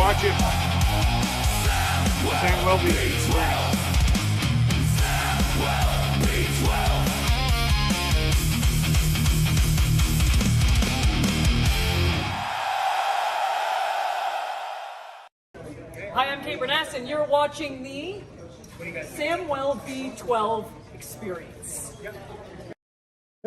watching Sam Welby. Hi, I'm Kate Burness, and you're watching the Samwell B12 Experience.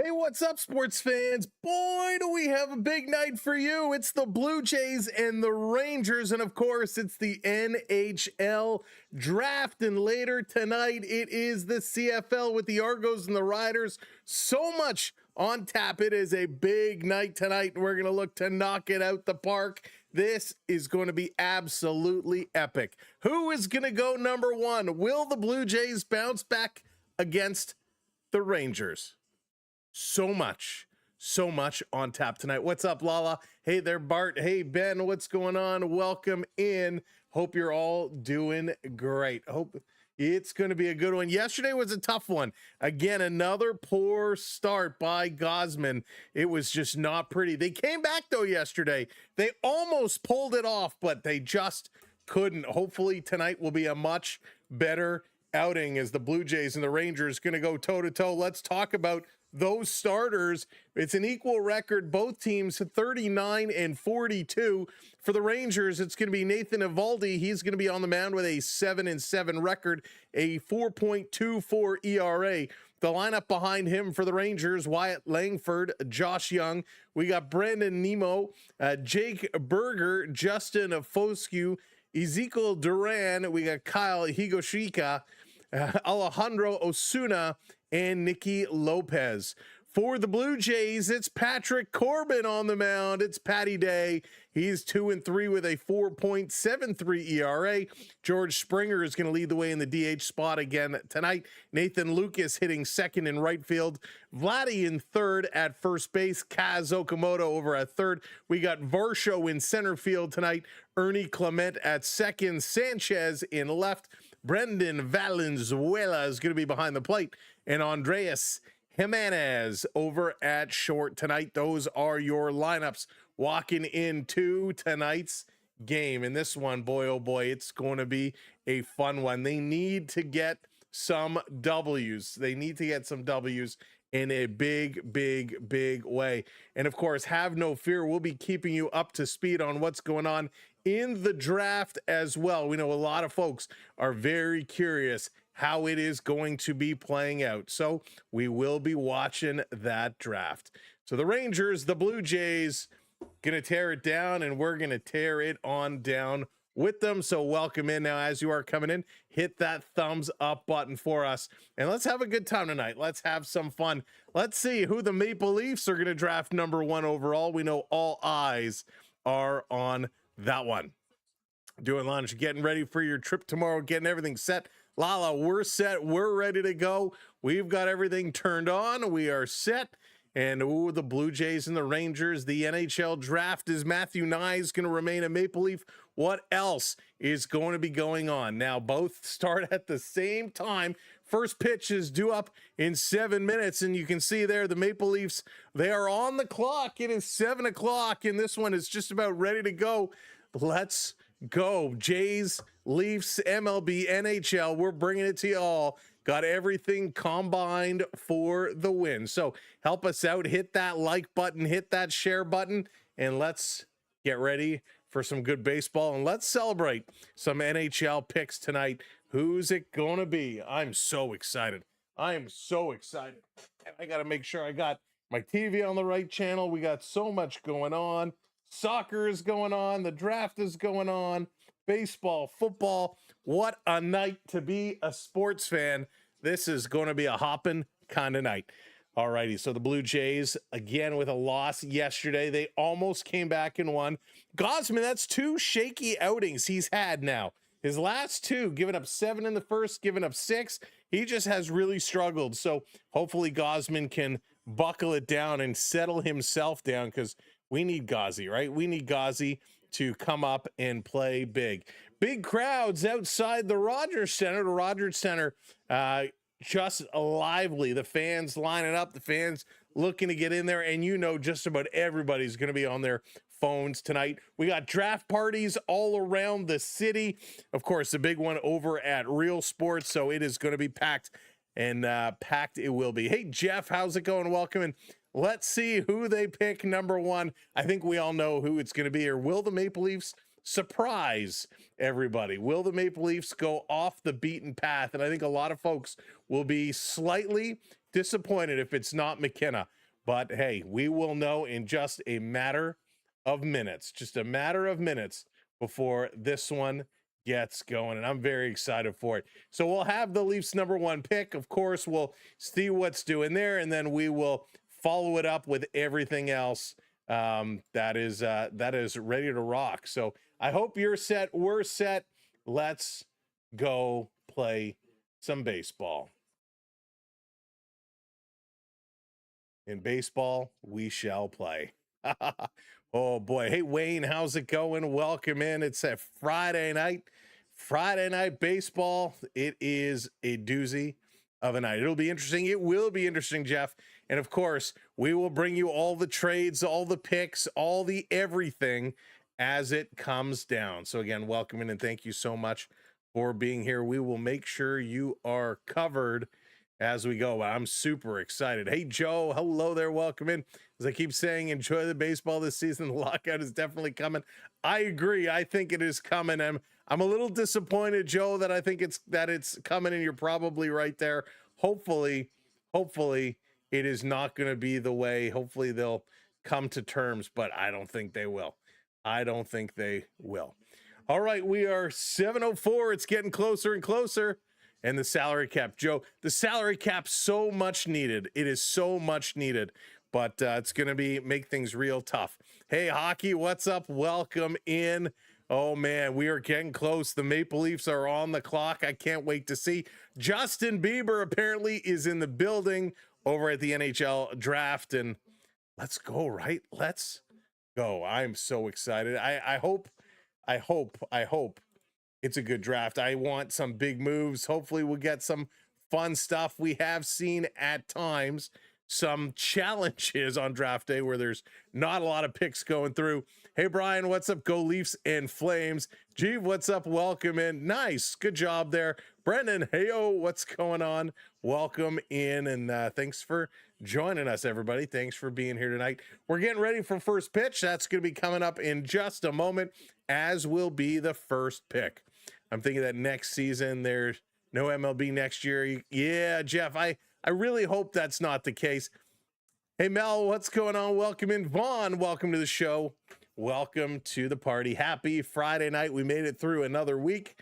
Hey, what's up, sports fans? Boy, do we have a big night for you. It's the Blue Jays and the Rangers, and of course, it's the NHL draft. And later tonight, it is the CFL with the Argos and the Riders. So much on tap. It is a big night tonight, and we're going to look to knock it out the park. This is going to be absolutely epic. Who is going to go number one? Will the Blue Jays bounce back against the Rangers? So much on tap tonight. What's up, Lala? Hey there, Bart. Hey, Ben, what's going on? Welcome in. Hope you're all doing great. Hope it's going to be a good one. Yesterday was a tough one. Again, another poor start by Gausman. It was just not pretty. They came back, though, yesterday. They almost pulled it off, but they just couldn't. Hopefully, tonight will be a much better outing as the Blue Jays and the Rangers going to go toe-to-toe. Let's talk about those starters. It's an equal record. Both teams 39 and 42. For the Rangers, it's going to be Nathan Eovaldi. He's going to be on the mound with a 7-7 record, a 4.24 ERA. The lineup behind him for the Rangers: Wyatt Langford, Josh Young. We got Brandon Nemo, Jake Berger, Justin Foscue, Ezekiel Duran. We got Kyle Higashioka, Alejandro Osuna, and Nicky Lopez. For the Blue Jays, it's Patrick Corbin on the mound. It's Patty Day. He's 2-3 with a 4.73 ERA. George Springer is going to lead the way in the DH spot again tonight. Nathan Lucas hitting second in right field. Vladdy in third at first base. Kaz Okamoto over at third. We got Varsho in center field tonight. Ernie Clement at second. Sanchez in left. Brendan Valenzuela is going to be behind the plate. And Andreas Jimenez over at short tonight. Those are your lineups walking into tonight's game. And this one, boy, oh boy, it's going to be a fun one. They need to get some W's. They need to get some W's in a big way. And of course, have no fear. We'll be keeping you up to speed on what's going on in the draft as well. We know a lot of folks are very curious how it is going to be playing out. So we will be watching that draft. So the Rangers, the Blue Jays, gonna tear it down, and we're gonna tear it on down with them. So welcome in. Now, as you are coming in, hit that thumbs up button for us, and let's have a good time tonight. Let's have some fun. Let's see who the Maple Leafs are gonna draft number one overall. We know all eyes are on that one. Doing lunch, getting ready for your trip tomorrow, getting everything set. Lala, we're set. We're ready to go. We've got everything turned on. We are set. And ooh, the Blue Jays and the Rangers, the NHL draft. Is Matthew Nye going to remain a Maple Leaf? What else is going to be going on? Now, both start at the same time. First pitch is due up in 7 minutes, and you can see there the Maple Leafs, they are on the clock. It is 7 o'clock, and this one is just about ready to go. Let's go. Jays, Leafs, MLB, NHL. We're bringing it to you all. Got everything combined for the win. So help us out. Hit that like button, hit that share button, and let's get ready for some good baseball. And let's celebrate some NHL picks tonight. Who's it going to be? I'm so excited. I am so excited. I got to make sure I got my TV on the right channel. We got so much going on. Soccer is going on. The draft is going on. Baseball, football. What a night to be a sports fan. This is going to be a hopping kind of night. All righty. So the Blue Jays, again, with a loss yesterday. They almost came back and won. Gausman, that's 2 shaky outings he's had now. His last 2, giving up 7 in the first, giving up 6. He just has really struggled. So hopefully Gausman can buckle it down and settle himself down, because we need Gauzy, right? We need Gauzy to come up and play big. Big crowds outside the Rogers Center. The Rogers Center, just lively. The fans lining up, the fans looking to get in there, and you know just about everybody's going to be on there phones tonight. We got draft parties all around the city. Of course, the big one over at Real Sports, so it is going to be packed, and packed it will be. Hey, Jeff, how's it going? Welcome, and let's see who they pick number one. I think we all know who it's going to be, or will the Maple Leafs surprise everybody? Will the Maple Leafs go off the beaten path? And I think a lot of folks will be slightly disappointed if it's not McKenna. But hey, we will know in just a matter of minutes, before this one gets going. And I'm very excited for it. So we'll have the Leafs number one pick. Of course, we'll see what's doing there, and then we will follow it up with everything else that is ready to rock. So I hope you're set. We're set. Let's go play some baseball. In baseball, we shall play. Oh boy. Hey, Wayne, how's it going? Welcome in. It's a Friday night baseball. It is a doozy of a night. It'll be interesting. It will be interesting, Jeff. And of course, we will bring you all the trades, all the picks, all the everything as it comes down. So again, welcome in and thank you so much for being here. We will make sure you are covered as we go. I'm super excited. Hey, Joe, hello there. Welcome in. As I keep saying, enjoy the baseball this season. The lockout is definitely coming. I agree. I think it is coming. I'm a little disappointed, Joe, that I think it's coming, and you're probably right there. Hopefully it is not going to be the way. Hopefully they'll come to terms, but I don't think they will. All right, we are 7:04. It's getting closer and closer. And the salary cap, Joe, the salary cap, so much needed. It is so much needed, but it's going to make things real tough. Hey, Hockey, what's up? Welcome in. Oh, man, we are getting close. The Maple Leafs are on the clock. I can't wait to see. Justin Bieber apparently is in the building over at the NHL draft, and let's go, right? Let's go. I'm so excited. I hope it's a good draft. I want some big moves. Hopefully we'll get some fun stuff. We have seen at times some challenges on draft day where there's not a lot of picks going through. Hey, Brian, what's up? Go Leafs and Flames. Jeeve, what's up? Welcome in. Nice. Good job there. Brendan, heyo, what's going on? Welcome in, and thanks for joining us, everybody. Thanks for being here tonight. We're getting ready for first pitch. That's going to be coming up in just a moment, as will be the first pick. I'm thinking that next season there's no MLB next year. Yeah, Jeff, I really hope that's not the case. Hey, Mel, what's going on? Welcome in. Vaughn, welcome to the show. Welcome to the party. Happy Friday night. We made it through another week.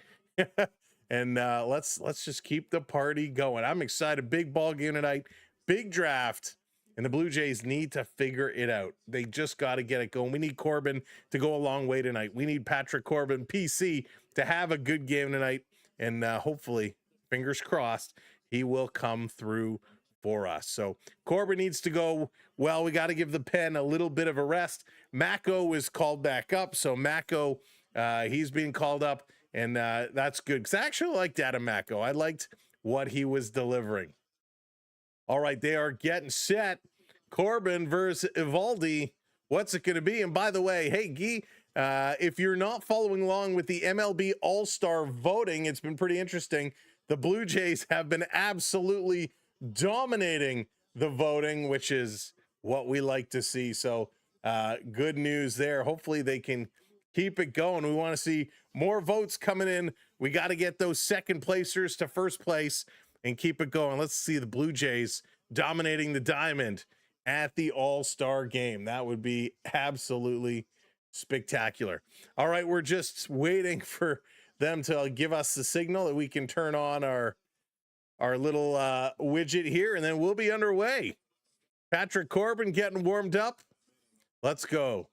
And let's just keep the party going. I'm excited. Big ball game tonight. Big draft. And the Blue Jays need to figure it out. They just got to get it going. We need Corbin to go a long way tonight. We need Patrick Corbin, PC, to have a good game tonight. And hopefully, fingers crossed, he will come through for us. So Corbin needs to go well. We got to give the pen a little bit of a rest. Mako is called back up. So Mako, he's being called up. And that's good, because I actually liked Adam Mako. I liked what he was delivering. All right, they are getting set. Corbin versus Eovaldi. What's it going to be? And by the way, hey, Guy, if you're not following along with the MLB All-Star voting, it's been pretty interesting. The Blue Jays have been absolutely dominating the voting, which is what we like to see. So good news there. Hopefully they can keep it going. We want to see more votes coming in. We got to get those second placers to first place and keep it going. Let's see the Blue Jays dominating the diamond at the All-Star game. That would be absolutely spectacular. All right, we're just waiting for them to give us the signal that we can turn on our little widget here, and then we'll be underway. Patrick Corbin getting warmed up. Let's go.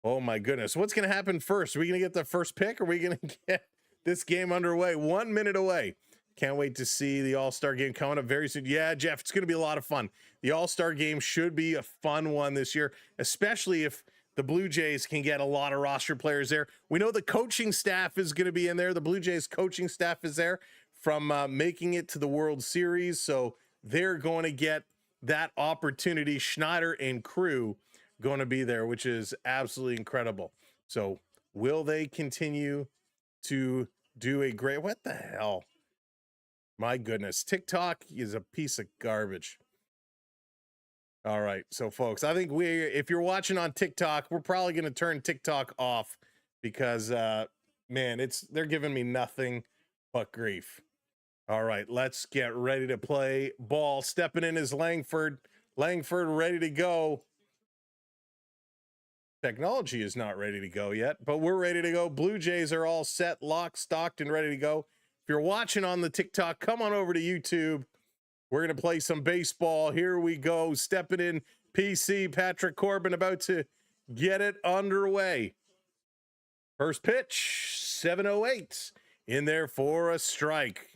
Oh my goodness. What's going to happen first? Are we going to get the first pick, or are we going to get this game underway? 1 minute away. Can't wait to see the All-Star game coming up very soon. Yeah, Jeff, it's going to be a lot of fun. The All-Star game should be a fun one this year, especially if the Blue Jays can get a lot of roster players there. We know the coaching staff is going to be in there. The Blue Jays coaching staff is there from making it to the World Series. So they're going to get that opportunity, Schneider and crew, going to be there, which is absolutely incredible. So will they continue to do a great, what the hell? My goodness, TikTok is a piece of garbage. All right, so folks, I think if you're watching on TikTok, we're probably going to turn TikTok off because, man, they're giving me nothing but grief. All right, let's get ready to play ball. Stepping in is Langford. Langford ready to go. Technology is not ready to go yet, but we're ready to go. Blue Jays are all set, locked, stocked, and ready to go. If you're watching on the TikTok, come on over to YouTube. We're going to play some baseball. Here we go. Stepping in, PC, Patrick Corbin about to get it underway. First pitch, 7:08. In there for a strike.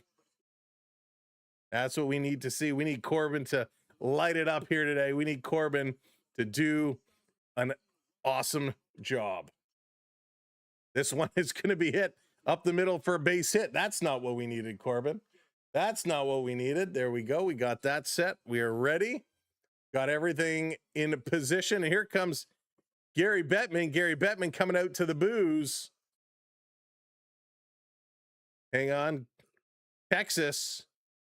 That's what we need to see. We need Corbin to light it up here today. We need Corbin to do an awesome job. This one is going to be hit up the middle for a base hit. That's not what we needed, Corbin. That's not what we needed. There we go. We got that set. We are ready. Got everything in position. And here comes Gary Bettman. Gary Bettman coming out to the booze. Hang on. Texas.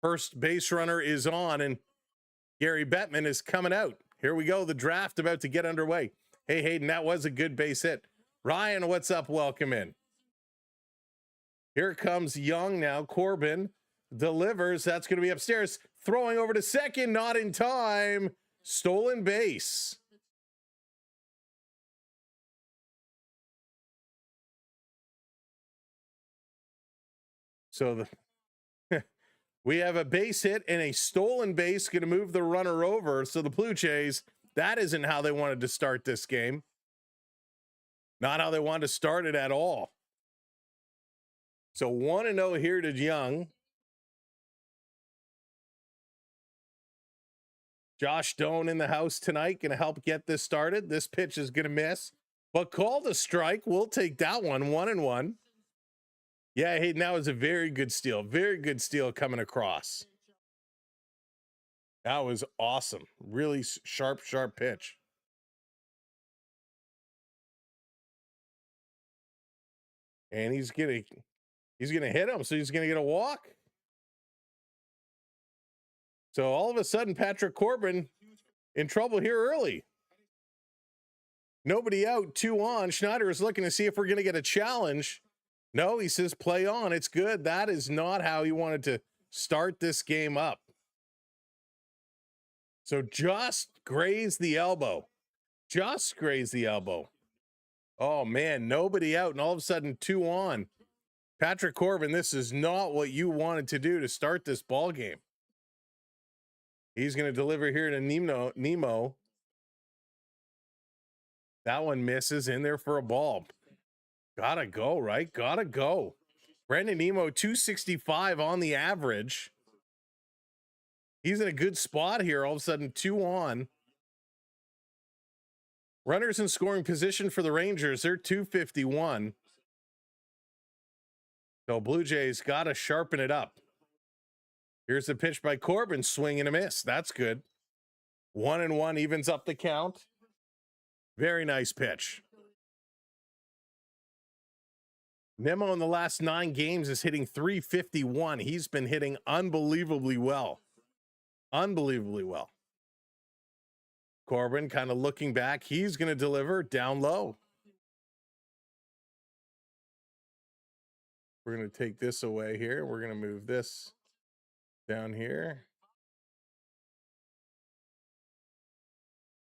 First base runner is on, and Gary Bettman is coming out. Here we go. The draft about to get underway. Hey, Hayden, that was a good base hit. Ryan, what's up? Welcome in. Here comes Young now. Corbin delivers. That's going to be upstairs. Throwing over to second. Not in time. Stolen base. So we have a base hit and a stolen base going to move the runner over. So the Blue Jays, that isn't how they wanted to start this game. Not how they wanted to start it at all. So 1-0 here to Young. Josh Doan in the house tonight, going to help get this started. This pitch is going to miss, but called a strike. We'll take that one. 1-1. Yeah, Hayden, that was a very good steal. Very good steal coming across. That was awesome. Really sharp pitch. And he's gonna hit him, so he's gonna get a walk. So all of a sudden, Patrick Corbin in trouble here early. Nobody out, 2 on. Schneider is looking to see if we're gonna get a challenge. No, he says play on. It's good. That is not how he wanted to start this game up. So just grazed the elbow. Just grazed the elbow. Oh, man, nobody out, and all of a sudden 2 on. Patrick Corbin, this is not what you wanted to do to start this ball game. He's going to deliver here to Nemo. That one misses in there for a ball. Gotta go, right? Gotta go. Brandon Nemo, 265 on the average. He's in a good spot here. All of a sudden, 2 on. Runners in scoring position for the Rangers. They're 251. So Blue Jays got to sharpen it up. Here's the pitch by Corbin. Swing and a miss. That's good. 1-1 evens up the count. Very nice pitch. Nemo in the last 9 games is hitting .351. He's been hitting unbelievably well. Unbelievably well. Corbin kind of looking back. He's going to deliver down low. We're going to take this away here. We're going to move this down here.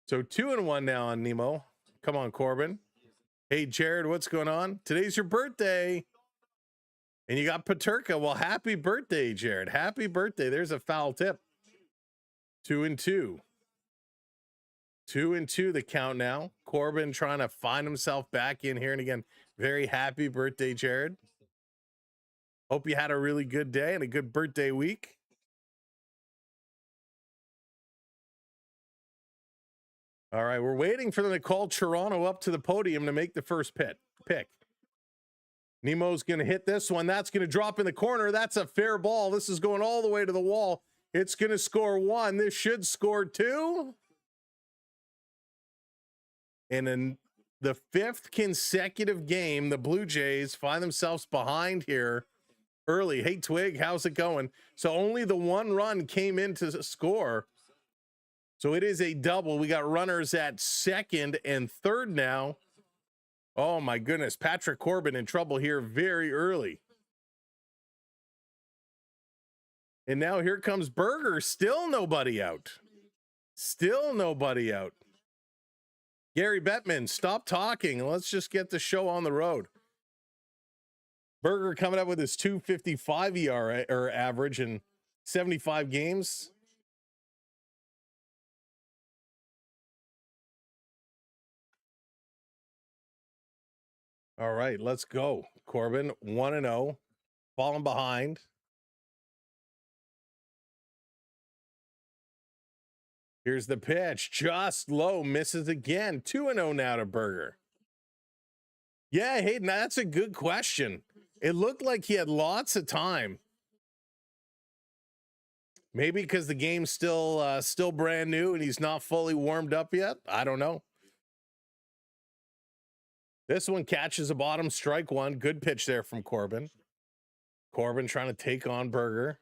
So 2-1 now on Nemo. Come on, Corbin. Hey, Jared, what's going on? Today's your birthday. And you got Paterka. Well, happy birthday, Jared. Happy birthday. There's a foul tip. 2-2. 2-2 the count now. Corbin trying to find himself back in here. And again, very happy birthday, Jared. Hope you had a really good day and a good birthday week. All right, we're waiting for them to call Toronto up to the podium to make the first pick. Nemo's going to hit this one. That's going to drop in the corner. That's a fair ball. This is going all the way to the wall. It's going to score 1. This should score 2. And in the 5th consecutive game, the Blue Jays find themselves behind here early. Hey, Twig, how's it going? So only the 1 run came in to score. So it is a double. We got runners at 2nd and 3rd now. Oh, my goodness. Patrick Corbin in trouble here very early. And now here comes Berger. Still nobody out. Still nobody out. Gary Bettman, stop talking. Let's just get the show on the road. Berger coming up with his 2.55 ERA or average in 75 games. All right, let's go. Corbin 1-0, falling behind. Here's the pitch, just low, misses again. 2-0 now to Berger. Yeah, Hayden, that's a good question. It looked like he had lots of time. Maybe because the game's still brand new and he's not fully warmed up yet. I don't know. This one catches a bottom, strike one. Good pitch there from Corbin. Corbin trying to take on Berger.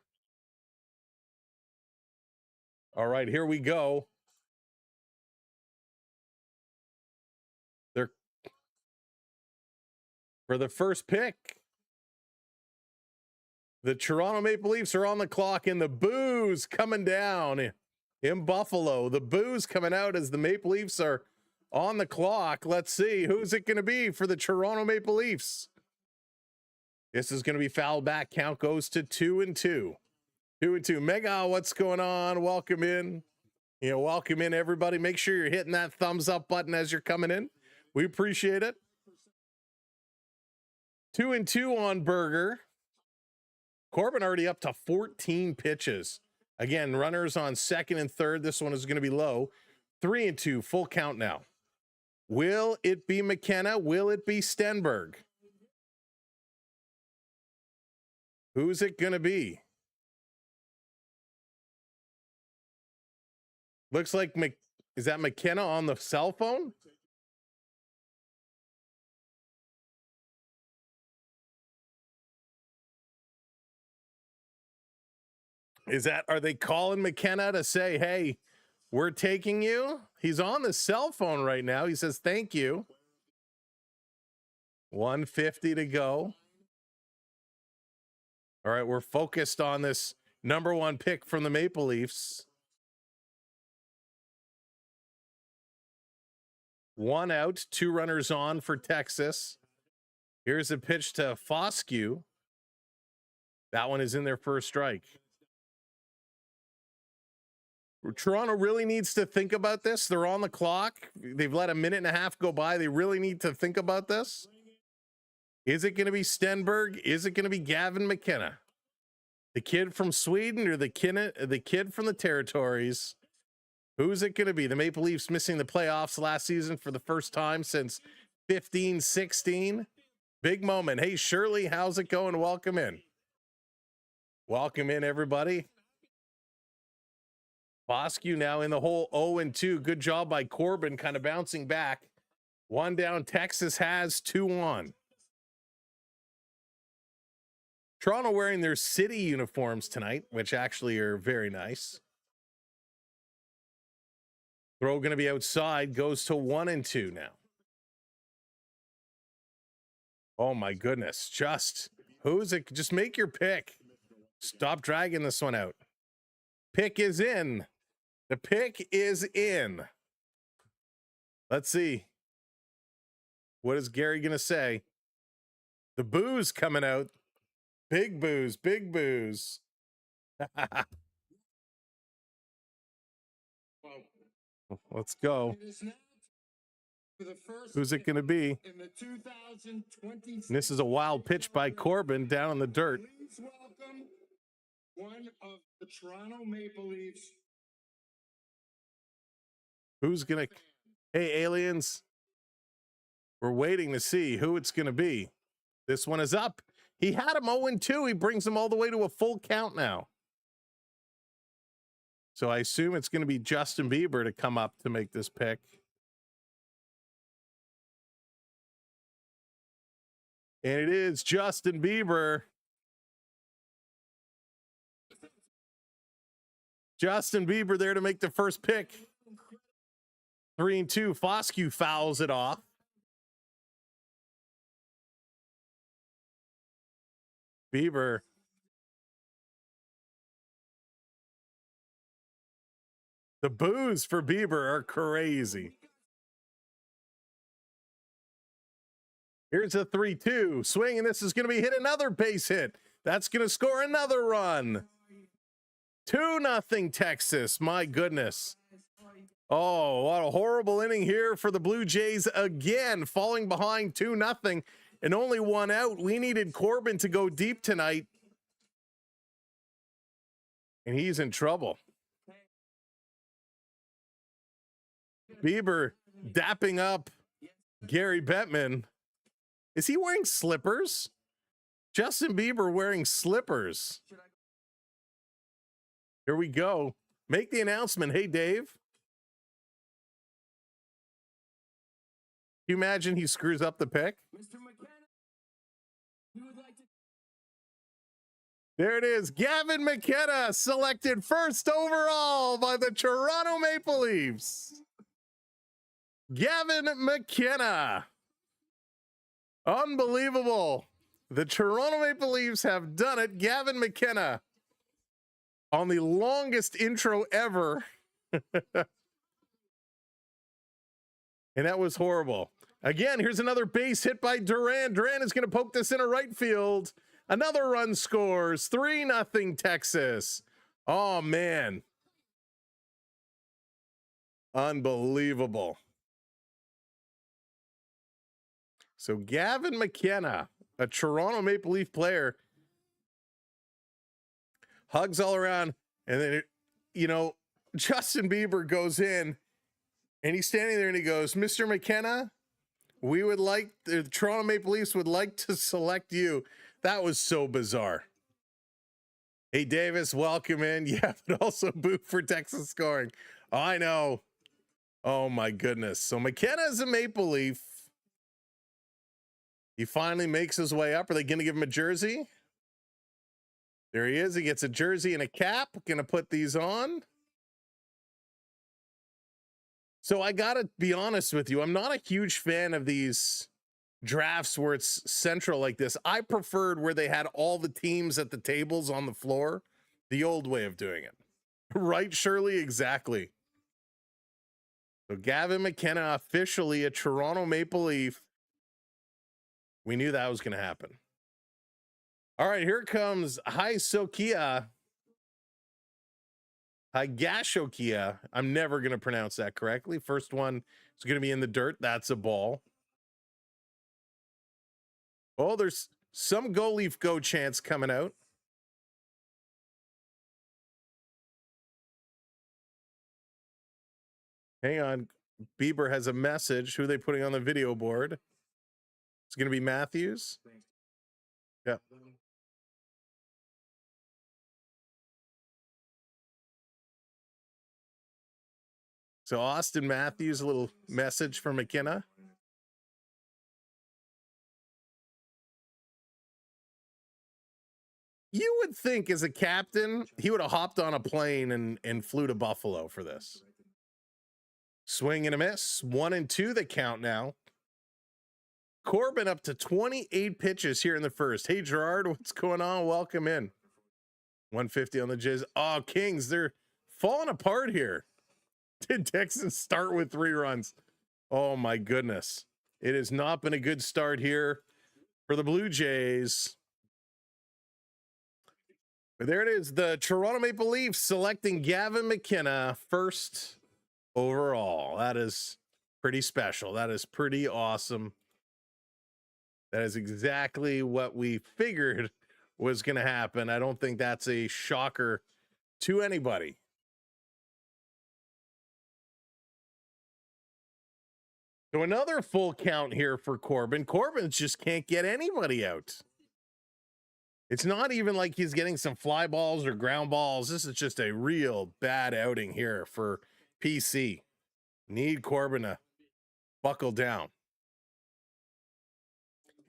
All right, here we go. They're for the first pick. The Toronto Maple Leafs are on the clock, and the boos coming down in Buffalo. The boos coming out as the Maple Leafs are on the clock. Let's see, who's it going to be for the Toronto Maple Leafs? This is going to be foul back. Count goes to 2-2. 2-2. Mega, what's going on? Welcome in. Welcome in, everybody. Make sure you're hitting that thumbs up button as you're coming in. We appreciate it. 2-2 on Berger. Corbin already up to 14 pitches. Again, runners on 2nd and 3rd. This one is going to be low. 3-2, full count now. Will it be McKenna? Will it be Stenberg? Who's it going to be? Looks like is that McKenna on the cell phone? Are they calling McKenna to say, hey, we're taking you? He's on the cell phone right now. He says, thank you. 150 to go. All right, we're focused on this number 1 pick from the Maple Leafs. 1 out, 2 runners on for Texas. Here's a pitch to Foscue. That one is in there for a strike. Toronto really needs to think about this. They're on the clock. They've let a minute and a half go by. They really need to think about this. Is it going to be Stenberg? Is it going to be Gavin McKenna? The kid from Sweden or the kid from the territories? Who's it going to be? The Maple Leafs missing the playoffs last season for the first time since 15-16. Big moment. Hey, Shirley, how's it going? Welcome in. Welcome in, everybody. Foscue now in the hole, 0-2. Good job by Corbin, kind of bouncing back. 1 down. Texas has 2 on. Toronto wearing their city uniforms tonight, which actually are very nice. Throw going to be outside, goes to 1-2 now. Oh my goodness. Who's it? Just make your pick. Stop dragging this one out. Pick is in. The pick is in. Let's see. What is Gary going to say? The booze coming out. Big booze, big booze. Let's go. Who's it going to be? And this is a wild pitch by Corbin down in the dirt. Please welcome one of the Toronto Maple Leafs. Who's going to... Hey, aliens. We're waiting to see who it's going to be. This one is up. He had him 0-2. He brings him all the way to a full count now. So I assume it's going to be Justin Bieber to come up to make this pick. And it is Justin Bieber. Justin Bieber there to make the first pick. 3-2. Foscue fouls it off. Bieber. The boos for Bieber are crazy. Here's a 3-2 swing, and this is going to be hit another base hit. That's going to score another run. 2-0 Texas. My goodness. Oh, what a horrible inning here for the Blue Jays again, falling behind 2-0 and only one out. We needed Corbin to go deep tonight, and he's in trouble. Bieber dapping up Gary Bettman. Is he wearing slippers? Justin Bieber wearing slippers. Here we go. Make the announcement. Hey, Dave. Can you imagine he screws up the pick? There it is. Gavin McKenna selected first overall by the Toronto Maple Leafs. Gavin McKenna. Unbelievable. The Toronto Maple Leafs have done it. Gavin McKenna on the longest intro ever. And that was horrible. Again, here's another base hit by Duran. Duran is going to poke this into right field. Another run scores. 3-0 Texas. Oh, man. Unbelievable. So Gavin McKenna, a Toronto Maple Leaf player, hugs all around. And then, Justin Bieber goes in and he's standing there and he goes, Mr. McKenna, the Toronto Maple Leafs would like to select you. That was so bizarre. Hey, Davis, welcome in. Yeah, but also boo for Texas scoring. Oh, I know. Oh, my goodness. So McKenna is a Maple Leaf. He finally makes his way up. Are they going to give him a jersey? There he is. He gets a jersey and a cap. Going to put these on. So I got to be honest with you. I'm not a huge fan of these drafts where it's central like this. I preferred where they had all the teams at the tables on the floor. The old way of doing it. Right, Shirley? Exactly. So Gavin McKenna, officially a Toronto Maple Leaf. We knew that was going to happen. All right, here comes Higashokia. I'm never going to pronounce that correctly. First one is going to be in the dirt. That's a ball. Oh, there's some Go Leaf Go chants coming out. Hang on. Bieber has a message. Who are they putting on the video board? It's going to be Matthews. Yeah. So Austin Matthews, a little message from McKenna. You would think as a captain, he would have hopped on a plane and flew to Buffalo for this. Swing and a miss. 1-2 the count now. Corbin up to 28 pitches here in the first. Hey, Gerard, what's going on? Welcome in. 150 on the Jays. Oh, Kings, they're falling apart here. Did Texans start with 3 runs? Oh, my goodness. It has not been a good start here for the Blue Jays. But there it is. The Toronto Maple Leafs selecting Gavin McKenna first overall. That is pretty special. That is pretty awesome. That is exactly what we figured was going to happen. I don't think that's a shocker to anybody. So another full count here for Corbin. Corbin just can't get anybody out. It's not even like he's getting some fly balls or ground balls. This is just a real bad outing here for PC. Need Corbin to buckle down.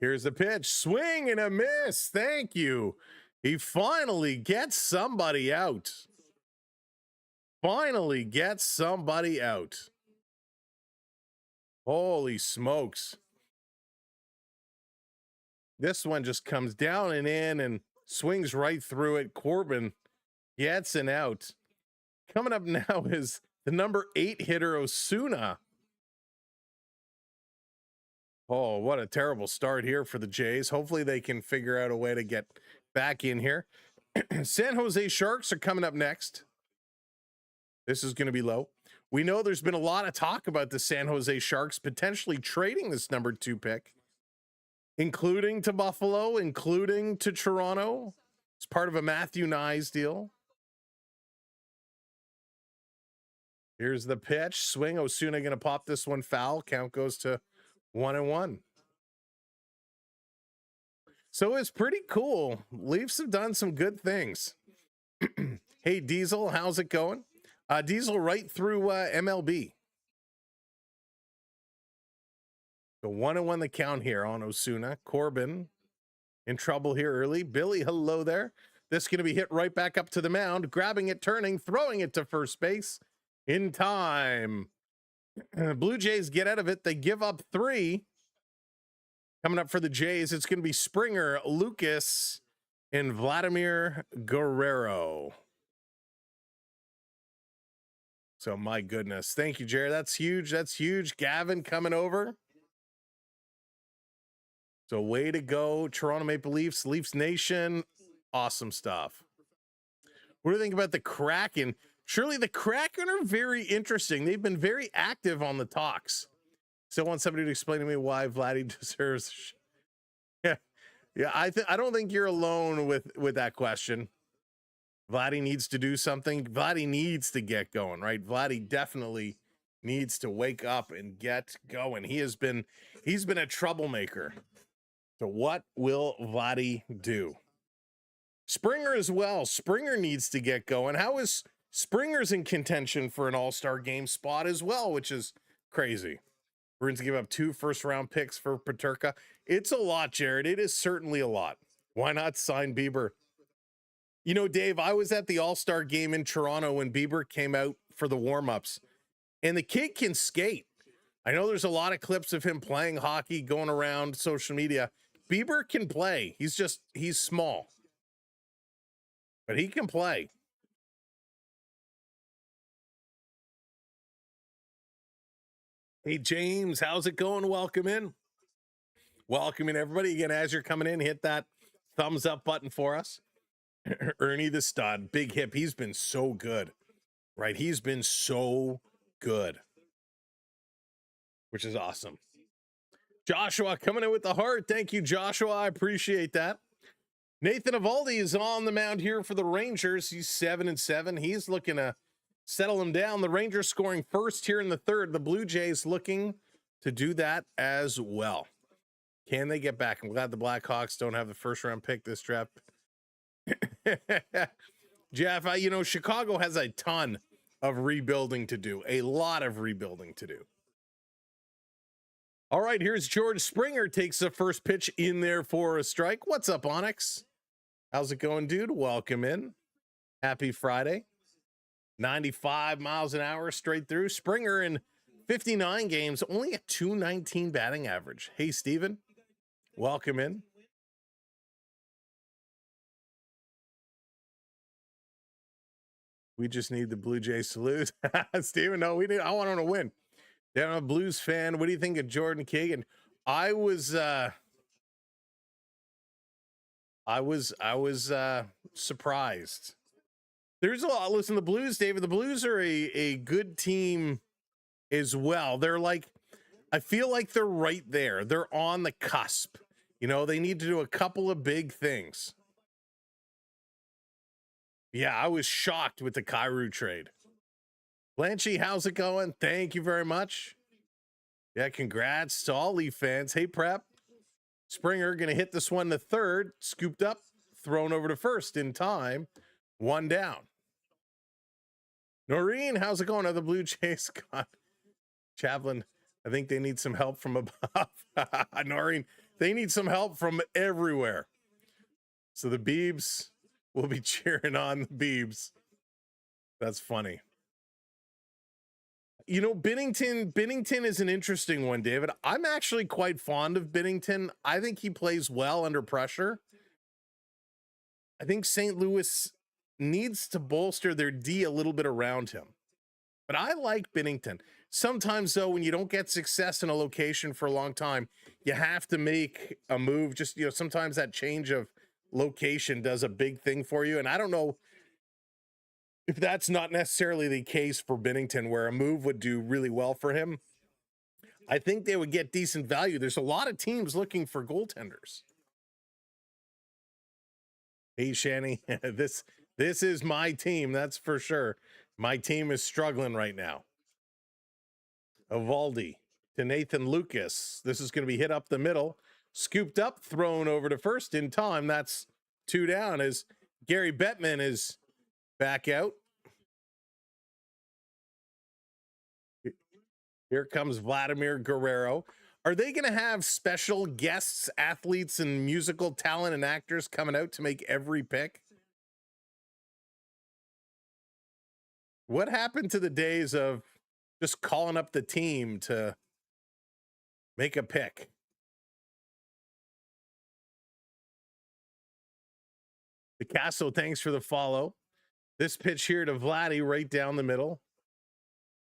Here's the pitch. Swing and a miss. Thank you. He finally gets somebody out. Finally gets somebody out. Holy smokes. This one just comes down and in and swings right through it. Corbin gets an out. Coming up now is the number 8 hitter, Osuna. Oh, what a terrible start here for the Jays. Hopefully they can figure out a way to get back in here. San Jose Sharks are coming up next. This is going to be low. We know there's been a lot of talk about the San Jose Sharks potentially trading this number 2 pick, including to Buffalo, including to Toronto. It's part of a Matthew Nyes deal. Here's the pitch. Swing. Osuna going to pop this one foul. Count goes to 1-1. So it's pretty cool. Leafs have done some good things. Hey, Diesel, how's it going? Diesel right through MLB. So 1-1 the count here on Osuna. Corbin in trouble here early. Billy, hello there. This is going to be hit right back up to the mound. Grabbing it, turning, throwing it to first base in time. Blue Jays get out of it. They give up 3. Coming up for the Jays, it's going to be Springer, Lucas, and Vladimir Guerrero. So, my goodness. Thank you, Jared. That's huge. That's huge. Gavin coming over. So, way to go, Toronto Maple Leafs, Leafs Nation. Awesome stuff. What do you think about the Kraken? Surely the Kraken are very interesting. They've been very active on the talks. Still want somebody to explain to me why Vladdy deserves. Yeah. I don't think you're alone with that question. Vladdy needs to do something. Vladdy needs to get going, right? Vladdy definitely needs to wake up and get going. He's been a troublemaker. So what will Vladdy do? Springer as well. Springer needs to get going. How is Springer's in contention for an all-star game spot as well, which is crazy. We're going to give up 2 first-round picks for Peterka. It's a lot, Jared. It is certainly a lot. Why not sign Bieber? You know, Dave, I was at the all-star game in Toronto when Bieber came out for the warm-ups, and the kid can skate. I know there's a lot of clips of him playing hockey going around social media. Bieber can play. He's small, but he can play. Hey, James, how's it going? Welcome in. Welcome in, everybody. Again, as you're coming in, hit that thumbs up button for us. Ernie the stud, big hip. He's been so good, right? He's been so good, which is awesome. Joshua coming in with the heart. Thank you, Joshua. I appreciate that. Nathan Eovaldi is on the mound here for the Rangers. He's 7-7. He's looking to settle him down. The Rangers scoring first here in the third. The Blue Jays looking to do that as well. Can they get back? I'm glad the Blackhawks don't have the first round pick this draft. Jeff, Chicago has a ton of rebuilding to do. A lot of rebuilding to do. All right, here's George Springer. Takes the first pitch in there for a strike. What's up, Onyx? How's it going, dude? Welcome in. Happy Friday. 95 miles an hour straight through. Springer in 59 games, only a .219 batting average. Hey, Steven. Welcome in. We just need the Blue Jays to lose. Steven, no, I want him to win. Yeah, I'm a Blues fan. What do you think of Jordan Kagan? I was surprised. There's a lot. Listen, the Blues, David, the Blues are a good team as well. They're like, I feel like they're right there. They're on the cusp. They need to do a couple of big things. Yeah, I was shocked with the Kyrou trade. Blanchy, how's it going? Thank you very much. Yeah, congrats to all Leaf fans. Hey, Prep. Springer going to hit this one to third. Scooped up, thrown over to first in time. 1 down. Noreen, how's it going? Are the Blue Jays got Chaplin? I think they need some help from above. Noreen, they need some help from everywhere. So the Beebs will be cheering on the Beebs. That's funny. You know, Binnington is an interesting one, David. I'm actually quite fond of Binnington. I think he plays well under pressure. I think St. Louis needs to bolster their D a little bit around him. But I like Binnington. Sometimes, though, when you don't get success in a location for a long time, you have to make a move. Just, you know, sometimes that change of location does a big thing for you. And I don't know if that's not necessarily the case for Binnington, where a move would do really well for him. I think they would get decent value. There's a lot of teams looking for goaltenders. Hey, Shanny, this is my team, that's for sure. My team is struggling right now. Eovaldi to Nathan Lucas. This is going to be hit up the middle, scooped up, thrown over to first in time. That's 2 down as Gary Bettman is back out. Here comes Vladimir Guerrero. Are they going to have special guests, athletes, and musical talent and actors coming out to make every pick? What happened to the days of just calling up the team to make a pick? Picasso, thanks for the follow. This pitch here to Vladdy right down the middle.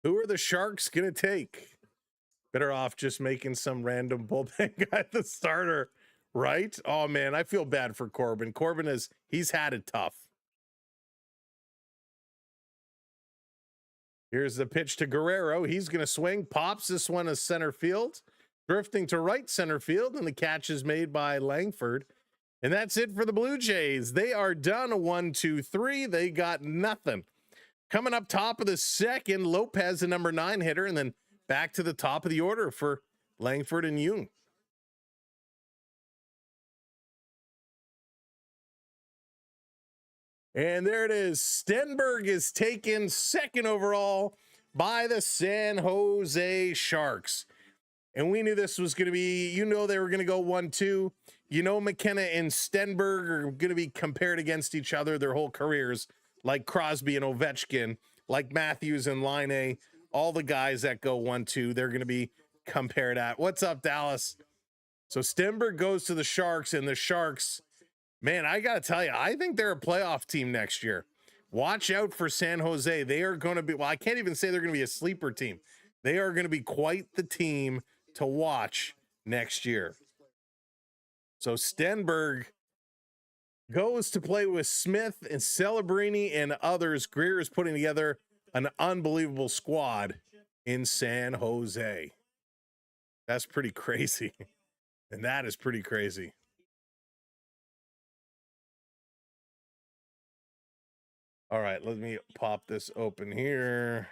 Who are the Sharks going to take? Better off just making some random bullpen guy the starter, right? Oh, man, I feel bad for Corbin. Corbin he's had it tough. Here's the pitch to Guerrero. He's going to swing, pops this one to center field, drifting to right center field, and the catch is made by Langford. And that's it for the Blue Jays. They are done. 1-2-3. They got nothing. Coming up top of the second, Lopez, the number 9 hitter, and then back to the top of the order for Langford and Jung. And there it is. Stenberg is taken second overall by the San Jose Sharks. And we knew this was going to be, they were going to go 1-2. McKenna and Stenberg are going to be compared against each other their whole careers, like Crosby and Ovechkin, like Matthews and Line. All the guys that go 1-2, they're going to be compared at. What's up, Dallas? So Stenberg goes to the Sharks, and the Sharks, man, I got to tell you, I think they're a playoff team next year. Watch out for San Jose. They are going to be, well, I can't even say they're going to be a sleeper team. They are going to be quite the team to watch next year. So Stenberg goes to play with Smith and Celebrini and others. Greer is putting together an unbelievable squad in San Jose. That's pretty crazy. And that is pretty crazy. All right, let me pop this open here.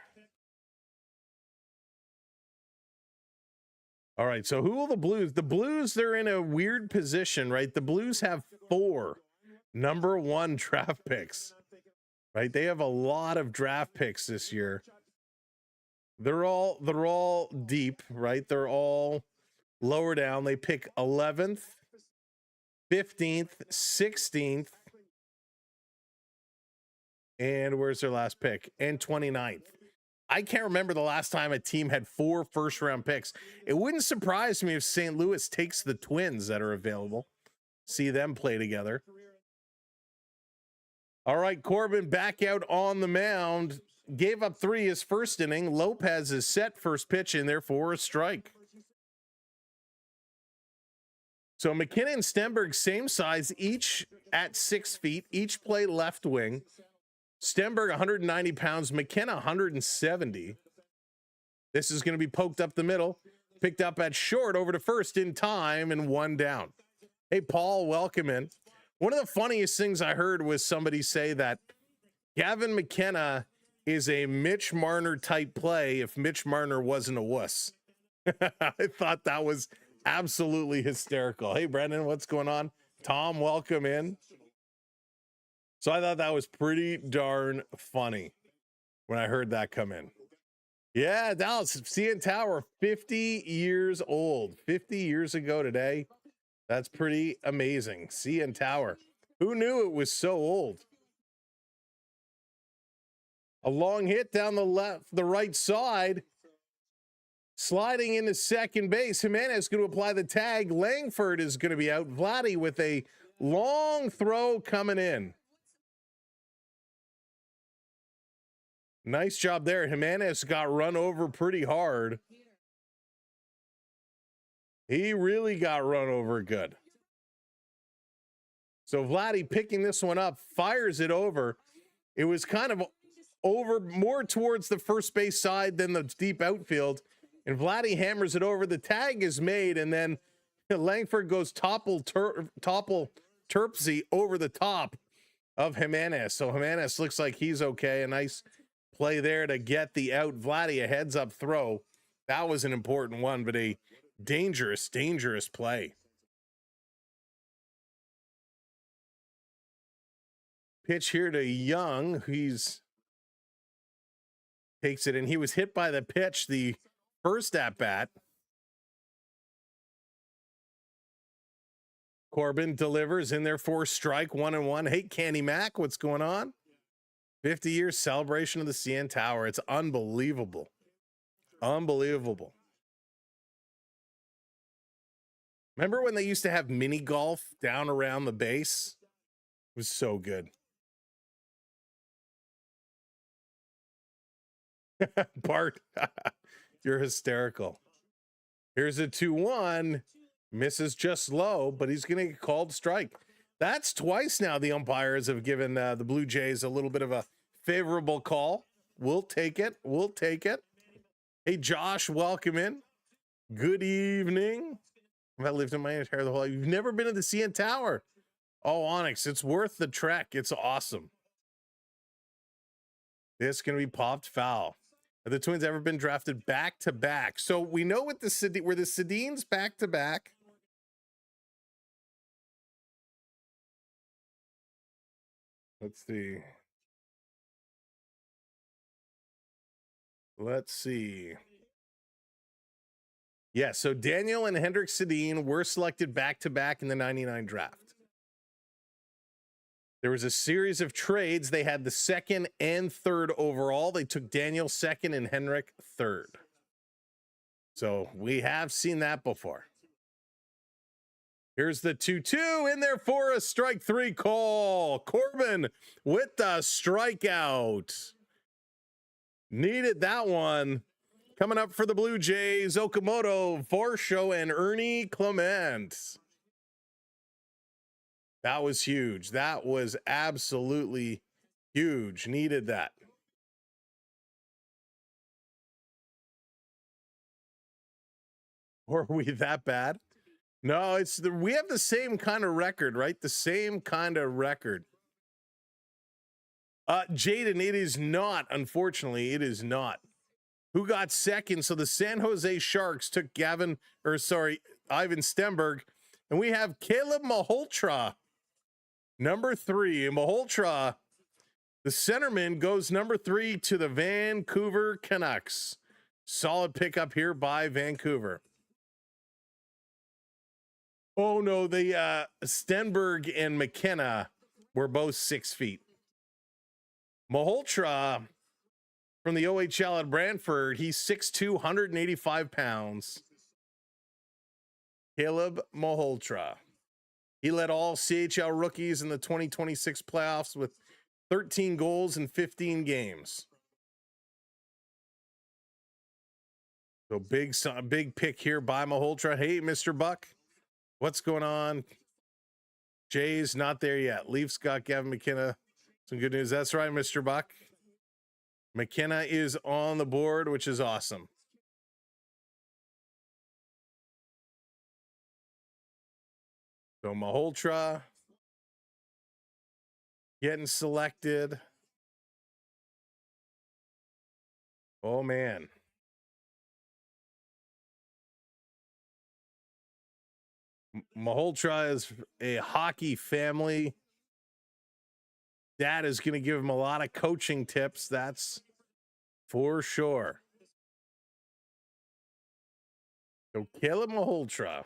All right, so who will the Blues? The Blues, they're in a weird position, right? The Blues have 4 number 1 draft picks, right? They have a lot of draft picks this year. They're all deep, right? They're all lower down. They pick 11th, 15th, 16th, and where's their last pick? And 29th. I can't remember the last time a team had 4 first-round picks. It wouldn't surprise me if St. Louis takes the Twins that are available. See them play together. All right, Corbin back out on the mound. Gave up 3 his first inning. Lopez is set first pitch in there for a strike. So McKinnon and Stenberg, same size, each at 6 feet. Each play left wing. Stenberg 190 pounds, McKenna 170. This is going to be poked up the middle, picked up at short, over to first in time, and 1 down. Hey, Paul, welcome in. One of the funniest things I heard was somebody say that Gavin McKenna is a Mitch Marner type play if Mitch Marner wasn't a wuss. I thought that was absolutely hysterical. Hey, Brendan, what's going on? Tom, welcome in. So I thought that was pretty darn funny when I heard that come in. Yeah, Dallas, CN Tower, 50 years old. 50 years ago today. That's pretty amazing. CN Tower. Who knew it was so old? A long hit down the right side. Sliding into second base. Jimenez is going to apply the tag. Langford is going to be out. Vladdy with a long throw coming in. Nice job there. Jimenez got run over pretty hard. He really got run over good. So Vladdy picking this one up, fires it over. It was kind of over more towards the first base side than the deep outfield. And Vladdy hammers it over. The tag is made, and then Langford goes topple Terpsy over the top of Jimenez. So Jimenez looks like he's okay. A nice play there to get the out. Vladdy, a heads-up throw. That was an important one, but a dangerous, dangerous play. Pitch here to Young. He's takes it, and he was hit by the pitch the first at bat. Corbin delivers in there for strike, 1-1. Hey, Candy Mac, what's going on? 50-year celebration of the CN Tower. It's unbelievable. Unbelievable. Remember when they used to have mini golf down around the base? It was so good. Bart, you're hysterical. Here's a 2-1. Misses just low, but he's going to get called strike. That's twice now the umpires have given the Blue Jays a little bit of a favorable call. We'll take it. We'll take it. Hey, Josh, welcome in. Good evening. I've lived in my entire whole life. You've never been to the CN Tower. Oh, Onyx, it's worth the trek. It's awesome. This is going to be popped foul. Have the Twins ever been drafted back-to-back? So we know with the were the Sedins back-to-back. Let's see. Let's see. Yeah, so Daniel and Hendrik Sedin were selected back-to-back in the 99 draft. There was a series of trades. They had the second and third overall. They took Daniel second and Hendrik third. So we have seen that before. Here's the 2-2 in there for a strike three call. Corbin with the strikeout. Needed that one. Coming up for the Blue Jays, Okamoto, Varsho, and Ernie Clement. That was huge. That was absolutely huge. Needed that. Or are we that bad? No, we have the same kind of record, right? The same kind of record. Jaden, it is not. Unfortunately, it is not. Who got second? So the San Jose Sharks took Ivan Stenberg, and we have Caleb Malhotra, number 3. Malhotra, the centerman, goes number 3 to the Vancouver Canucks. Solid pickup here by Vancouver. Oh no, the Stenberg and McKenna were both 6 feet. Malhotra from the OHL at Brantford, he's 6'2", 185 pounds. Caleb Malhotra. He led all CHL rookies in the 2026 playoffs with 13 goals in 15 games. So big pick here by Malhotra. Hey, Mr. Buck, what's going on? Jays not there yet. Leafs got Gavin McKenna. Some good news. That's right, Mr. Buck. McKenna is on the board, which is awesome. So Malhotra getting selected. Oh, man. Malhotra is a hockey family. Dad is going to give him a lot of coaching tips. That's for sure. So Caleb Malhotra.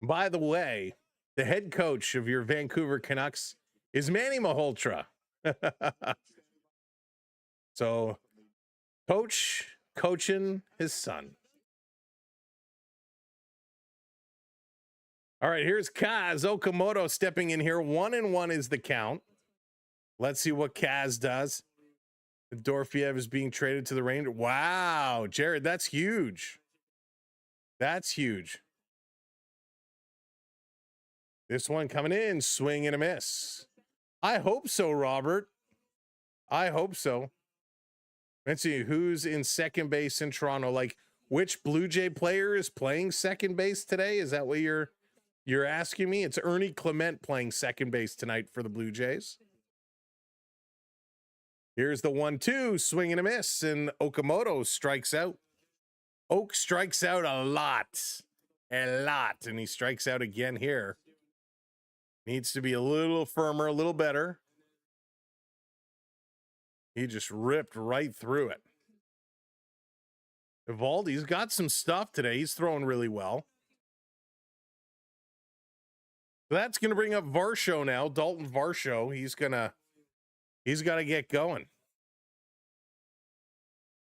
By the way, the head coach of your Vancouver Canucks is Manny Malhotra. So coaching his son. All right, here's Kaz Okamoto stepping in here. 1-1 is the count. Let's see what Kaz does. Dorfiev is being traded to the Rangers. Wow, Jared, that's huge. That's huge. This one coming in, swing and a miss. I hope so, Robert. I hope so. Let's see who's in second base in Toronto. Like, which Blue Jay player is playing second base today? Is that what you're asking me? It's Ernie Clement playing second base tonight for the Blue Jays. Here's the 1-2, swing and a miss, and Okamoto strikes out. Oak strikes out a lot, and he strikes out again here. Needs to be a little firmer, a little better. He just ripped right through it. Eovaldi's got some stuff today. He's throwing really well. So that's going to bring up Varsho now. Dalton Varsho. He's got to get going.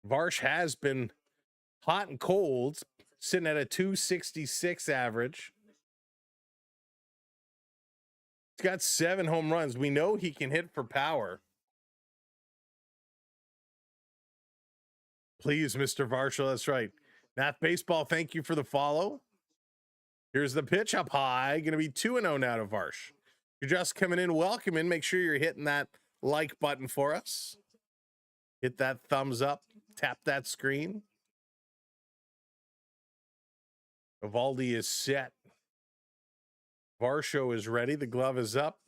Varsh has been hot and cold, sitting at a 266 average. He's got 7 home runs. We know he can hit for power. Please, Mr. Varsho, that's right. Nath Baseball, thank you for the follow. Here's the pitch up high. Going to be 2-0 now to Varsh. You're just coming in, welcome in. Make sure you're hitting that like button for us. Hit that thumbs up. Tap that screen. Eovaldi is set. Varsho is ready. The glove is up.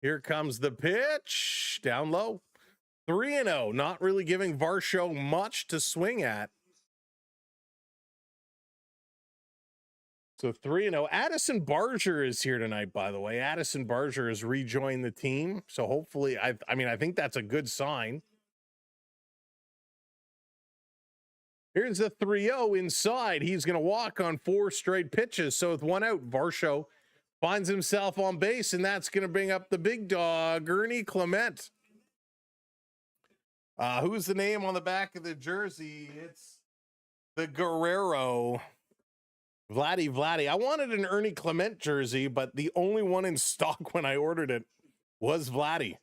Here comes the pitch. Down low. 3-0. Not really giving Varsho much to swing at. So 3-0. Addison Barger is here tonight, by the way. Addison Barger has rejoined the team. So hopefully, I think that's a good sign. Here's the 3-0 inside. He's going to walk on 4 straight pitches. So with 1 out, Varsho finds himself on base, and that's going to bring up the big dog, Ernie Clement. Who's the name on the back of the jersey? It's the Guerrero. Vladdy. I wanted an Ernie Clement jersey, but the only one in stock when I ordered it was Vladdy.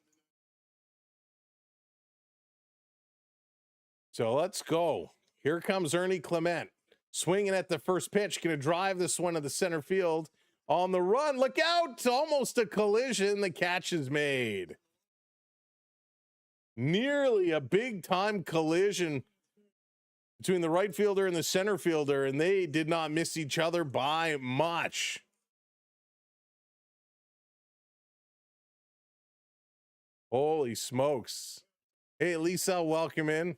So let's go. Here comes Ernie Clement. Swinging at the first pitch. Going to drive this one to the center field. On the run. Look out. Almost a collision. The catch is made. Nearly a big-time collision between the right fielder and the center fielder, and they did not miss each other by much. Holy smokes. Hey, Lisa, welcome in.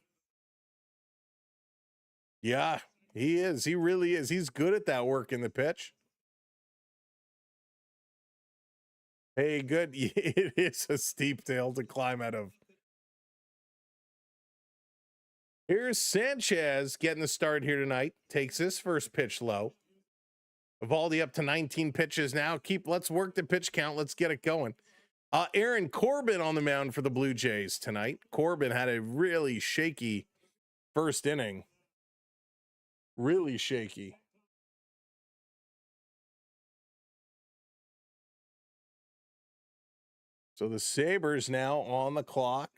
Yeah, he is. He really is. He's good at that work in the pitch. Hey, good. It is a steep hill to climb out of. Here's Sanchez getting the start here tonight. Takes his first pitch low. Eovaldi up to 19 pitches now. Let's work the pitch count. Let's get it going. Aaron Corbin on the mound for the Blue Jays tonight. Corbin had a really shaky first inning. Really shaky. So the Sabres now on the clock.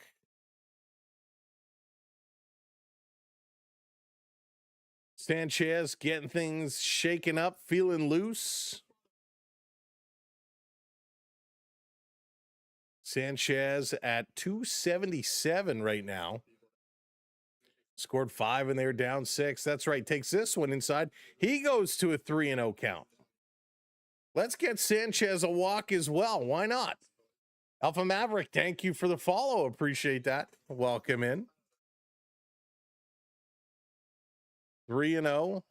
Sanchez getting things shaken up, feeling loose. Sanchez at 277 right now. Scored 5 and they're down 6. That's right. Takes this one inside. He goes to a 3-0 count. Let's get Sanchez a walk as well. Why not? Alpha Maverick, thank you for the follow. Appreciate that. Welcome in. 3-0.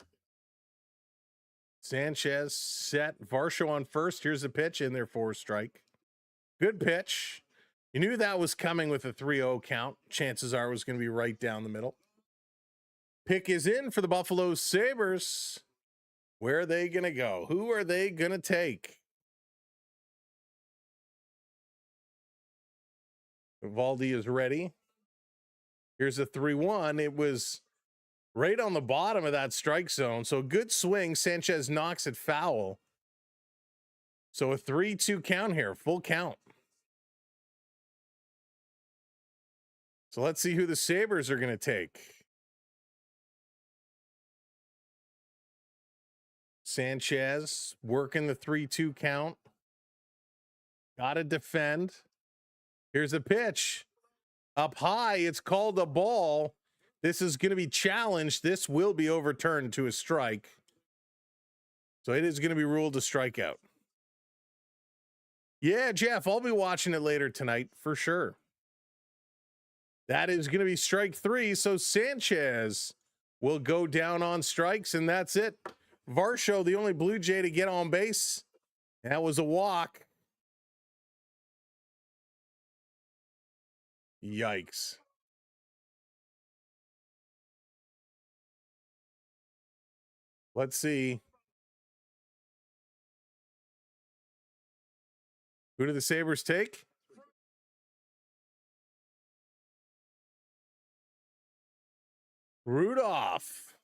Sanchez set. Varsho on first. Here's the pitch in there for a strike. Good pitch. You knew that was coming with a 3-0 count. Chances are it was going to be right down the middle. Pick is in for the Buffalo Sabres. Where are they going to go? Who are they going to take? Eovaldi is ready. Here's a 3-1. It was right on the bottom of that strike zone. So good swing. Sanchez knocks it foul. So a 3-2 count here. Full count. So let's see who the Sabres are going to take. Sanchez working the 3-2 count. Got to defend. Here's a pitch. Up high. It's called a ball. This is going to be challenged. This will be overturned to a strike. So it is going to be ruled a strikeout. Yeah, Jeff, I'll be watching it later tonight for sure. That is going to be strike 3. So Sanchez will go down on strikes, and that's it. Varsho, the only Blue Jay to get on base. That was a walk. Yikes. Let's see. Who do the Sabres take? Rudolph.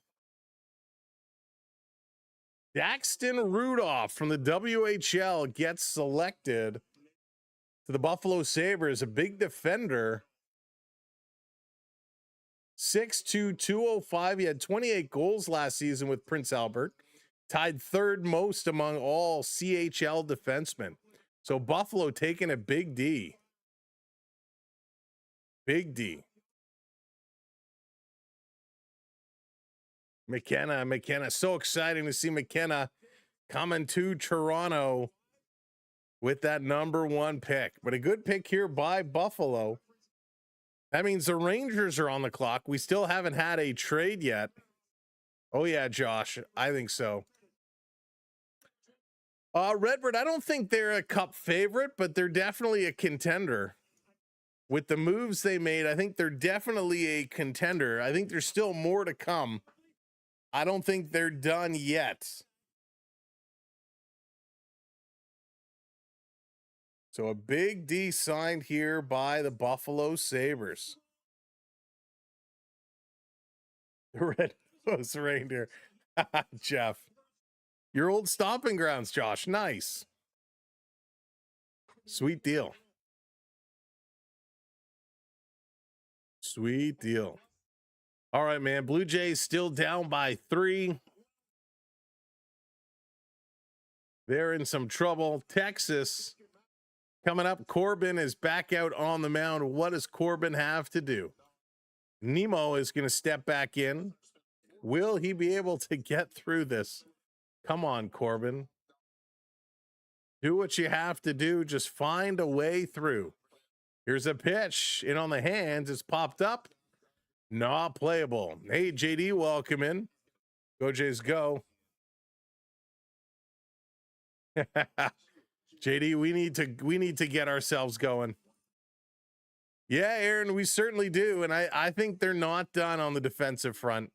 Daxton Rudolph from the WHL gets selected to the Buffalo Sabres, a big defender. 6'2", 205. He had 28 goals last season with Prince Albert. Tied third most among all CHL defensemen. So Buffalo taking a big D. Big D. McKenna. So exciting to see McKenna coming to Toronto with that #1 pick. But a good pick here by Buffalo. That means the Rangers are on the clock. We still haven't had a trade yet. Oh, yeah, Josh. I think so. Redbird, I don't think they're a cup favorite, but they're definitely a contender. With the moves they made, I think they're definitely a contender. I think there's still more to come. I don't think they're done yet. So a big D signed here by the Buffalo Sabres. The Red-Nosed Reindeer. Jeff. Your old stomping grounds, Josh. Nice. Sweet deal. Sweet deal. All right, man. Blue Jays still down by 3. They're in some trouble. Texas coming up. Corbin is back out on the mound. What does Corbin have to do? Nemo is going to step back in. Will he be able to get through this? Come on, Corbin. Do what you have to do. Just find a way through. Here's a pitch. In on the hands. It's popped up. Not playable. Hey, JD, welcome in. Go Jays, go. JD, we need to get ourselves going. Yeah, Aaron, we certainly do. And I think they're not done on the defensive front.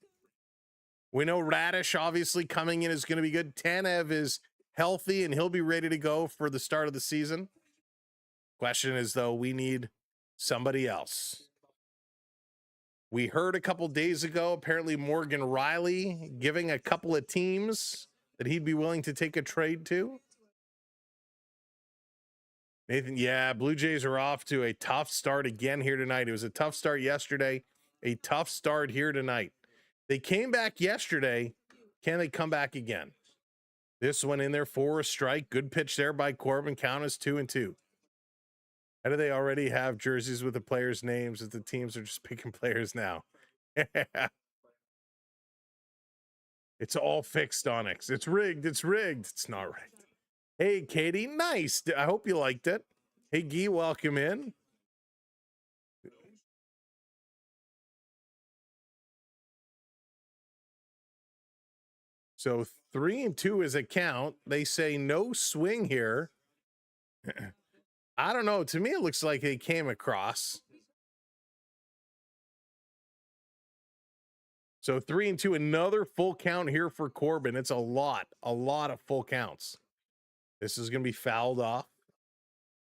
We know Radish obviously coming in is going to be good. Tanev is healthy and he'll be ready to go for the start of the season. Question is, though, we need somebody else. We heard a couple days ago, apparently Morgan Riley giving a couple of teams that he'd be willing to take a trade to. Nathan, yeah, Blue Jays are off to a tough start again here tonight. It was a tough start yesterday, a tough start here tonight. They came back yesterday. Can they come back again? This one in there for a strike. Good pitch there by Corbin. Count as 2-2. How do they already have jerseys with the players' names if the teams are just picking players now? It's all fixed, Onyx. It's rigged. It's rigged. It's not rigged. Hey, Katie. Nice. I hope you liked it. Hey, Guy, welcome in. So 3-2 is a count. They say no swing here. I don't know. To me, it looks like they came across. So 3-2, another full count here for Corbin. It's a lot of full counts. This is going to be fouled off.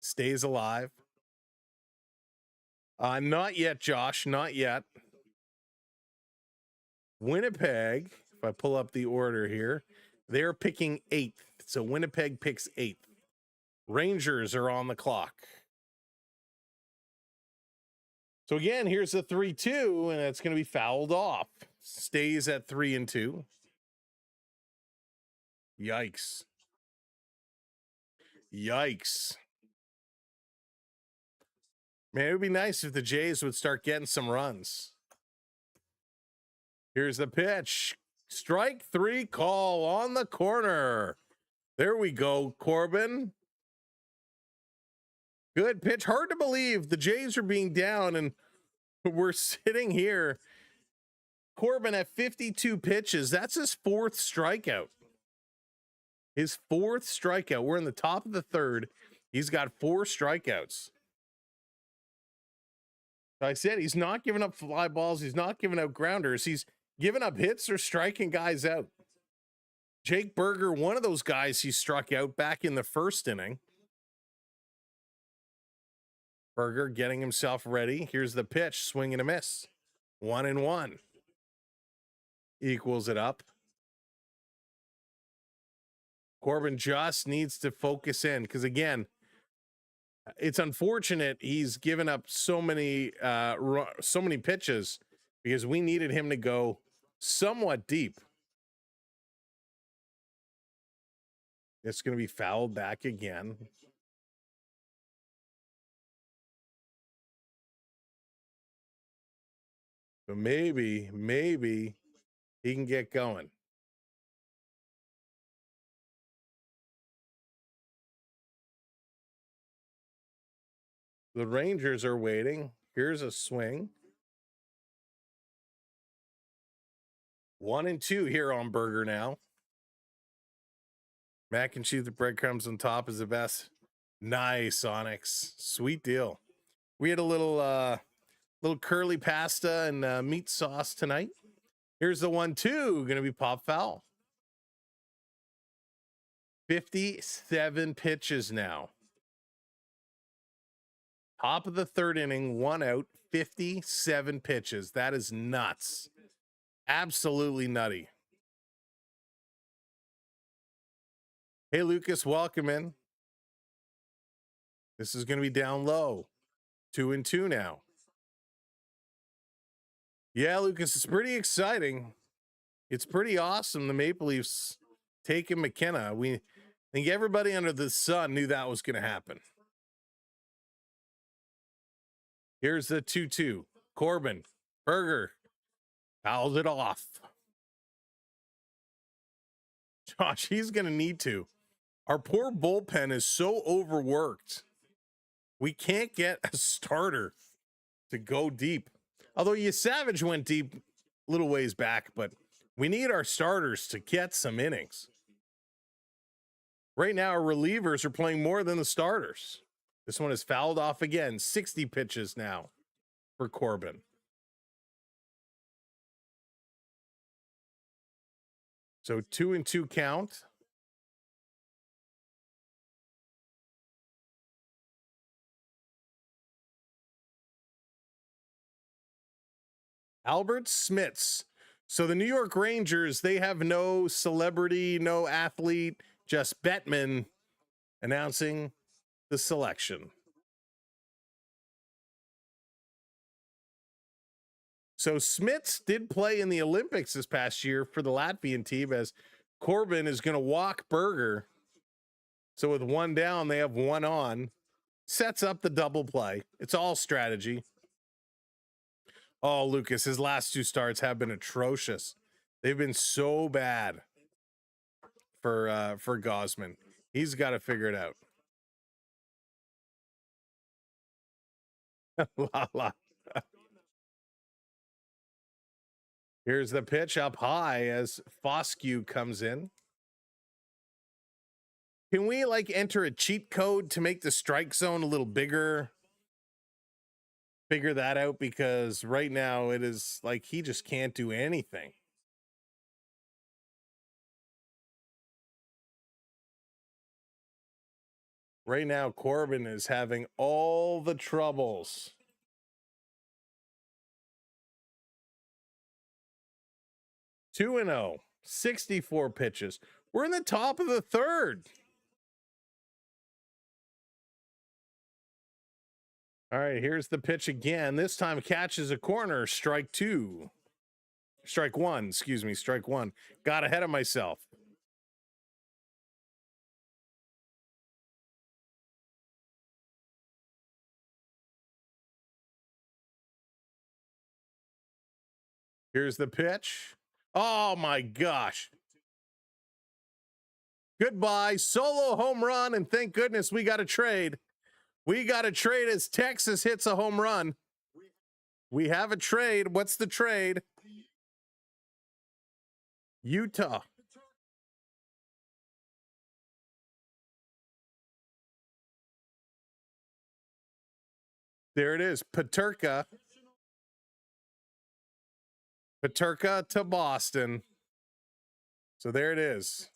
Stays alive. Not yet, Josh. Not yet. Winnipeg, if I pull up the order here, they're picking 8th. So Winnipeg picks 8th. Rangers are on the clock. So again, here's the 3-2, and it's going to be fouled off. Stays at 3-2. Yikes. Yikes. Man, it would be nice if the Jays would start getting some runs. Here's the pitch. Strike 3 call on the corner. There we go, Corbin. Good pitch. Hard to believe the Jays are being down and we're sitting here. Corbin at 52 pitches. That's his 4th strikeout. His 4th strikeout. We're in the top of the 3rd. He's got 4 strikeouts. I said he's not giving up fly balls. He's not giving up grounders. He's giving up hits or striking guys out. Jake Burger, one of those guys he struck out back in the 1st inning. Burger getting himself ready. Here's the pitch. Swing and a miss. 1-1. Equals it up. Corbin just needs to focus in because, again, it's unfortunate he's given up so many pitches because we needed him to go somewhat deep. It's going to be fouled back again. So maybe he can get going. The Rangers are waiting. Here's a swing. 1-2 here on Burger now. Mac and cheese with breadcrumbs on top is the best. Nice, Onyx. Sweet deal. We had a little curly pasta and meat sauce tonight. Here's the 1-2. Going to be pop foul. 57 pitches now. Top of the 3rd inning, 1 out, 57 pitches. That is nuts. Absolutely nutty. Hey, Lucas, welcome in. This is going to be down low. 2-2 now. Yeah, Lucas, it's pretty exciting. It's pretty awesome. The Maple Leafs taking McKenna. We think everybody under the sun knew that was going to happen. Here's the 2-2. Corbin. Burger. Fouls it off. Josh, he's going to need to. Our poor bullpen is so overworked. We can't get a starter to go deep. Although Savage went deep a little ways back, but we need our starters to get some innings. Right now, our relievers are playing more than the starters. This one is fouled off again. 60 pitches now for Corbin. So 2-2 count. Albert Smits. So the New York Rangers, they have no celebrity, no athlete, just Bettman announcing the selection. So Smits did play in the Olympics this past year for the Latvian team, as Corbin is going to walk Burger. So with 1 down, they have 1 on. Sets up the double play. It's all strategy. Oh, Lucas, his last 2 starts have been atrocious. They've been so bad for Gausman. He's got to figure it out. La, la. Here's the pitch up high as Foscue comes in. Can we like enter a cheat code to make the strike zone a little bigger? Figure that out, because right now it is like he just can't do anything. Right now, Corbin is having all the troubles. Two and 0, 64 pitches. We're in the top of the third. All right, here's the pitch again. This time catches a corner. Strike two. Strike one, excuse me, strike one. Got ahead of myself. Here's the pitch. Oh my gosh. Goodbye. Solo home run, and thank goodness we got a trade. We got a trade as Texas hits a home run. We have a trade. What's the trade? Utah. There it is. Paterka to Boston. So there it is.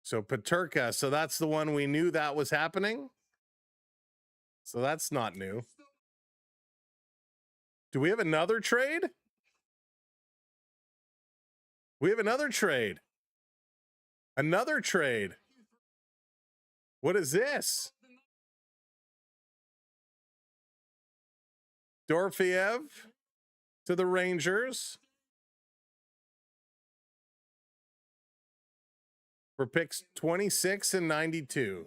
So Paterka, so that's the one we knew that was happening. So that's not new. Do we have another trade? We have another trade. Another trade. What is this? Dorfiev to the Rangers for picks 26 and 92.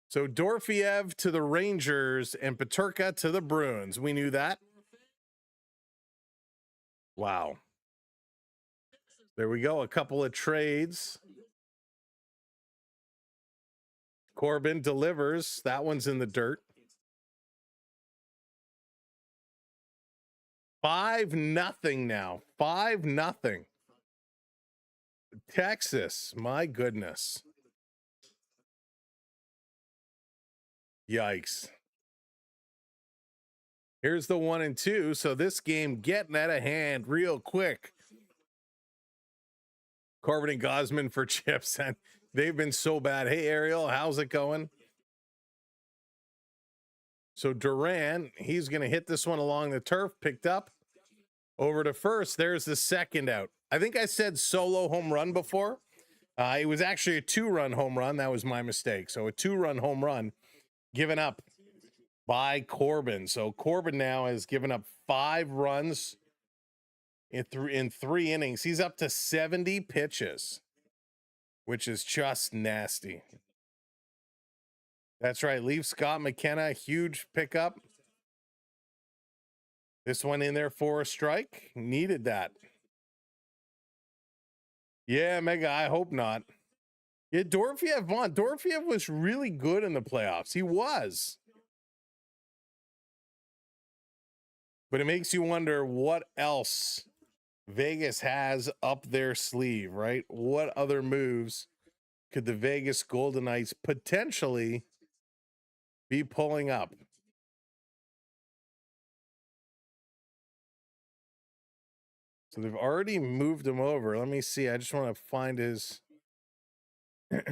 So Dorfiev to the Rangers and Paterka to the Bruins. We knew that. Wow. There we go. A couple of trades. Corbin delivers. That one's in the dirt. 5-0 now. 5-0. Texas. My goodness. Yikes. Here's the 1 and 2. So this game getting out of hand real quick. Corbin and Gosman for chips, and they've been so bad. Hey, Ariel, how's it going? So Duran, he's going to hit this one along the turf, picked up. Over to first, there's the second out. I think I said solo home run before. It was actually a 2-run home run. That was my mistake. So a 2-run home run given up by Corbin. So Corbin now has given up 5 runs in 3 innings. He's up to 70 pitches, which is just nasty. That's right. Leave Scott McKenna, huge pickup. This one in there for a strike. Needed that. Yeah, Mega, I hope not. Yeah, Dorfiev was really good in the playoffs. He was. But it makes you wonder what else Vegas has up their sleeve, right? What other moves could the Vegas Golden Knights potentially be pulling up? So they've already moved him over. Let me see. I just want to find his.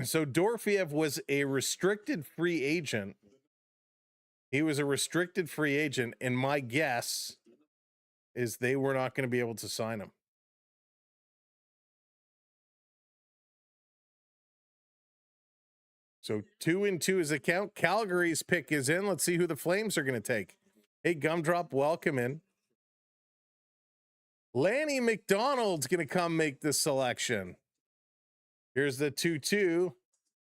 So Dorfiev was a restricted free agent. He was a restricted free agent, and my guess is they were not going to be able to sign him. So 2 and 2 is a count. Calgary's pick is in. Let's see who the Flames are going to take. Hey, Gumdrop, welcome in. Lanny McDonald's going to come make the selection. Here's the 2-2.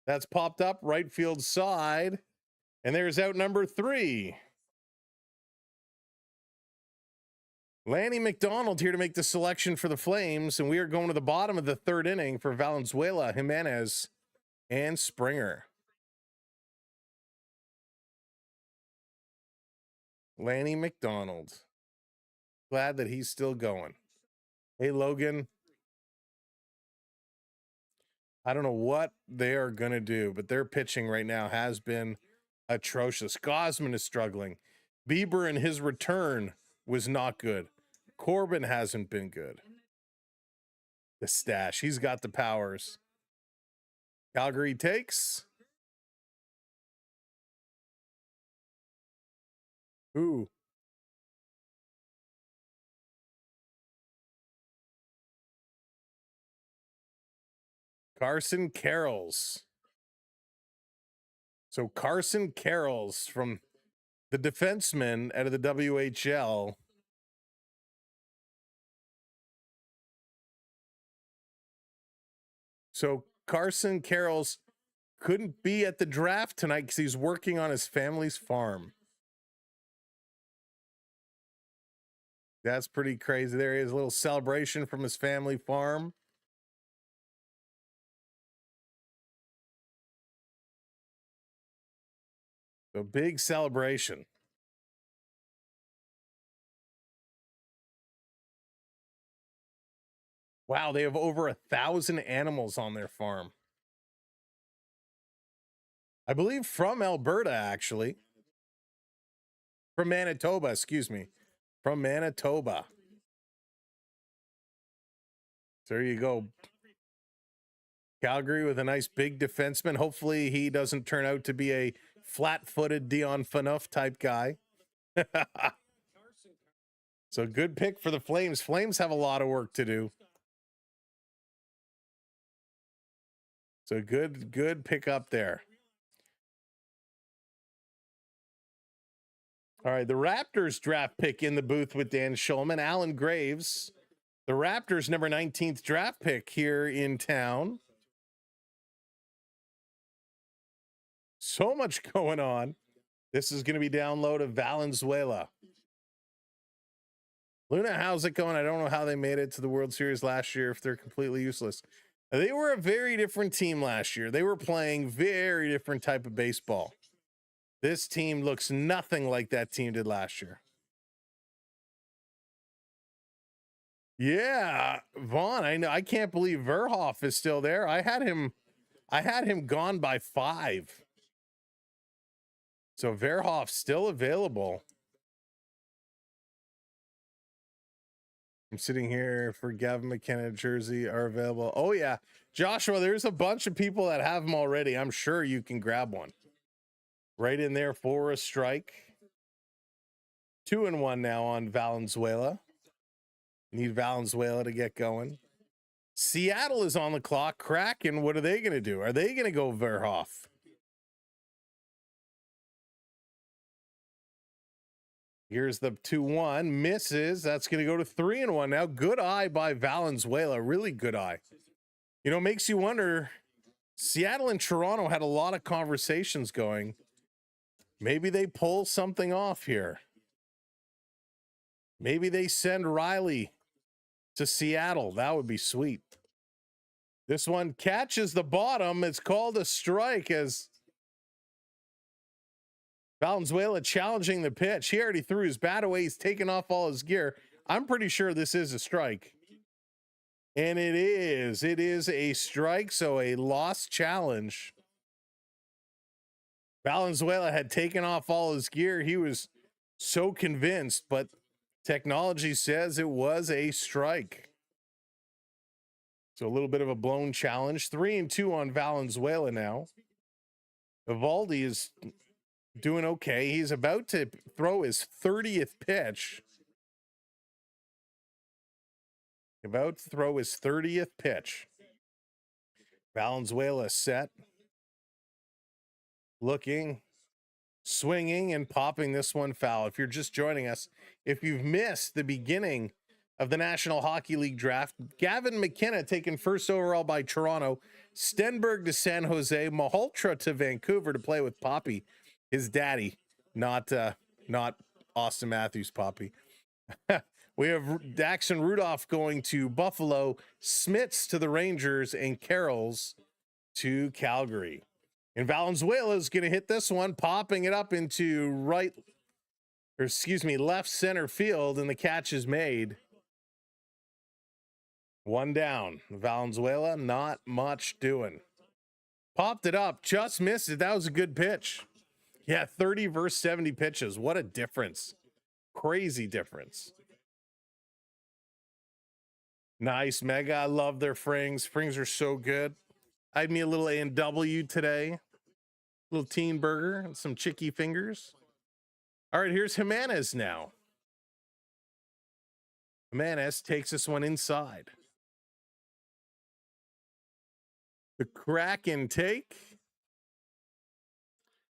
That's popped up right field side. And there's out number 3. Lanny McDonald here to make the selection for the Flames. And we are going to the bottom of the 3rd inning for Valenzuela, Jimenez, and Springer. Lanny McDonald. Glad that he's still going. Hey, Logan. I don't know what they are going to do, but their pitching right now has been atrocious. Gosman is struggling. Bieber in his return was not good. Corbin hasn't been good. The stash. He's got the powers. Calgary takes. Ooh. Carson Carrolls. So Carson Carrolls from the defenseman out of the WHL. So Carson Carrolls couldn't be at the draft tonight because he's working on his family's farm. That's pretty crazy. There is a little celebration from his family farm. So big celebration. Wow, they have over 1,000 animals on their farm. I believe from Alberta, actually. From Manitoba, excuse me. From Manitoba. So there you go. Calgary with a nice big defenseman. Hopefully he doesn't turn out to be a flat-footed Dion Phaneuf type guy. So good pick for the Flames. Flames have a lot of work to do. So good pick up there. All right, the Raptors draft pick in the booth with Dan Schulman. Alan Graves, the Raptors number 19th draft pick here in town. So much going on. This is going to be download of Valenzuela. Luna, how's it going? I don't know how they made it to the World Series last year if they're completely useless. They were a very different team last year. They were playing very different type of baseball. This team looks nothing like that team did last year. Yeah, Vaughn, I know. I can't believe Verhoff is still there. I had him gone by 5. So Verhoff's still available. I'm sitting here for Gavin McKenna jersey are available. Oh yeah, Joshua, there's a bunch of people that have them already. I'm sure you can grab one. Right in there for a strike. 2-1 now on Valenzuela. Need Valenzuela to get going. Seattle is on the clock. Kraken, what are they going to do? Are they going to go Verhoff? Here's the 2-1. Misses. That's going to go to 3-1 now. Good eye by Valenzuela. Really good eye. You know, makes you wonder. Seattle and Toronto had a lot of conversations going. Maybe they pull something off here. Maybe they send Riley to Seattle. That would be sweet. This one catches the bottom. It's called a strike as Valenzuela challenging the pitch. He already threw his bat away. He's taken off all his gear. I'm pretty sure this is a strike. And it is. It is a strike, so a lost challenge. Valenzuela had taken off all his gear. He was so convinced, but technology says it was a strike. So a little bit of a blown challenge. 3-2 on Valenzuela now. Eovaldi is doing okay. He's about to throw his 30th pitch. About to throw his 30th pitch. Valenzuela set. Looking, swinging, and popping this one foul. If you're just joining us, if you've missed the beginning of the National Hockey League draft, Gavin McKenna taken first overall by Toronto, Stenberg to San Jose, Malhotra to Vancouver to play with Poppy, his daddy, not Austin Matthews Poppy. We have Daxon Rudolph going to Buffalo, Smits to the Rangers, and Carrolls to Calgary. And Valenzuela is going to hit this one, popping it up into left center field, and the catch is made. One down. Valenzuela, not much doing. Popped it up, just missed it. That was a good pitch. Yeah, 30 versus 70 pitches. What a difference. Crazy difference. Nice, Mega. I love their frings. Frings are so good. I had me a little A&W today. Little teen burger and some chicky fingers. All right, here's Jimenez now. Jimenez takes this one inside. The Kraken take.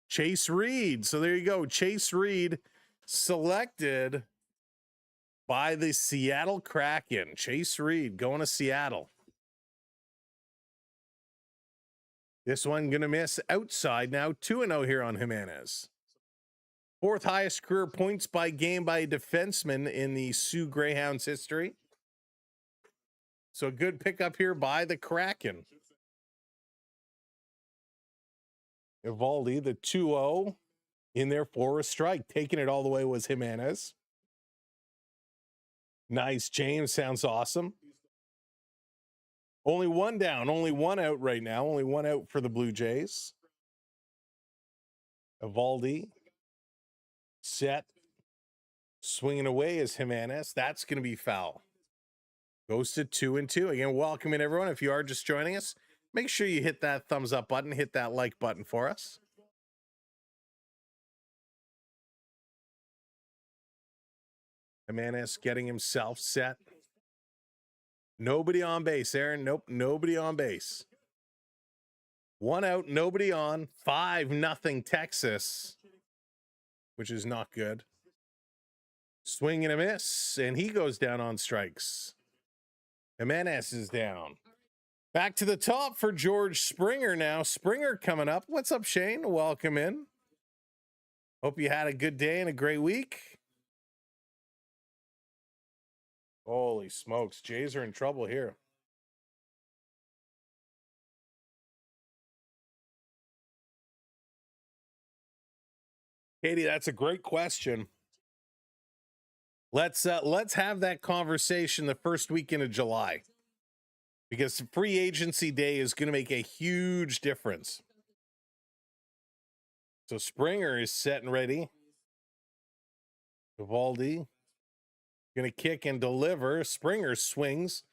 Chase Reed. So there you go. Chase Reed selected by the Seattle Kraken. Chase Reed going to Seattle. This one going to miss outside now. 2-0 here on Jimenez. Fourth highest career points by game by a defenseman in the Sioux Greyhounds history. So good pickup here by the Kraken. Eovaldi, the 2-0 in there for a strike. Taking it all the way was Jimenez. Nice, James. Sounds awesome. Only one down, only one out right now. Only one out for the Blue Jays. Eovaldi set. Swinging away is Jimenez. That's going to be foul. Goes to 2-2. Again, welcome in, everyone. If you are just joining us, make sure you hit that thumbs up button, hit that like button for us. Jimenez getting himself set. Nobody on base, Aaron. Nope, nobody on base. One out, nobody on. 5-0 Texas, which is not good. Swing and a miss, and he goes down on strikes. Jimenez is down. Back to the top for George Springer now. Springer coming up. What's up, Shane? Welcome in. Hope you had a good day and a great week. Holy smokes. Jays are in trouble here. Katie, that's a great question. Let's have that conversation the first weekend of July, because free agency day is going to make a huge difference. So Springer is set and ready. Eovaldi going to kick and deliver. Springer swings.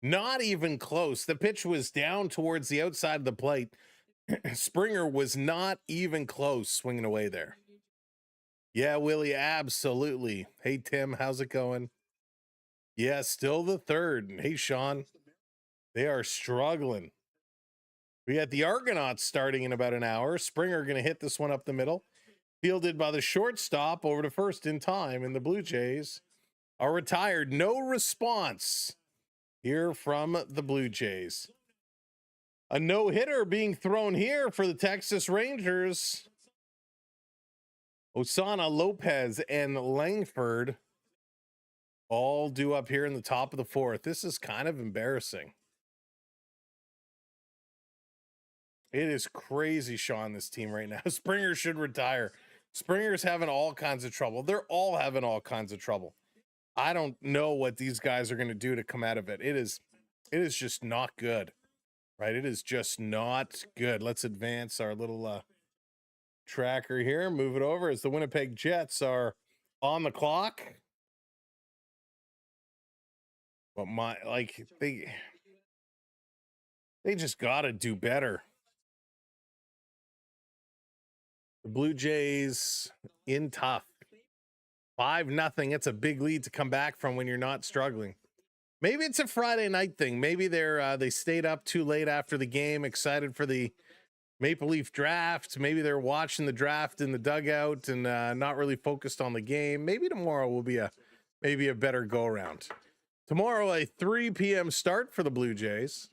Not even close. The pitch was down towards the outside of the plate. Springer was not even close swinging away there. Yeah, Willie, absolutely. Hey, Tim, how's it going? Yeah, still the third. Hey, Sean, they are struggling. We got the Argonauts starting in about an hour. Springer going to hit this one up the middle. Fielded by the shortstop over to first in time, and the Blue Jays are retired. No response here from the Blue Jays. A no-hitter being thrown here for the Texas Rangers. Osana, Lopez, and Langford all due up here in the top of the fourth. This is kind of embarrassing. It is crazy, Sean, this team right now. Springer should retire. Springer's having all kinds of trouble. They're all having all kinds of trouble. I don't know what these guys are going to do to come out of it. It is just not good, right? It is just not good. Let's advance our little tracker here. Move it over as the Winnipeg Jets are on the clock. But they just got to do better. The Blue Jays in tough. 5-0. It's a big lead to come back from when you're not struggling. Maybe it's a Friday night thing. Maybe they stayed up too late after the game, excited for the Maple Leaf draft. Maybe they're watching the draft in the dugout and not really focused on the game. Maybe tomorrow will be maybe a better go around. Tomorrow, a 3 p.m. start for the Blue Jays.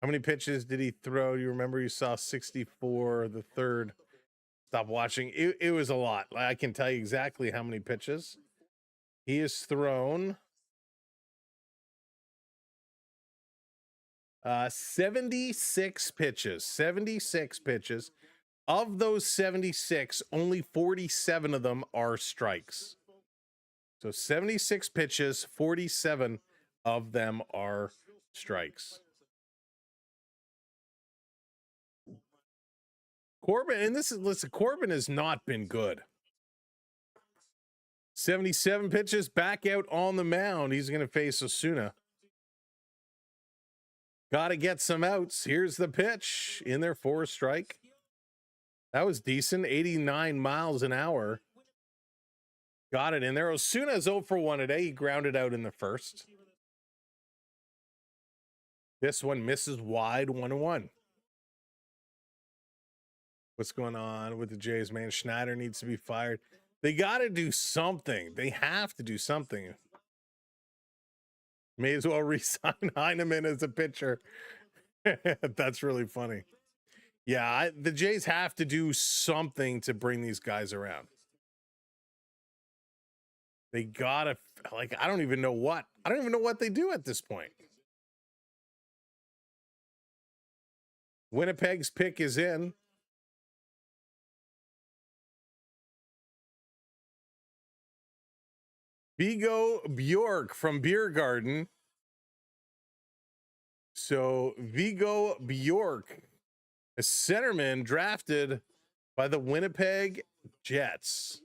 How many pitches did he throw? You remember you saw 64 the third. Stop watching. It was a lot. I can tell you exactly how many pitches. He has thrown 76 pitches. 76 pitches. Of those 76, only 47 of them are strikes. So 76 pitches, 47 of them are strikes. Corbin, and listen, Corbin has not been good. 77 pitches, back out on the mound. He's going to face Osuna. Got to get some outs. Here's the pitch in there for a strike. That was decent. 89 miles an hour. Got it in there. Osuna's 0 for 1 today. He grounded out in the first. This one misses wide, 1-1. What's going on with the Jays, man? Schneider needs to be fired. They got to do something. They have to do something. May as well re-sign Heineman as a pitcher. That's really funny. Yeah, the Jays have to do something to bring these guys around. They gotta, like, I don't even know what they do at this point. Winnipeg's pick is in. Vigo Bjork from Beer Garden. So Vigo Bjork, a centerman drafted by the Winnipeg Jets.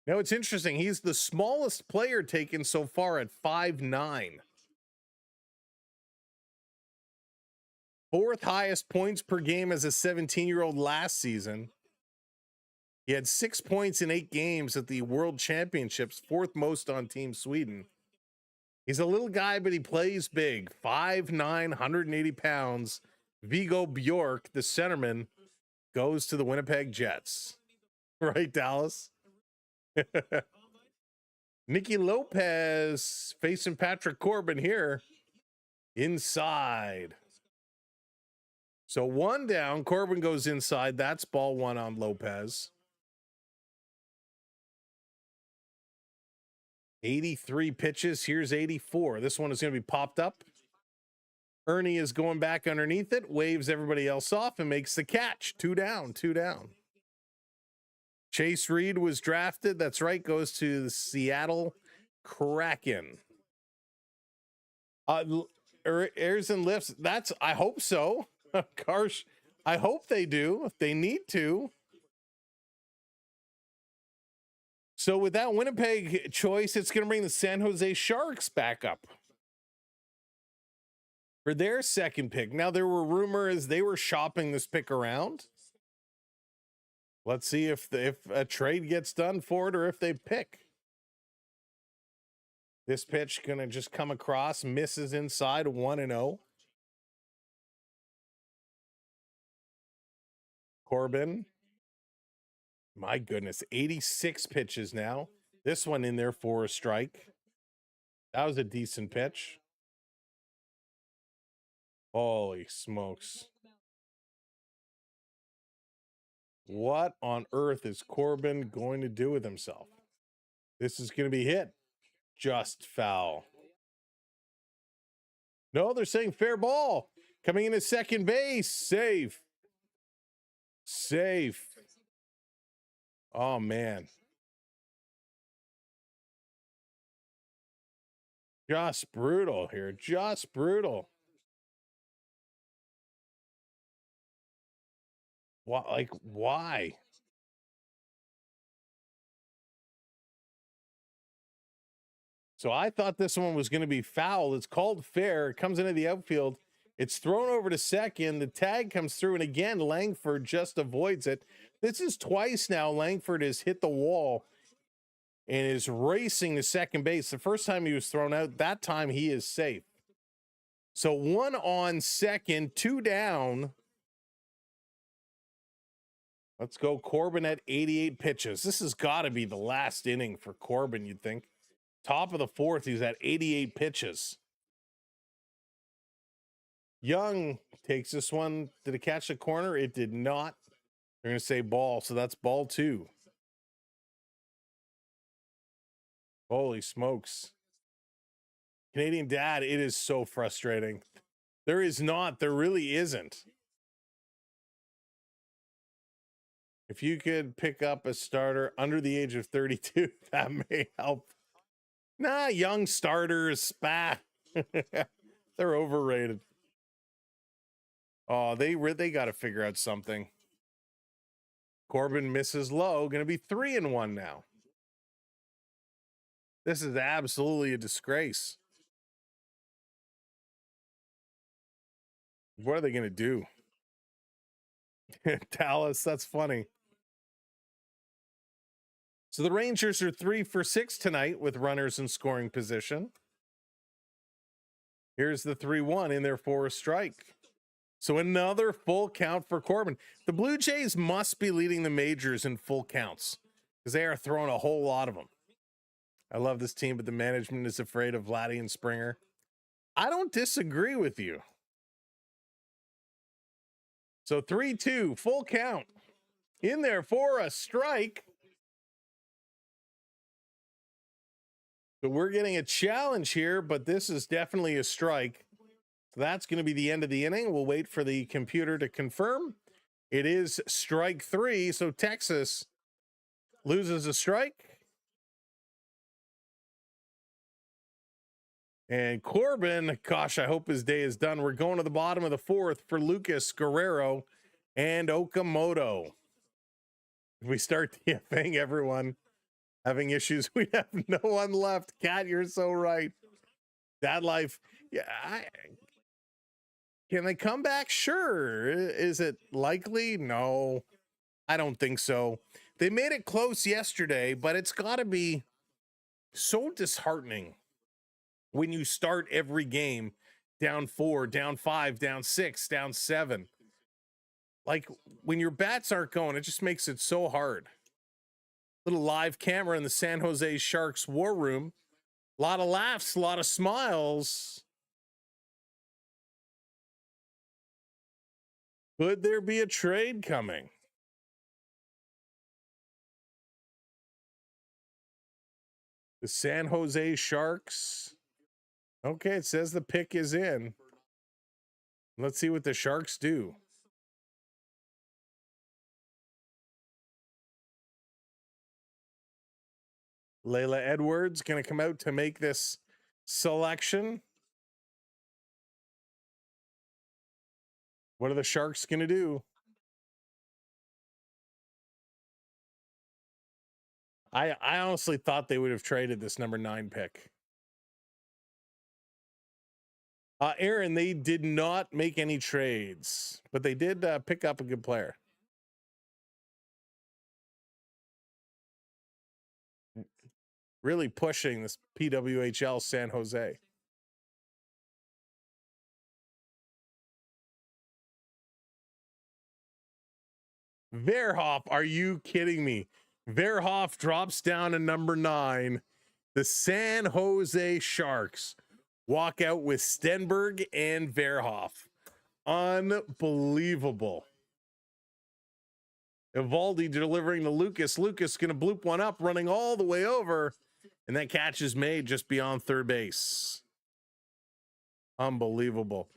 Now it's interesting. He's the smallest player taken so far at 5'9". Fourth highest points per game as a 17-year-old last season. He had 6 points in 8 games at the World Championships, fourth most on Team Sweden. He's a little guy, but he plays big. 5'9", 180 pounds. Vigo Bjork, the centerman, goes to the Winnipeg Jets. Right, Dallas? Nicky Lopez facing Patrick Corbin here. Inside. So 1 down. Corbin goes inside. That's ball 1 on Lopez. 83 pitches. Here's 84. This one is going to be popped up. Ernie is going back underneath it, waves everybody else off, and makes the catch. 2 down, 2 down. Chase Reed was drafted. That's right. Goes to the Seattle Kraken. Airs and lifts. That's, I hope so. Karsh, I hope they do. If they need to. So with that Winnipeg choice, it's going to bring the San Jose Sharks back up for their second pick. Now, there were rumors they were shopping this pick around. Let's see if a trade gets done for it or if they pick. This pitch going to just come across, misses inside, 1-0. Corbin. My goodness, 86 pitches now. This one in there for a strike. That was a decent pitch. Holy smokes. What on earth is Corbin going to do with himself? This is going to be hit. Just foul. No, they're saying fair ball. Coming into second base. Safe. Safe. Oh, man. Just brutal here. Just brutal. What, like, why? So I thought this one was going to be foul. It's called fair. It comes into the outfield. It's thrown over to second. The tag comes through, and again, Langford just avoids it. This is twice now Langford has hit the wall and is racing to second base. The first time he was thrown out, that time he is safe. So 1 on second, 2 down. Let's go Corbin at 88 pitches. This has got to be the last inning for Corbin, you'd think. Top of the fourth, he's at 88 pitches. Young takes this one. Did it catch the corner? It did not. They're going to say ball, so that's ball 2. Holy smokes. Canadian Dad, it is so frustrating. There is not. There really isn't. If you could pick up a starter under the age of 32, that may help. Nah, young starters, bah. They're overrated. Oh, they got to figure out something. Corbin misses low, going to be 3-1 now. This is absolutely a disgrace. What are they going to do? Dallas, that's funny. So the Rangers are 3 for 6 tonight with runners in scoring position. Here's the 3-1 in there for a strike. So another full count for Corbin. The Blue Jays must be leading the majors in full counts because they are throwing a whole lot of them. I love this team, but the management is afraid of Vladdy and Springer. I don't disagree with you. So 3-2, full count. In there for a strike. So we're getting a challenge here, but this is definitely a strike. So that's going to be the end of the inning. We'll wait for the computer to confirm. It is strike 3, so Texas loses a strike. And Corbin, gosh, I hope his day is done. We're going to the bottom of the 4th for Lucas, Guerrero, and Okamoto. If we start DFAing everyone having issues, we have no one left. Kat, you're so right. That life, yeah. Can they come back? Sure. Is it likely? No, I don't think so. They made it close yesterday, but it's got to be so disheartening when you start every game down 4, down 5, down 6, down 7. Like when your bats aren't going, it just makes it so hard. Little live camera in the San Jose Sharks war room. A lot of laughs, a lot of smiles. Could there be a trade coming? The San Jose Sharks. Okay, it says the pick is in. Let's see what the Sharks do. Layla Edwards going to come out to make this selection. What are the Sharks going to do? I honestly thought they would have traded this number 9 pick. Aaron, they did not make any trades, but they did pick up a good player. Really pushing this PWHL San Jose. Verhoff, are you kidding me? Verhoff drops down to number 9. The San Jose Sharks walk out with Stenberg and Verhoff. Unbelievable. Eovaldi delivering to Lucas. Lucas going to bloop one up, running all the way over. And that catch is made just beyond third base. Unbelievable.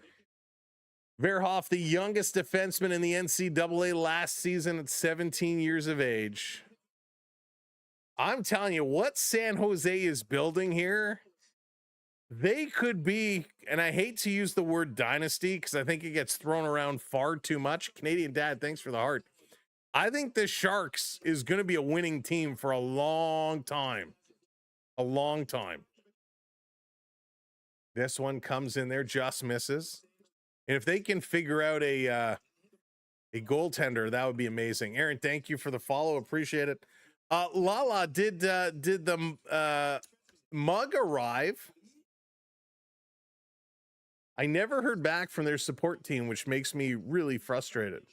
Verhoff, the youngest defenseman in the NCAA last season at 17 years of age. I'm telling you, what San Jose is building here, they could be, and I hate to use the word dynasty because I think it gets thrown around far too much. Canadian Dad, thanks for the heart. I think the Sharks is going to be a winning team for a long time. A long time. This one comes in there, just misses. And if they can figure out a goaltender, that would be amazing. Aaron, thank you for the follow. Appreciate it. Lala, did the mug arrive? I never heard back from their support team, which makes me really frustrated.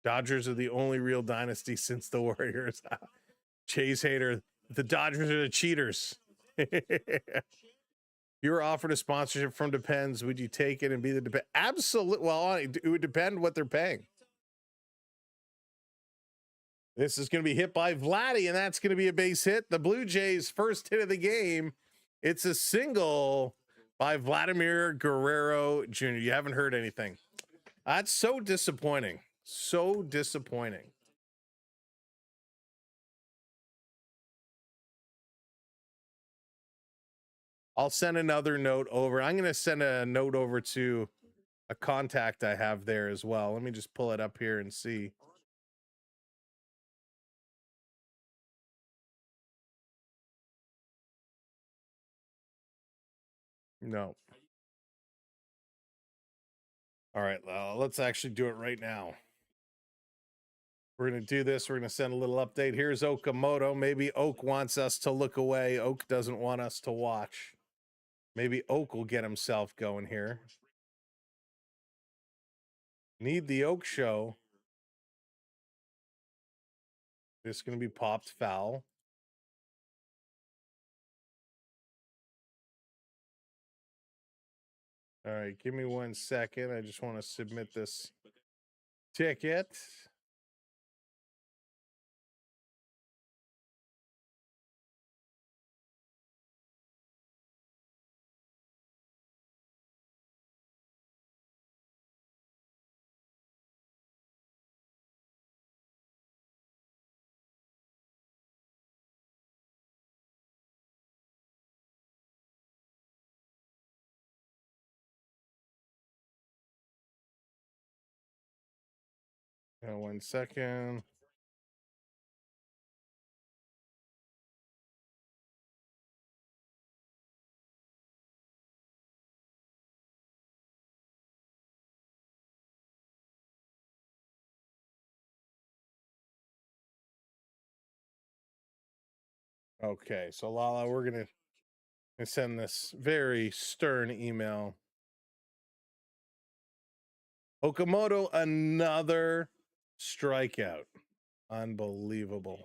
Dodgers are the only real dynasty since the Warriors. Chase hater. The Dodgers are the cheaters. You were offered a sponsorship from Depends. Would you take it and be the Depend? Absolutely. Well, it would depend what they're paying. This is going to be hit by Vladdy, and that's going to be a base hit. The Blue Jays' first hit of the game. It's a single by Vladimir Guerrero Jr. You haven't heard anything. That's so disappointing. So disappointing. I'll send another note over. I'm going to send a note over to a contact I have there as well. Let me just pull it up here and see. No. All right, let's actually do it right now. We're going to do this. We're going to send a little update. Here's Okamoto. Maybe Oak wants us to look away. Oak doesn't want us to watch. Maybe Oak will get himself going here. Need the Oak show. This is going to be popped foul. All right, give me 1 second. I just want to submit this ticket. Now, 1 second. Okay, so Lala, we're gonna send this very stern email. Okamoto, another strikeout. Unbelievable.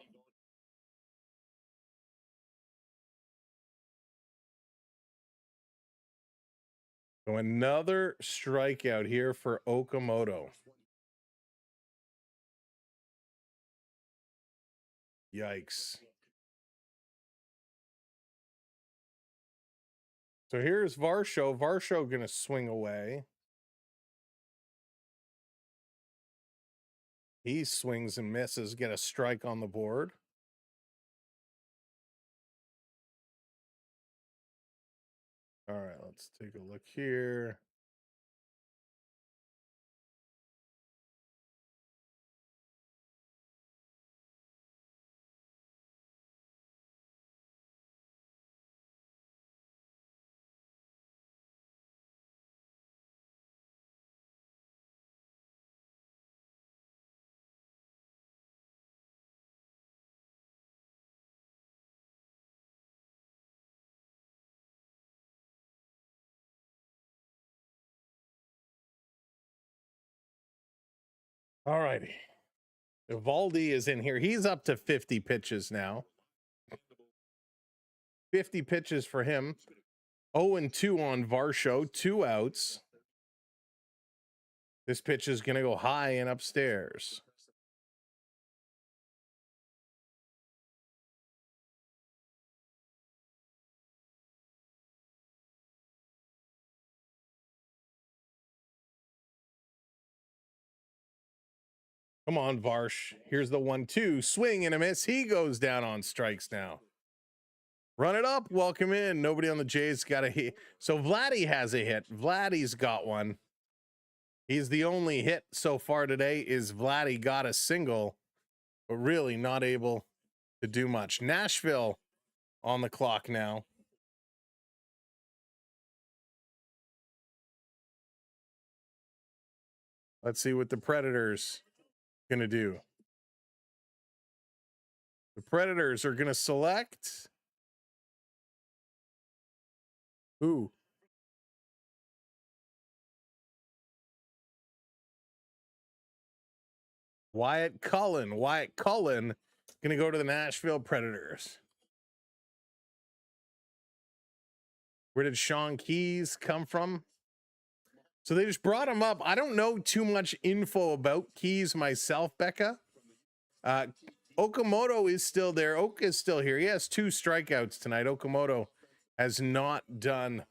So another strikeout here for Okamoto. Yikes. So here's Varsho. Varsho gonna swing away. He swings and misses, get a strike on the board. All right, let's take a look here. All righty. Eovaldi is in here. He's up to 50 pitches now. 50 pitches for him. 0-2 on Varsho, 2 outs. This pitch is going to go high and upstairs. Come on, Varsh. Here's the 1-2. Swing and a miss. He goes down on strikes now. Run it up. Welcome in. Nobody on the Jays got a hit. So Vladdy has a hit. Vladdy's got one. He's the only hit so far today is Vladdy got a single, but really not able to do much. Nashville on the clock now. Let's see what the Predators going to do. The Predators are going to select who? Wyatt Cullen. Wyatt Cullen going to go to the Nashville Predators. Where did Sean Keys come from? So they just brought him up. I don't know too much info about Keys myself, Becca. Okamoto is still there. Oak is still here. He has 2 strikeouts tonight. Okamoto has not done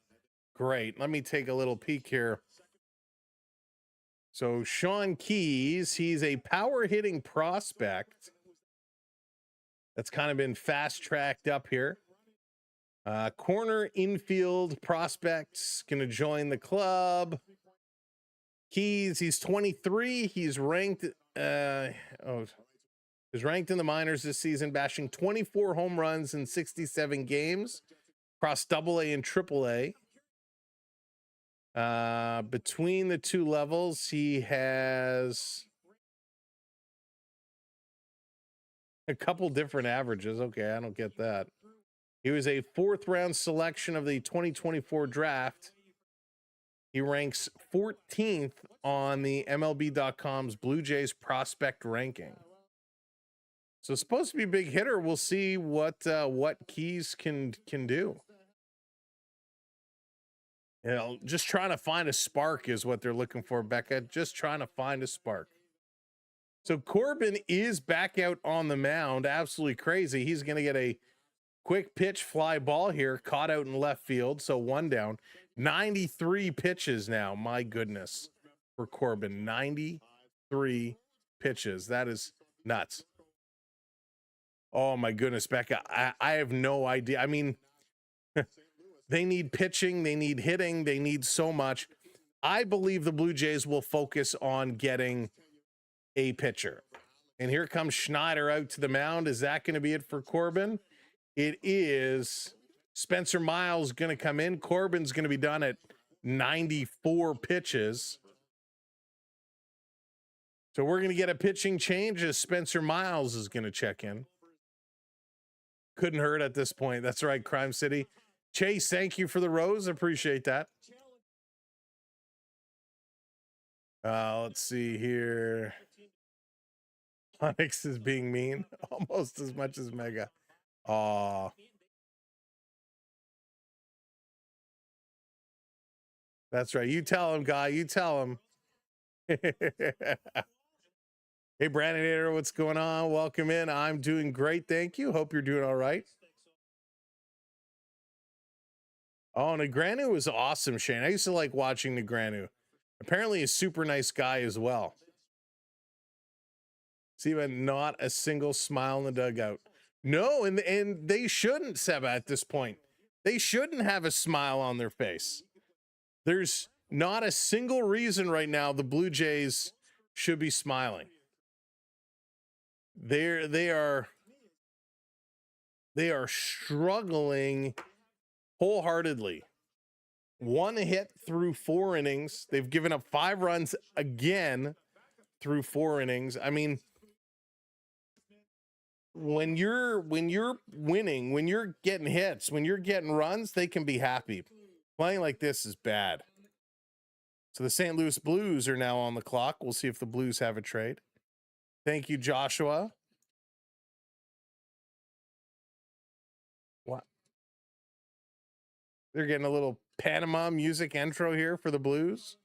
great. Let me take a little peek here. So Sean Keys, he's a power hitting prospect that's kind of been fast tracked up here. Corner infield prospects going to join the club. Keys, he's 23. He's ranked is ranked in the minors this season, bashing 24 home runs in 67 games across AA and AAA. Between the two levels, he has a couple different averages. Okay, I don't get that. He was a 4th round selection of the 2024 draft. He ranks 14th on the MLB.com's Blue Jays prospect ranking. So supposed to be a big hitter. We'll see what Keys can do. You know, just trying to find a spark is what they're looking for, Becca. Just trying to find a spark. So Corbin is back out on the mound. Absolutely crazy. He's going to get a quick pitch fly ball here, caught out in left field. So 1 down. 93 pitches now. My goodness, for Corbin. 93 pitches. That is nuts. Oh my goodness, Becca. I have no idea. I mean, they need pitching, they need hitting, they need so much. I believe the Blue Jays will focus on getting a pitcher. And here comes Schneider out to the mound. Is that going to be it for Corbin? It is. Spencer Miles going to come in. Corbin's going to be done at 94 pitches. So we're going to get a pitching change as Spencer Miles is going to check in. Couldn't hurt at this point. That's right, Crime City. Chase, thank you for the rose. Appreciate that. Let's see here. Onyx is being mean almost as much as Mega. Aw. That's right. You tell him, guy. You tell him. Hey, Brandon, what's going on? Welcome in. I'm doing great. Thank you. Hope you're doing all right. Oh, Negranu was awesome, Shane. I used to like watching Negranu. Apparently a super nice guy as well. See, but not a single smile in the dugout. No, and they shouldn't, Seba, at this point. They shouldn't have a smile on their face. There's not a single reason right now the Blue Jays should be smiling. They are struggling wholeheartedly. 1 hit through 4 innings. They've given up 5 runs again through 4 innings. I mean, when you're winning, when you're getting hits, when you're getting runs, they can be happy. Playing like this is bad. So the St. Louis Blues are now on the clock. We'll see if the Blues have a trade. Thank you, Joshua. What? They're getting a little Panama music intro here for the Blues.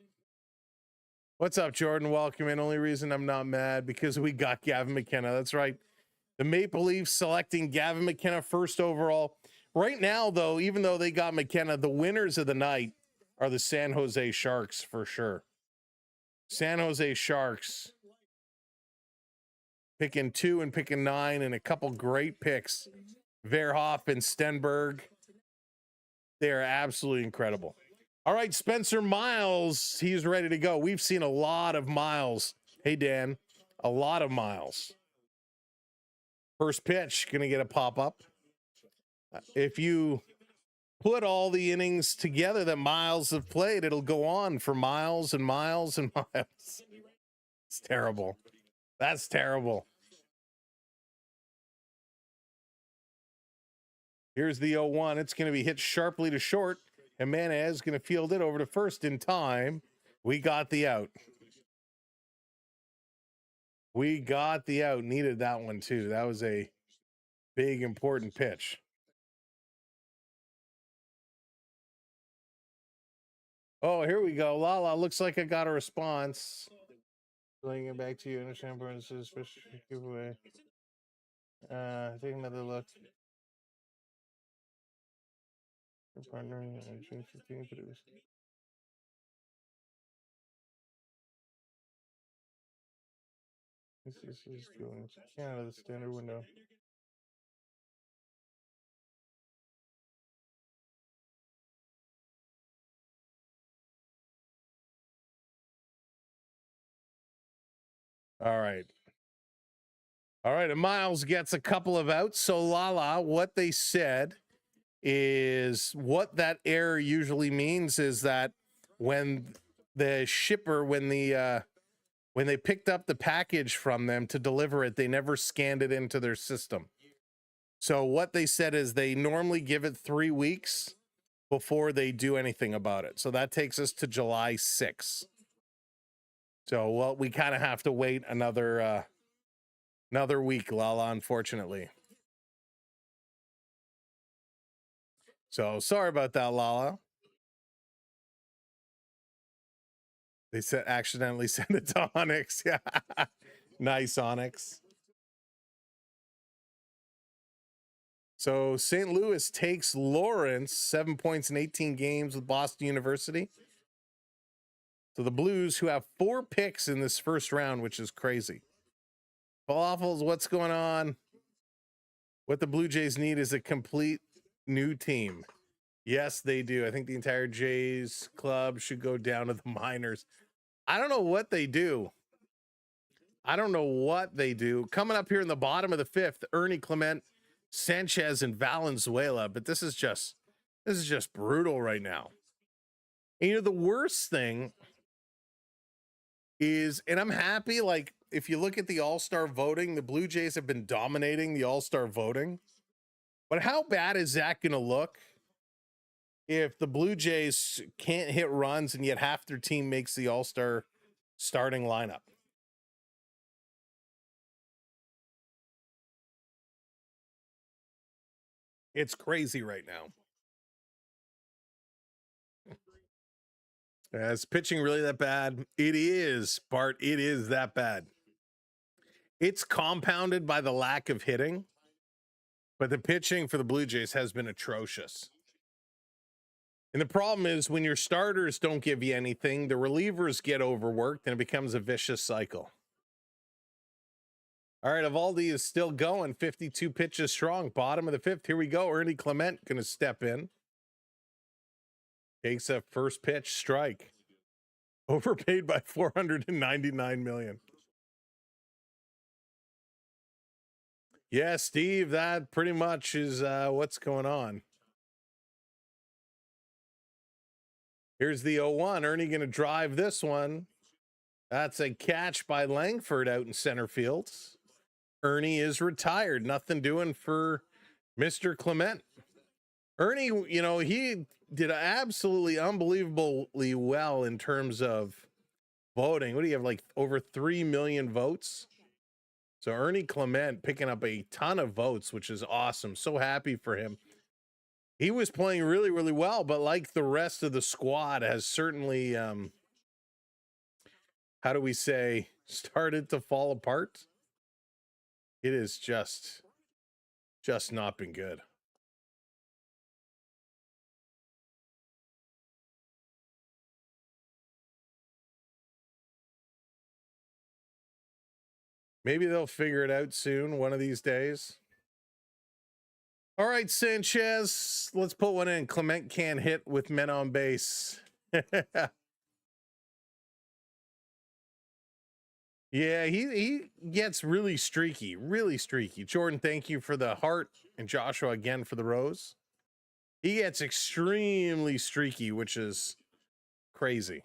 What's up, Jordan? Welcome in. Only reason I'm not mad because we got Gavin McKenna. That's right. The Maple Leafs selecting Gavin McKenna first overall. Right now, though, even though they got McKenna, the winners of the night are the San Jose Sharks for sure. San Jose Sharks picking 2 and picking 9 and a couple great picks. Verhoff and Stenberg. They are absolutely incredible. All right, Spencer Miles, he's ready to go. We've seen a lot of Miles. Hey, Dan, a lot of Miles. First pitch, going to get a pop-up. If you put all the innings together that Miles have played, it'll go on for miles and miles and miles. It's terrible. That's terrible. Here's the 0-1. It's going to be hit sharply to short. And Jimenez is going to field it over to first in time. We got the out. We got the out. Needed that one, too. That was a big, important pitch. Oh, here we go. Lala, looks like I got a response. Bringing it back to you. Understand, giveaway. Take another look. Partnering on June 15th. This is going to Canada, the standard window. All right. All right, and Miles gets a couple of outs. So Lala, what they said is what that error usually means is that when the shipper, when they picked up the package from them to deliver it, they never scanned it into their system. So what they said is they normally give it 3 weeks before they do anything about it. So that takes us to July 6th. So, well, we kind of have to wait another week, Lala, unfortunately. So sorry about that, Lala. They said accidentally sent it to Onyx. Yeah. Nice, Onyx. So St. Louis takes Lawrence, 7 points in 18 games with Boston University. So the Blues, who have 4 picks in this first round, which is crazy. Falafels, what's going on? What the Blue Jays need is a complete new team. Yes, they do. I think the entire Jays club should go down to the minors. I don't know what they do. Coming up here in the bottom of the 5th, Ernie Clement, Sanchez, and Valenzuela. But this is just brutal right now. And, you know, the worst thing is, and I'm happy, like, if you look at the All-Star voting, the Blue Jays have been dominating the All-Star voting. But how bad is that going to look if the Blue Jays can't hit runs and yet half their team makes the All-Star starting lineup? It's crazy right now. Is pitching really that bad? It is, Bart. It is that bad. It's compounded by the lack of hitting, but the pitching for the Blue Jays has been atrocious. And the problem is when your starters don't give you anything, the relievers get overworked and it becomes a vicious cycle. All right, Eovaldi is still going, 52 pitches strong, bottom of the 5th. Here we go. Ernie Clement going to step in. Takes a first pitch strike. Overpaid by $499 million. Yeah, Steve, that pretty much is what's going on. Here's the 0-1. Ernie going to drive this one. That's a catch by Langford out in center field. Ernie is retired. Nothing doing for Mr. Clement. Ernie, you know, he did absolutely unbelievably well in terms of voting. What do you have, like over 3 million votes? So Ernie Clement picking up a ton of votes, which is awesome. So happy for him. He was playing really, really well, but like the rest of the squad has certainly, how do we say, started to fall apart. It is just not been good. Maybe they'll figure it out soon, one of these days. All right, Sanchez, let's put one in. Clement can't hit with men on base. Yeah, he gets really streaky, really streaky. Jordan, thank you for the heart, and Joshua again for the rose. He gets extremely streaky, which is crazy.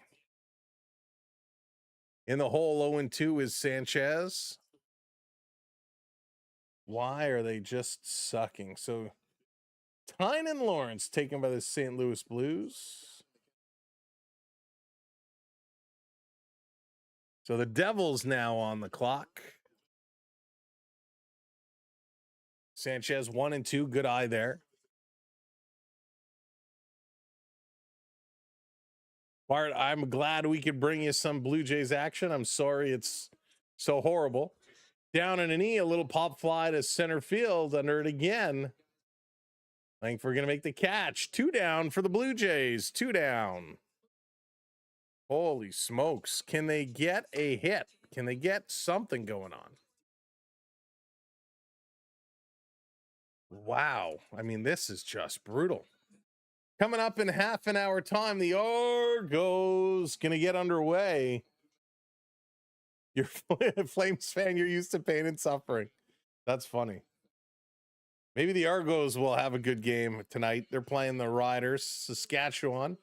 In the hole, 0-2 is Sanchez. Why are they just sucking? So Tynan Lawrence taken by the St. Louis Blues. So the Devils now on the clock. Sanchez 1-2. Good eye there. Bart, I'm glad we could bring you some Blue Jays action. I'm sorry it's so horrible. Down in an E, a little pop fly to center field under it again. I think we're going to make the catch. 2 down for the Blue Jays. 2 down. Holy smokes. Can they get a hit? Can they get something going on? Wow. I mean, this is just brutal. Coming up in half an hour time, the Argos going to get underway. You're a Flames fan. You're used to pain and suffering. That's funny. Maybe the Argos will have a good game tonight. They're playing the Riders, Saskatchewan.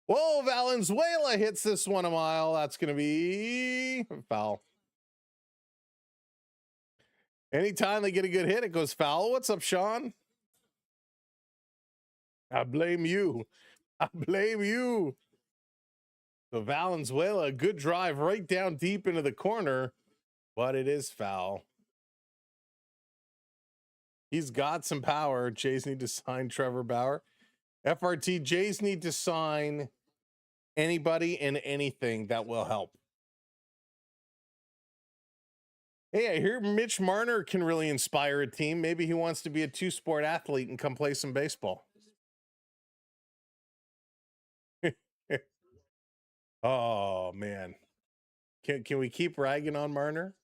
Whoa, Valenzuela hits this one a mile. That's going to be foul. Anytime they get a good hit, it goes foul. What's up, Sean? I blame you. I blame you. So Valenzuela, a good drive right down deep into the corner, but it is foul. He's got some power. Jays need to sign Trevor Bauer. FRT, Jays need to sign anybody and anything that will help. Hey, I hear Mitch Marner can really inspire a team. Maybe he wants to be a two-sport athlete and come play some baseball. Oh, man. Can we keep ragging on Marner?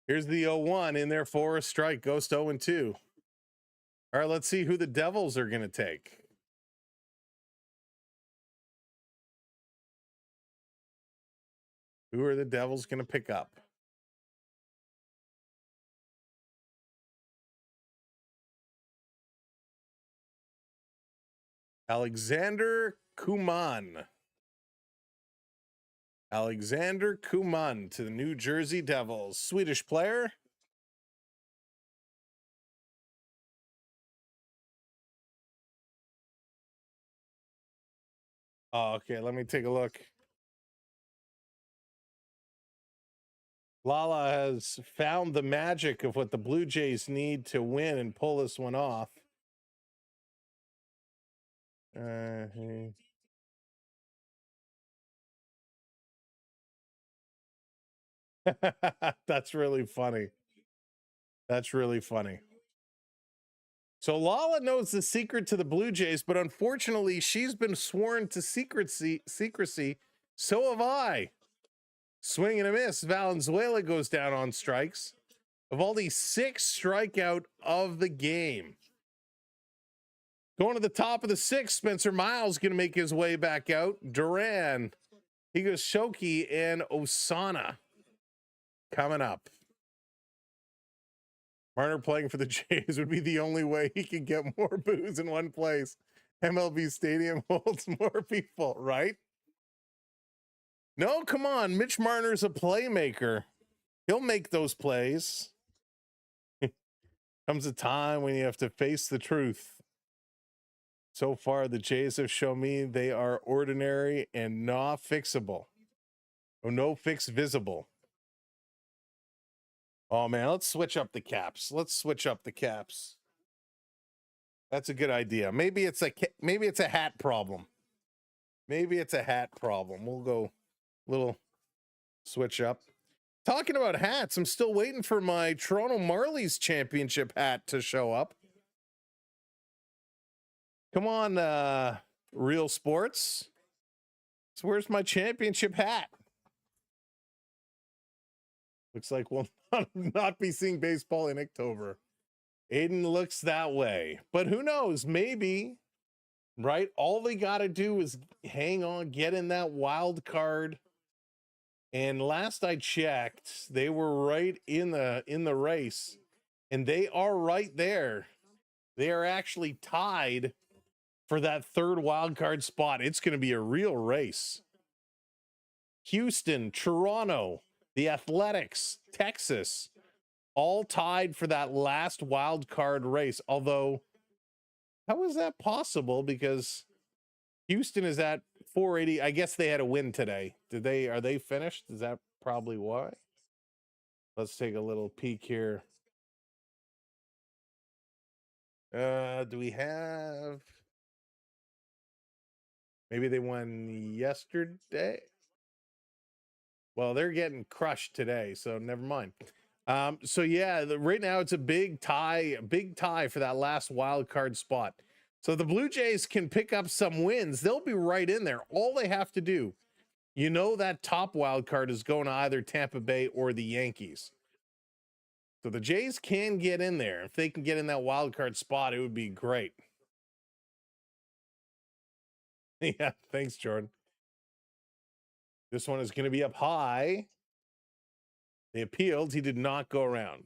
Here's the 0-1 in there for a strike. Goes to 0-2. All right, let's see who the Devils are going to take. Who are the Devils going to pick up? Alexander Kuman. Alexander Kuman to the New Jersey Devils. Swedish player. Oh, okay, let me take a look. Lala has found the magic of what the Blue Jays need to win and pull this one off. That's really funny. That's really funny. So Lala knows the secret to the Blue Jays, but unfortunately, she's been sworn to secrecy. So have I. Swing and a miss. Valenzuela goes down on strikes. Eovaldi, 6th strikeout of the game. Going to the top of the 6th, Spencer Miles going to make his way back out. Duran, Higoshoki, and Osana coming up. Marner playing for the Jays would be the only way he could get more boos in one place. MLB Stadium holds more people, right? No, come on. Mitch Marner's a playmaker. He'll make those plays. Comes a time when you have to face the truth. So far, the Jays have shown me they are ordinary and not fixable. Or no fix visible. Oh, man, let's switch up the caps. Let's switch up the caps. That's a good idea. Maybe it's a hat problem. Maybe it's a hat problem. We'll go little switch up. Talking about hats, I'm still waiting for my Toronto Marlies championship hat to show up. Come on, Real Sports. So where's my championship hat? Looks like we'll not be seeing baseball in October. Aiden looks that way. But who knows? Maybe, right? All they got to do is hang on, get in that wild card. And last I checked, they were right in the race. And they are right there. They are actually tied for that 3rd wild card spot. It's going to be a real race. Houston, Toronto, the Athletics, Texas, all tied for that last wild card race. Although, how is that possible? Because Houston is at 480. I guess they had a win today. Are they finished? Is that probably why? Let's take a little peek here. Do we have? Maybe they won yesterday. Well, they're getting crushed today, so never mind. So yeah, right now it's a big tie for that last wild card spot. So the Blue Jays can pick up some wins. They'll be right in there. All they have to do, that top wild card is going to either Tampa Bay or the Yankees. So the Jays can get in there. If they can get in that wild card spot, it would be great. Yeah, thanks, Jordan. This one is going to be up high. They appealed. He did not go around.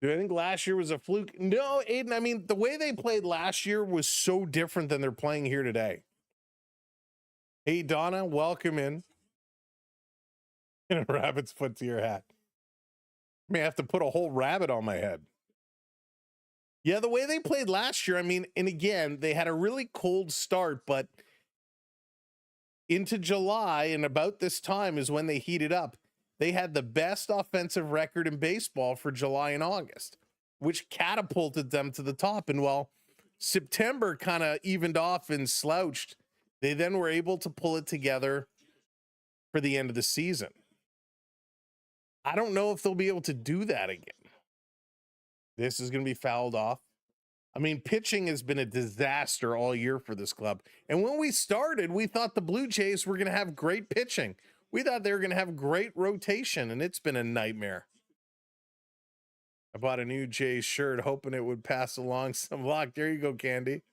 Do I think last year was a fluke? No, Aiden. I mean, the way they played last year was so different than they're playing here today. Hey, Donna, welcome in. And a rabbit's foot to your hat. I may have to put a whole rabbit on my head. Yeah, the way they played last year, I mean, and again, they had a really cold start, but into July and about this time is when they heated up. They had the best offensive record in baseball for July and August, which catapulted them to the top. And while September kind of evened off and slouched, they then were able to pull it together for the end of the season. I don't know if they'll be able to do that again. This is going to be fouled off. I mean, pitching has been a disaster all year for this club. And when we started, we thought the Blue Jays were going to have great pitching. We thought they were going to have great rotation, and it's been a nightmare. I bought a new Jays shirt hoping it would pass along some luck. There you go, Candy.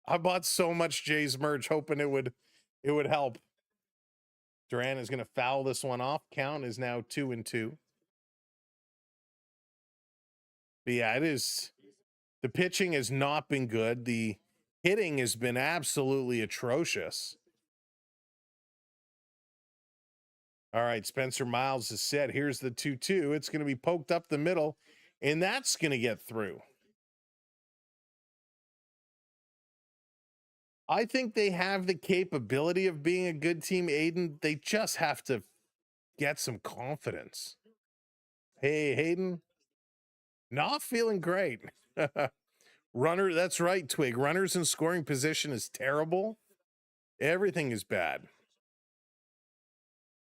I bought so much Jays merch hoping it would help. Duran is going to foul this one off. Count is now 2-2. But yeah, it is. The pitching has not been good. The hitting has been absolutely atrocious. All right, Spencer Miles is set. Here's the 2-2. It's going to be poked up the middle, and that's going to get through. I think they have the capability of being a good team, Aiden. They just have to get some confidence. Hey, Hayden. Not feeling great. Runner, that's right, Twig. Runners in scoring position is terrible. Everything is bad.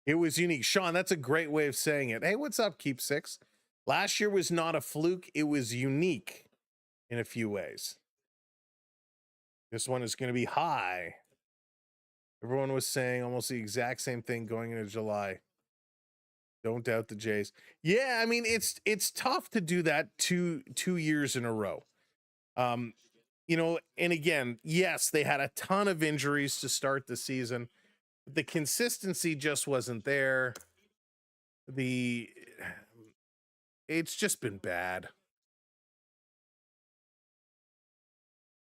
It was unique. Sean, that's a great way of saying it. Hey, what's up, Keep Six? Last year was not a fluke. It was unique in a few ways. This one is going to be high. Everyone was saying almost the exact same thing going into July. Don't doubt the Jays. Yeah, I mean, it's tough to do that two years in a row. You know, and again, yes, they had a ton of injuries to start the season. The consistency just wasn't there. It's just been bad.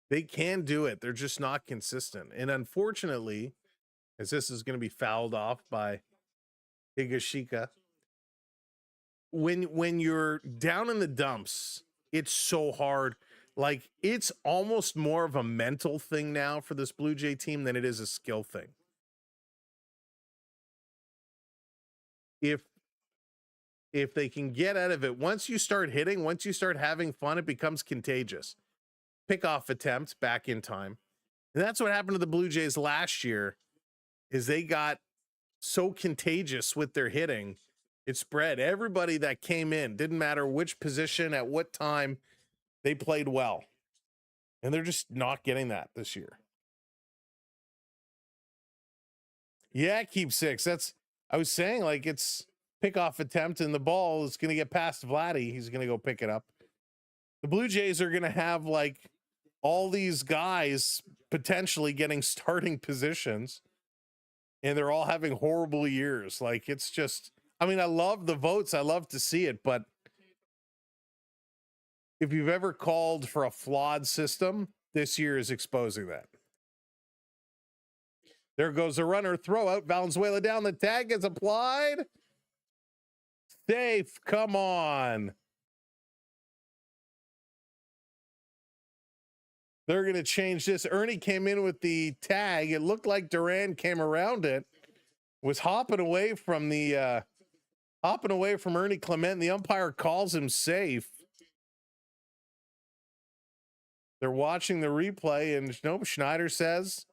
They can do it. They're just not consistent. And unfortunately, as this is going to be fouled off by Higashika, when you're down in the dumps, it's so hard. Like, it's almost more of a mental thing now for this Blue Jay team than it is a skill thing. If they can get out of it, once you start hitting, once you start having fun, it becomes contagious. Pickoff attempts back in time. And that's what happened to the Blue Jays last year, is they got so contagious with their hitting. It spread. Everybody that came in, didn't matter which position, at what time, they played well. And they're just not getting that this year. Yeah, Keep Six. I was saying, like, it's pickoff attempt and the ball is going to get past Vladdy. He's going to go pick it up. The Blue Jays are going to have, like, all these guys potentially getting starting positions, and they're all having horrible years. Like, it's just, I mean, I love the votes. I love to see it, but if you've ever called for a flawed system, this year is exposing that. There goes the runner. Throw out. Valenzuela down. The tag is applied. Safe. Come on. They're going to change this. Ernie came in with the tag. It looked like Duran came around it. Was hopping away from Ernie Clement. The umpire calls him safe. They're watching the replay, and nope, Schneider says,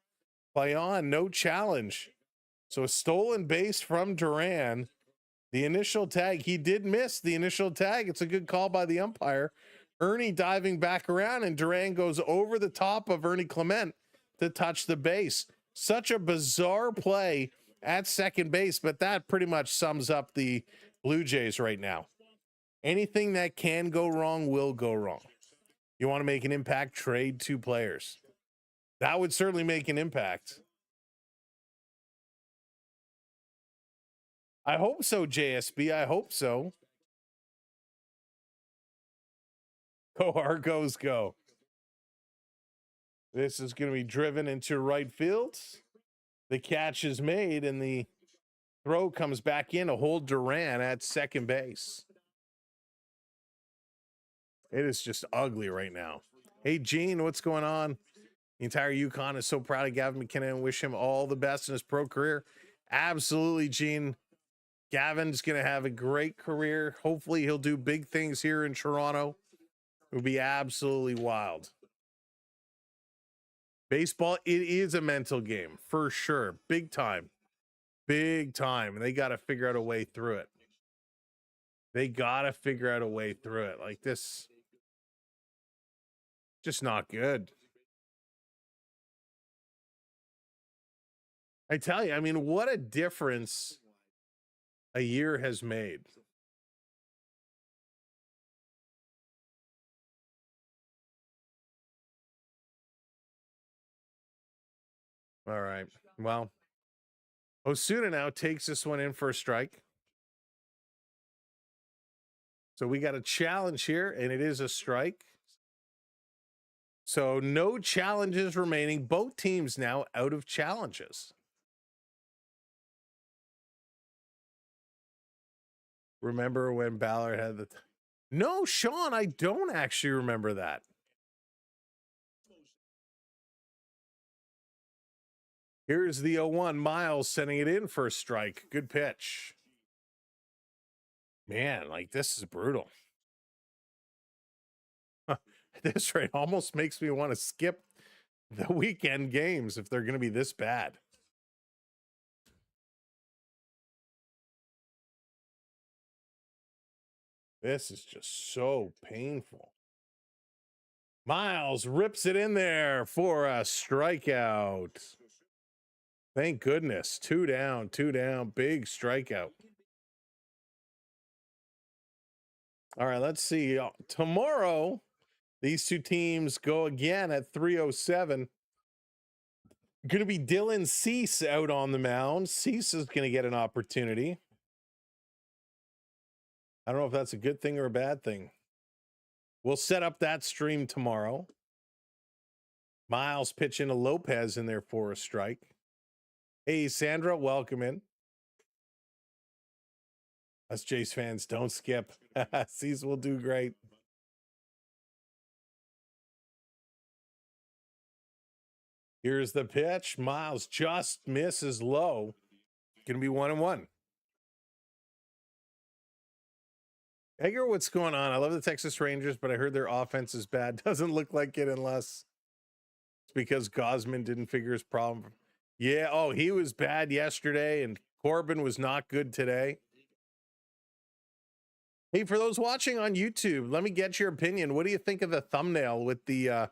play on, no challenge. So a stolen base from Duran. The initial tag, he did miss the initial tag. It's a good call by the umpire. Ernie diving back around, and Duran goes over the top of Ernie Clement to touch the base. Such a bizarre play at second base, but that pretty much sums up the Blue Jays right now. Anything that can go wrong will go wrong. You want to make an impact, trade 2 players. That would certainly make an impact. I hope so, JSB. I hope so. Go Argos, go. This is going to be driven into right field. The catch is made, and the throw comes back in to hold Duran at second base. It is just ugly right now. Hey, Gene, what's going on? The entire Yukon is so proud of Gavin McKinnon and wish him all the best in his pro career. Absolutely, Gene. Gavin's going to have a great career. Hopefully, he'll do big things here in Toronto. It would be absolutely wild. Baseball, it is a mental game, for sure. Big time. Big time. And they got to figure out a way through it. They got to figure out a way through it. Like this, just not good. I tell you, I mean, what a difference a year has made. All right. Well, Osuna now takes this one in for a strike. So we got a challenge here, and it is a strike. So no challenges remaining. Both teams now out of challenges. Remember when Ballard had the... No, Sean, I don't actually remember that. Here's the 0-1. Miles sending it in for a strike. Good pitch. Man, like this is brutal. This rate almost makes me want to skip the weekend games if they're going to be this bad. This is just so painful. Miles rips it in there for a strikeout. Thank goodness. 2 down, 2 down. Big strikeout. All right, let's see. Tomorrow, these two teams go again at 3:07. Going to be Dylan Cease out on the mound. Cease is going to get an opportunity. I don't know if that's a good thing or a bad thing. We'll set up that stream tomorrow. Miles pitching to Lopez in there for a strike. Hey, Sandra, welcome in. Us Jays fans, don't skip. Cease will do great. Here's the pitch. Miles just misses low. Going to be 1-1. Edgar, what's going on? I love the Texas Rangers, but I heard their offense is bad. Doesn't look like it unless it's because Gosman didn't figure his problem. Yeah, oh, he was bad yesterday, and Corbin was not good today. Hey, for those watching on YouTube, let me get your opinion. What do you think of the thumbnail with the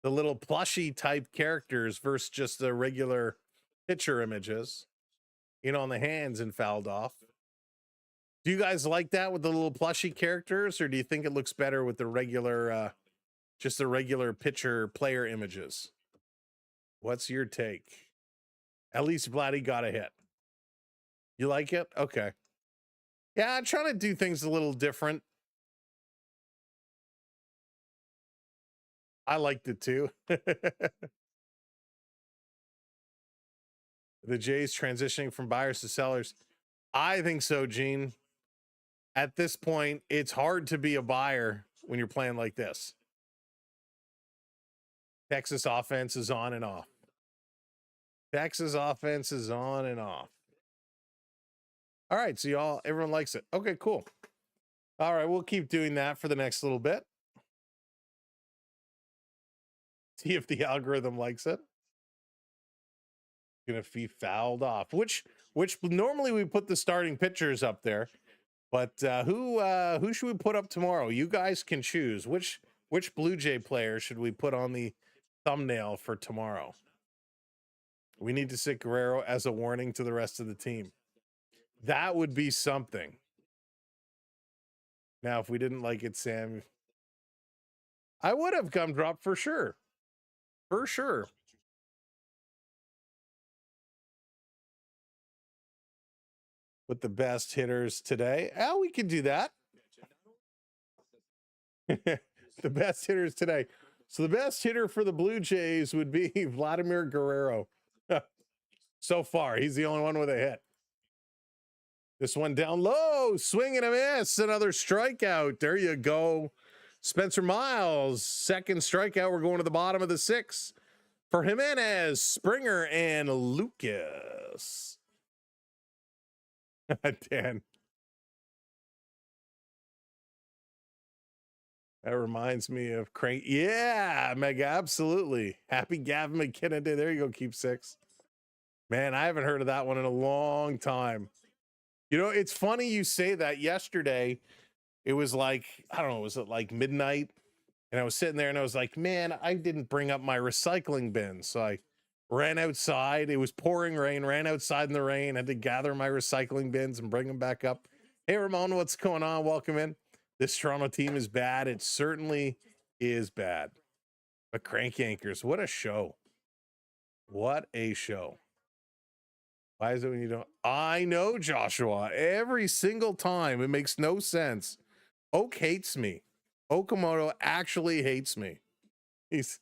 little plushy type characters versus just the regular picture images, you know, on the hands and fouled off? Do you guys like that with the little plushy characters, or do you think it looks better with the regular, just the regular pitcher player images? What's your take? At least Vladdy got a hit. You like it? Okay. Yeah, I'm trying to do things a little different. I liked it too. The Jays transitioning from buyers to sellers. I think so, Gene. At this point, it's hard to be a buyer when you're playing like this. Texas offense is on and off. Texas offense is on and off. All right, so everyone likes it. Okay, cool. All right, we'll keep doing that for the next little bit. See if the algorithm likes it. Gonna be fouled off. Which normally we put the starting pitchers up there. But who should we put up tomorrow? You guys can choose. Which Blue Jay player should we put on the thumbnail for tomorrow? We need to sit Guerrero as a warning to the rest of the team. That would be something. Now, if we didn't like it, Sam, I would have gum drop for sure. For sure. with the best hitters today. Oh, we can do that. The best hitters today. So the best hitter for the Blue Jays would be Vladimir Guerrero. So far, he's the only one with a hit. This one down low, swing and a miss, another strikeout. There you go. Spencer Miles, second strikeout. We're going to the bottom of the 6th for Jimenez, Springer, and Lucas. Dan. That reminds me of Crank. Yeah, Mega, absolutely. Happy Gavin McKinnon Day. There you go, keep 6. Man, I haven't heard of that one in a long time. You know, it's funny you say that. Yesterday, it was like, I don't know, was it like midnight? And I was sitting there and I was like, man, I didn't bring up my recycling bin. So I ran outside. It was pouring rain, ran outside in the rain, had to gather my recycling bins and bring them back up. Hey, Ramon, what's going on? Welcome in. This Toronto team is bad. It certainly is bad. But Crank Yankers, what a show. What a show. Why is it when you don't? I know, Joshua. Every single time. It makes no sense. Oak hates me. Okamoto actually hates me. He's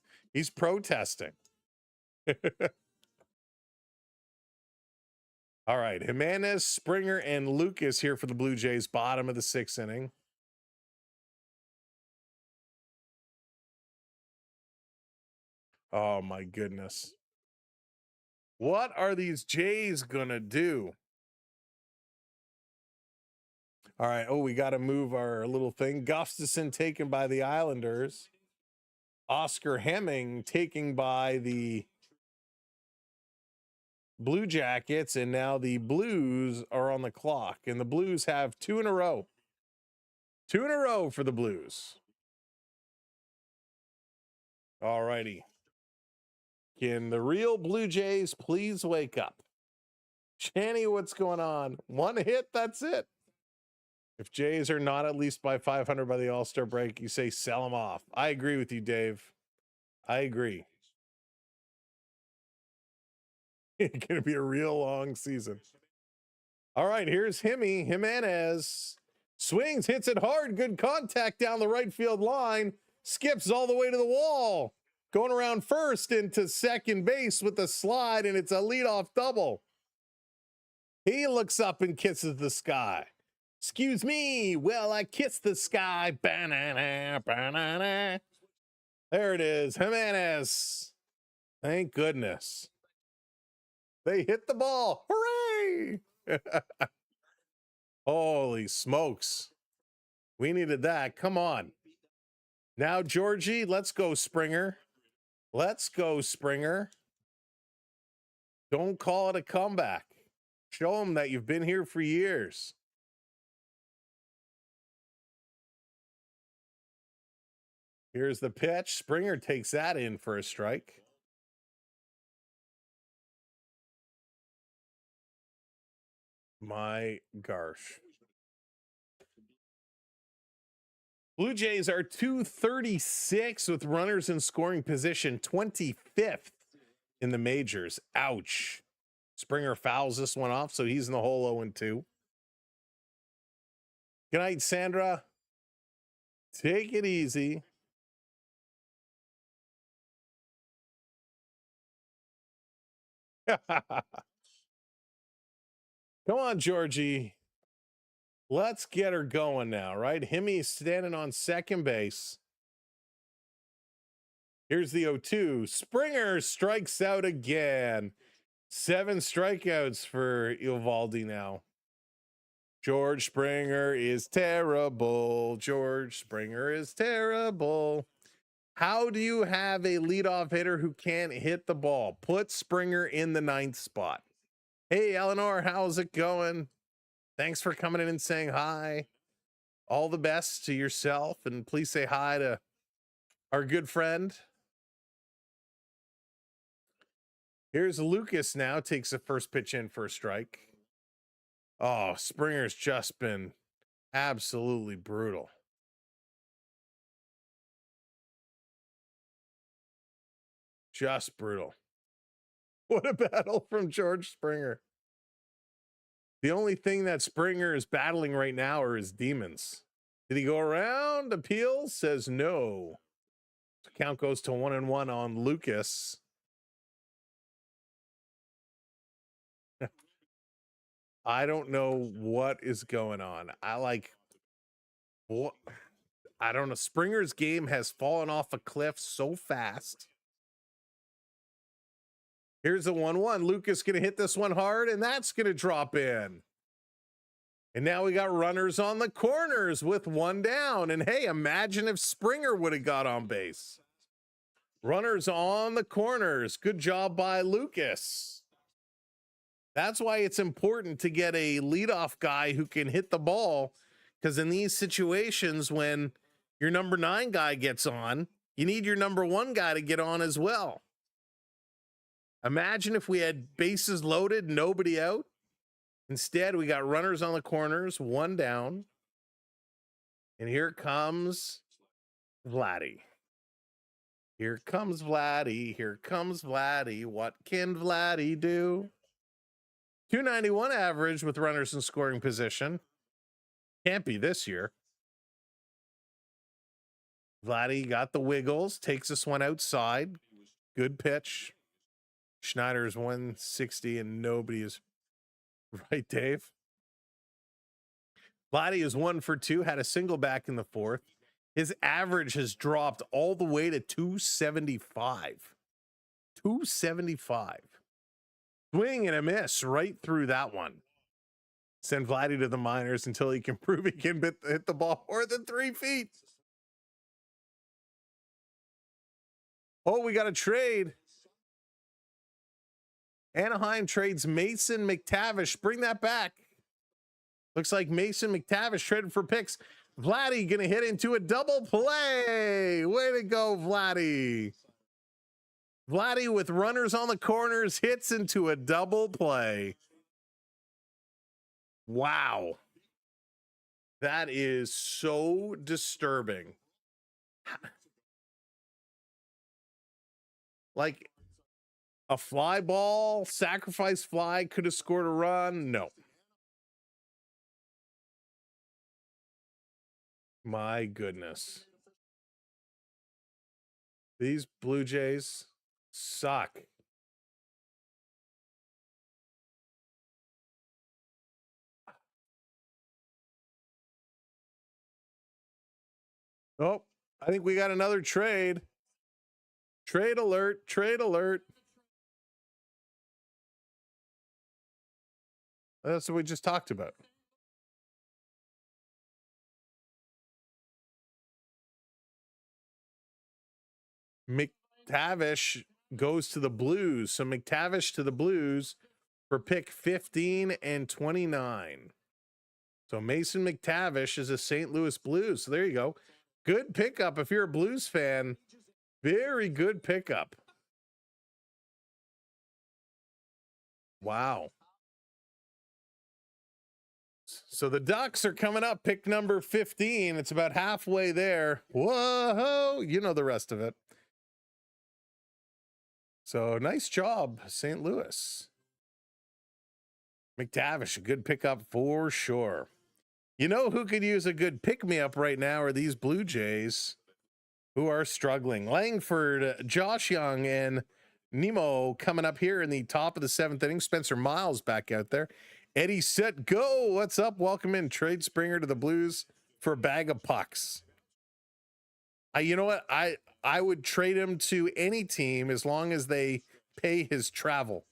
protesting. All right. Jimenez, Springer, and Lucas here for the Blue Jays, bottom of the 6th inning. Oh, my goodness. What are these Jays going to do? All right. Oh, we got to move our little thing. Gustafson taken by the Islanders. Oscar Hemming taken by the Blue Jackets. And now the Blues are on the clock. And the Blues have 2 in a row. 2 in a row for the Blues. All righty. Can the real Blue Jays please wake up? Channy, what's going on? 1 hit, that's it. If Jays are not at least by 500 by the All-Star break, you say sell them off. I agree with you, Dave. I agree. It's going to be a real long season. All right, here's Jimenez. Swings, hits it hard. Good contact down the right field line. Skips all the way to the wall. Going around first into second base with a slide, and it's a leadoff double. He looks up and kisses the sky. Excuse me, well, I kissed the sky. Banana, banana. There it is, Jimenez. Thank goodness. They hit the ball. Hooray! Holy smokes. We needed that. Come on. Now, Georgie, let's go, Springer. Let's go, Springer. Don't call it a comeback. Show them that you've been here for years. Here's the pitch. Springer takes that in for a strike. My gosh. Blue Jays are 236 with runners in scoring position, 25th in the majors. Ouch. Springer fouls this one off, so he's in the hole 0-2. Good night, Sandra. Take it easy. Come on, Georgie. Let's get her going now, right? Himmy standing on second base. Here's the 0-2. Springer strikes out again. 7 strikeouts for Eovaldi now. George Springer is terrible. George Springer is terrible. How do you have a leadoff hitter who can't hit the ball? Put Springer in the 9th spot. Hey, Eleanor, how's it going? Thanks for coming in and saying hi. All the best to yourself, and please say hi to our good friend. Here's Lucas now, takes the first pitch in for a strike. Oh, Springer's just been absolutely brutal. Just brutal. What a battle from George Springer. The only thing that Springer is battling right now are his demons. Did he go around? Appeal says no. Count goes to 1-1 on Lucas. I don't know what is going on. What? I don't know. Springer's game has fallen off a cliff so fast. Here's a 1-1. Lucas going to hit this one hard, and that's going to drop in. And now we got runners on the corners with one down. And hey, imagine if Springer would have got on base. Runners on the corners. Good job by Lucas. That's why it's important to get a leadoff guy who can hit the ball, because in these situations, when your number 9 guy gets on, you need your number 1 guy to get on as well. Imagine if we had bases loaded, nobody out. Instead, we got runners on the corners, one down. And here comes Vladdy. Here comes Vladdy. Here comes Vladdy. What can Vladdy do? 291 average with runners in scoring position. Can't be this year. Vladdy got the wiggles. Takes this one outside. Good pitch. Schneider's 160 and nobody is right, Dave. Vladdy is 1 for 2. Had a single back in the 4th. His average has dropped all the way to 275. 275. Swing and a miss right through that one. Send Vladdy to the minors until he can prove he can hit the ball more than 3 feet. Oh, we got a trade. Anaheim trades Mason McTavish. Bring that back. Looks like Mason McTavish traded for picks. Vladdy gonna hit into a double play. Way to go, Vladdy. Vladdy with runners on the corners hits into a double play. Wow. That is so disturbing. Like a fly ball, sacrifice fly could have scored a run. No. My goodness. These Blue Jays suck. Oh, I think we got another trade. Trade alert, trade alert. That's what we just talked about. McTavish goes to the Blues. So McTavish to the Blues for pick 15 and 29. So Mason McTavish is a St. Louis Blues. So there you go. Good pickup if you're a Blues fan. Very good pickup. Wow. So the Ducks are coming up, pick number 15. It's about halfway there. Whoa, you know the rest of it. So nice job, St. Louis. McTavish, a good pickup for sure. You know who could use a good pick-me-up right now are these Blue Jays who are struggling. Langford, Josh Young, and Nemo coming up here in the top of the 7th inning. Spencer Miles back out there. Eddie, set, go. What's up? Welcome in. Trade Springer to the Blues for a bag of pucks. You know what? I would trade him to any team as long as they pay his travel.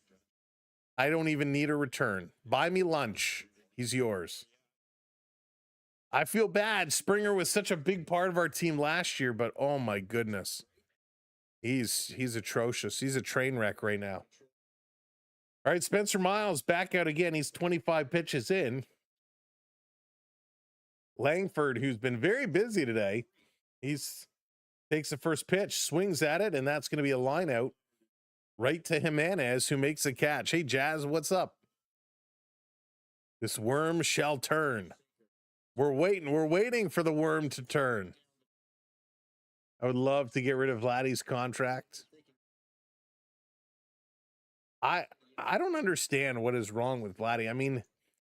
I don't even need a return. Buy me lunch. He's yours. I feel bad. Springer was such a big part of our team last year, but oh my goodness. He's atrocious. He's a train wreck right now. All right, Spencer Miles back out again. He's 25 pitches in. Langford, who's been very busy today, takes the first pitch, swings at it, and that's going to be a line out right to Jimenez, who makes a catch. Hey, Jazz, what's up? This worm shall turn. We're waiting for the worm to turn. I would love to get rid of Vladdy's contract. I don't understand what is wrong with Vladdy. I mean,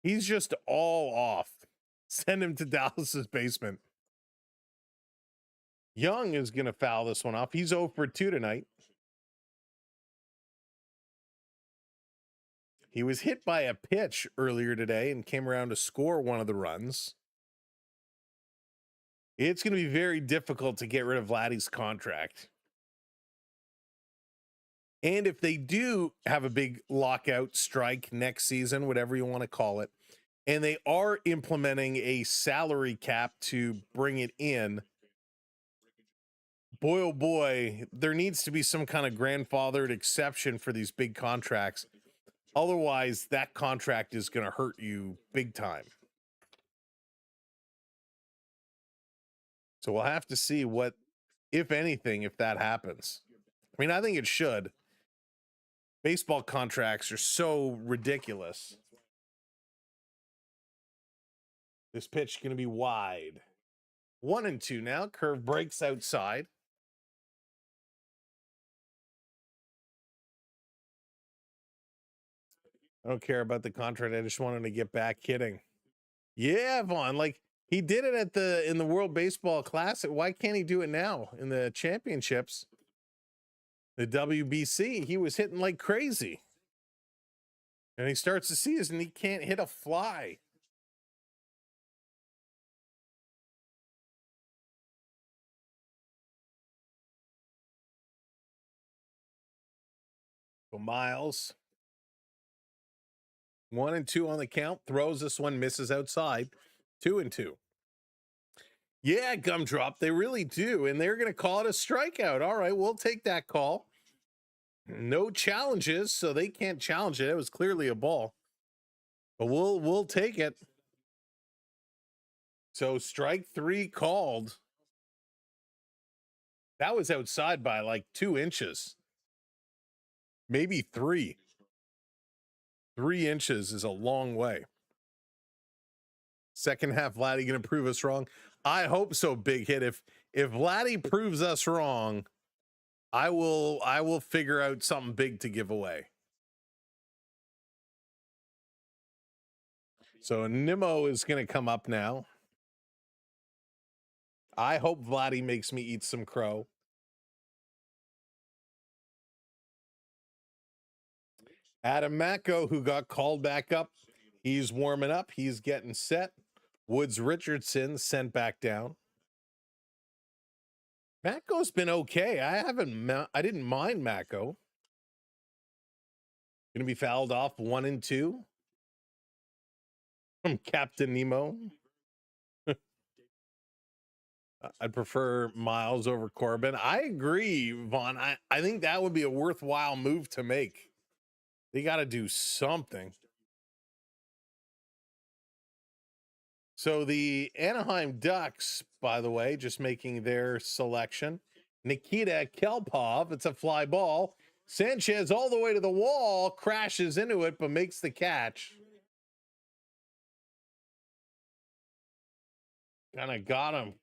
He's just all off. Send him to Dallas's basement. Young is going to foul this one off. He's 0 for 2 tonight. He was hit by a pitch earlier today and came around to score one of the runs. It's going to be very difficult to get rid of Vladdy's contract. And if they do have a big lockout strike next season, whatever you want to call it, and they are implementing a salary cap to bring it in, boy, oh boy, there needs to be some kind of grandfathered exception for these big contracts. Otherwise, that contract is going to hurt you big time. So we'll have to see what, if anything, if that happens. I mean, I think it should. Baseball contracts are so ridiculous. This pitch going to be wide. 1-2 now. Curve breaks outside. I don't care about the contract. I just want him to get back hitting. Yeah, Vaughn. Like, he did it in the World Baseball Classic. Why can't he do it now in the championships? The WBC, he was hitting like crazy. And he starts the season, he can't hit a fly. So Miles. 1-2 on the count. Throws this one, misses outside. 2-2. Yeah, Gumdrop, they really do. And they're going to call it a strikeout. All right, we'll take that call. No challenges, so they can't challenge it. It was clearly a ball. But we'll take it. So strike 3 called. That was outside by like 2 inches. Maybe 3. 3 inches is a long way. Second half, Vladdy going to prove us wrong. I hope so, Big Hit. If Vladdy proves us wrong, I will figure out something big to give away. So Nimmo is going to come up now. I hope Vladdy makes me eat some crow. Adam Macko, who got called back up, he's warming up. He's getting set. Woods Richardson sent back down. Macko's been okay. I didn't mind Macko. Gonna be fouled off 1-2 from Captain Nemo. I'd prefer Miles over Corbin. I agree, Vaughn. I think that would be a worthwhile move to make. They got to do something. So the Anaheim Ducks, by the way, just making their selection. Nikita Kelpov, it's a fly ball. Sanchez all the way to the wall, crashes into it, but makes the catch. Kind of got him.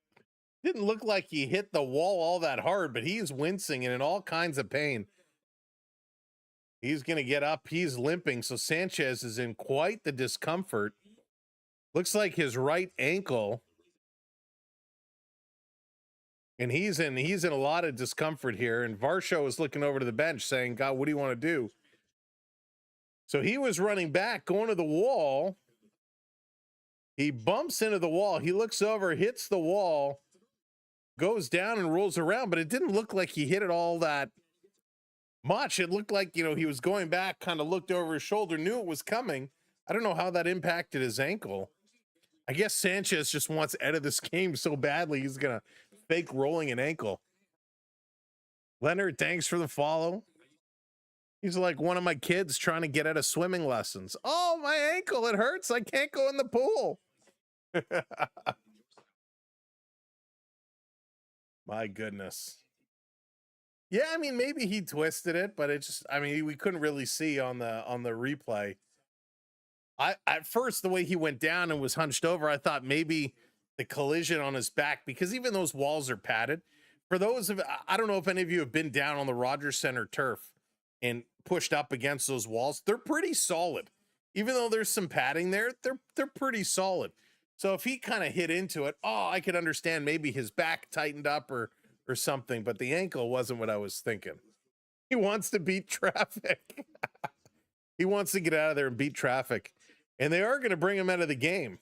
Didn't look like he hit the wall all that hard, but he's wincing and in all kinds of pain. He's going to get up. He's limping. So Sanchez is in quite the discomfort. Looks like his right ankle. And he's in a lot of discomfort here. And Varsho is looking over to the bench saying, God, what do you want to do? So he was running back, going to the wall. He bumps into the wall. He looks over, hits the wall, goes down and rolls around, but it didn't look like he hit it all that much. It looked like, he was going back, kind of looked over his shoulder, knew it was coming. I don't know how that impacted his ankle. I guess Sanchez just wants out of this game so badly, he's going to fake rolling an ankle. Leonard, thanks for the follow. He's like one of my kids trying to get out of swimming lessons. Oh, my ankle, it hurts. I can't go in the pool. My goodness. Yeah, I mean, maybe he twisted it, but it just, we couldn't really see on the replay. At first, the way he went down and was hunched over, I thought maybe the collision on his back, because even those walls are padded. For those of, I don't know if any of you have been down on the Rogers Center turf and pushed up against those walls. They're pretty solid. even though there's some padding there, they're pretty solid. So if he kind of hit into it, oh, I could understand maybe his back tightened up or something, but the ankle wasn't what I was thinking. He wants to beat traffic. He wants to get out of there and beat traffic. And they are going to bring him out of the game.